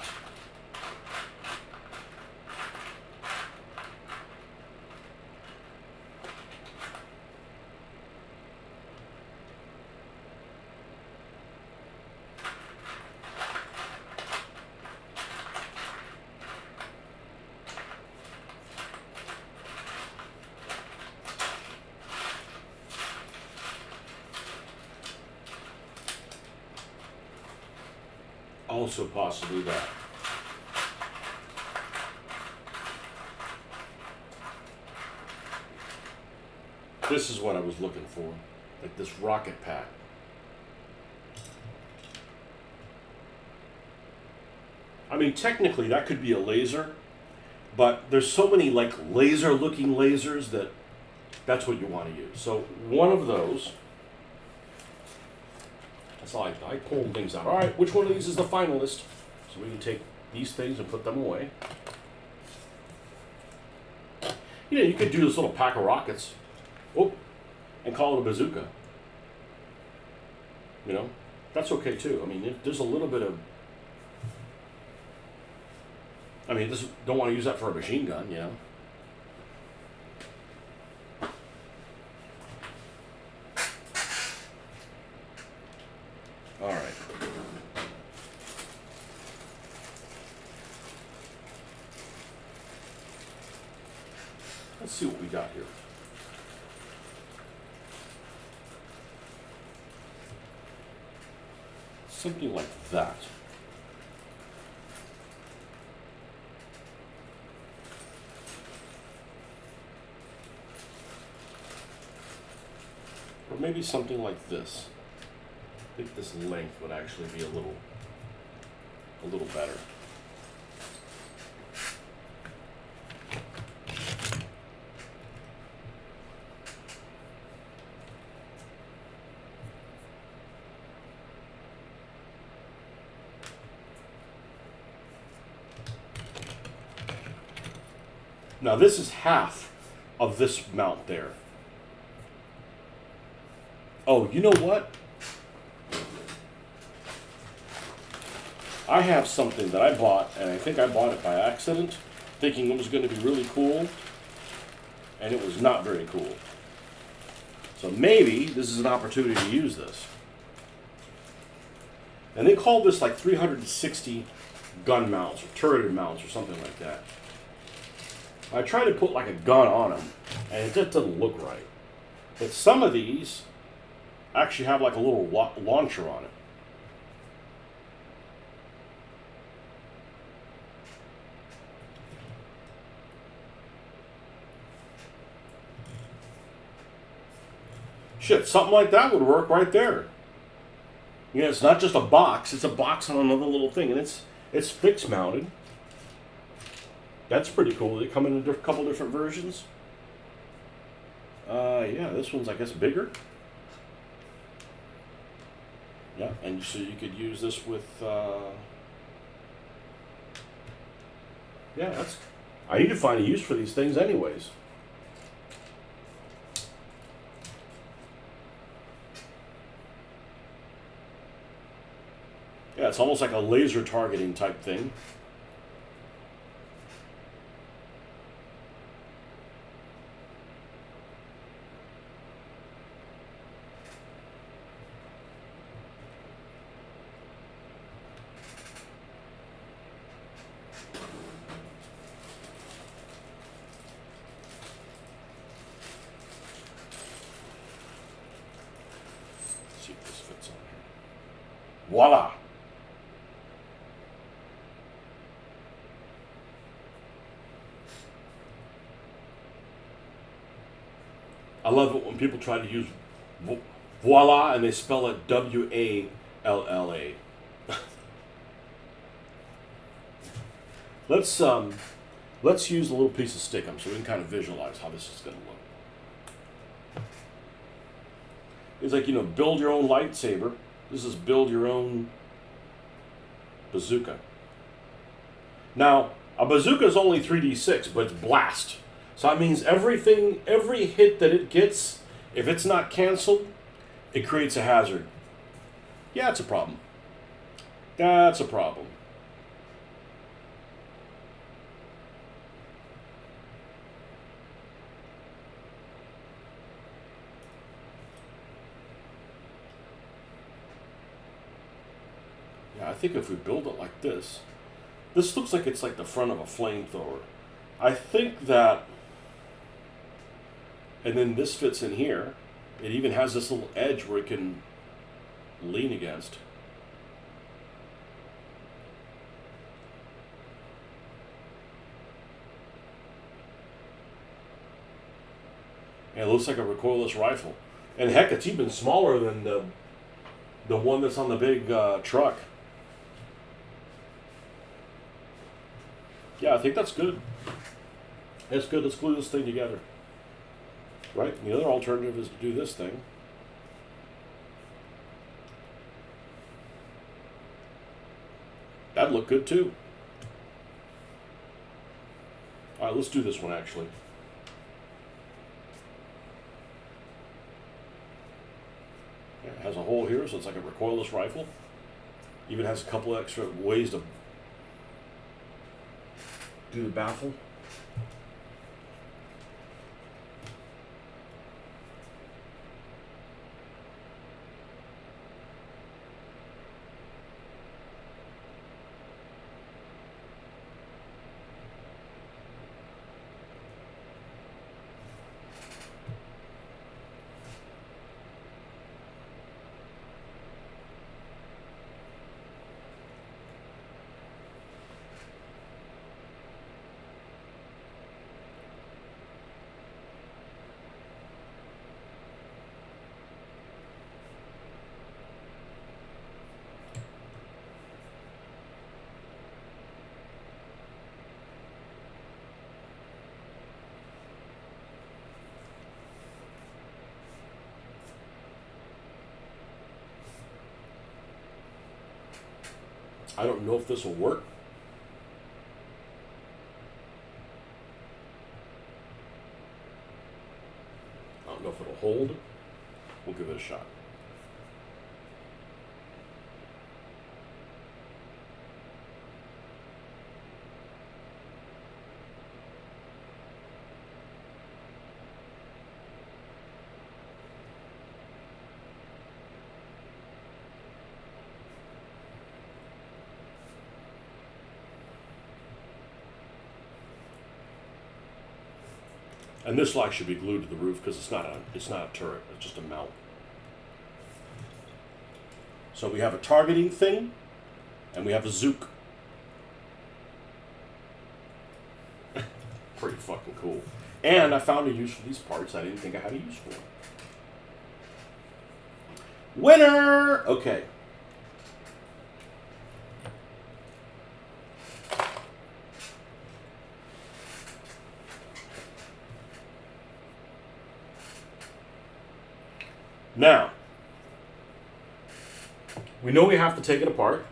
Also possibly that. This is what I was looking for. Like this rocket pack. I mean, technically that could be a laser, But there's so many like laser looking lasers that that's what you want to use. So one of those, that's all I pull things out. All right, which one of these is the finalist? So we can take these things and put them away. You know, you could do this little pack of rockets, and call it a bazooka. You know, that's okay too. I mean, there's a little bit of. I mean, don't want to use that for a machine gun, you know. All right. Let's see what we got here. Something like that. Or maybe something like this. I think this length would actually be a little better. Now this is half of this mount there. Oh, you know what? I have something that I bought, and I think I bought it by accident, thinking it was going to be really cool, and it was not very cool. So maybe this is an opportunity to use this. And they call this like 360 gun mounts or turreted mounts or something like that. I tried to put like a gun on them, and it just doesn't look right. But some of these actually have like a little launcher on it. Shit, something like that would work right there. You know, it's not just a box, it's a box on another little thing, and it's fixed mounted. That's pretty cool. They come in a couple different versions. Yeah, this one's, I guess, bigger. Yeah, and so you could use this with, yeah, I need to find a use for these things anyways. Yeah, it's almost like a laser targeting type thing. Let's see if this fits on here. Voila! I love it when people try to use voila and they spell it W-A-L-L-A. Let's use a little piece of stickum so we can kind of visualize how this is going to look. It's like, you know, build your own lightsaber. This is build your own bazooka. Now, a bazooka is only 3d6, but it's blast. So that means every hit that it gets, if it's not canceled, it creates a hazard. Yeah, it's a problem. That's a problem. Yeah, I think if we build it like this looks like it's like the front of a flamethrower. I think that. And then this fits in here. It even has this little edge where it can lean against. And it looks like a recoilless rifle. And heck, it's even smaller than the one that's on the big truck. Yeah, I think that's good. It's good. Let's glue this thing together. Right? And the other alternative is to do this thing. That'd look good too. All right, let's do this one actually. It has a hole here, so it's like a recoilless rifle. Even has a couple extra ways to do the baffle. I don't know if this will work. I don't know if it'll hold. We'll give it a shot. And this light should be glued to the roof because it's not a turret. It's just a mount. So we have a targeting thing, and we have a zook. Pretty fucking cool. And I found a use for these parts I didn't think I had a use for. Winner! Okay. Now, we know we have to take it apart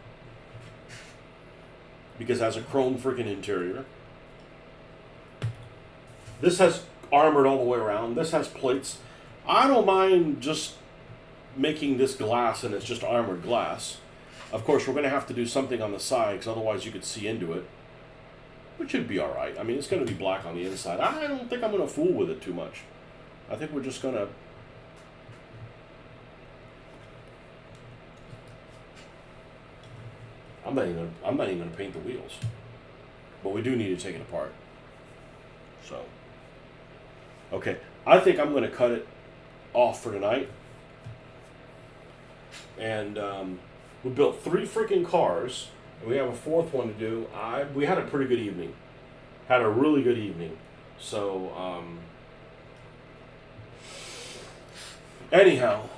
because it has a chrome freaking interior. This has armored all the way around. This has plates. I don't mind just making this glass and it's just armored glass. Of course, we're going to have to do something on the side because otherwise you could see into it, which should be all right. I mean, it's going to be black on the inside. I don't think I'm going to fool with it too much. I think we're just going to... I'm not even going to paint the wheels. But we do need to take it apart. So, okay. I think I'm going to cut it off for tonight. And we built 3 freaking cars. And we have a 4th one to do. We had a pretty good evening. Had a really good evening. So, anyhow.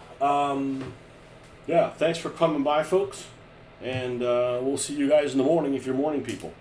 Yeah, thanks for coming by, folks. And we'll see you guys in the morning if you're morning people.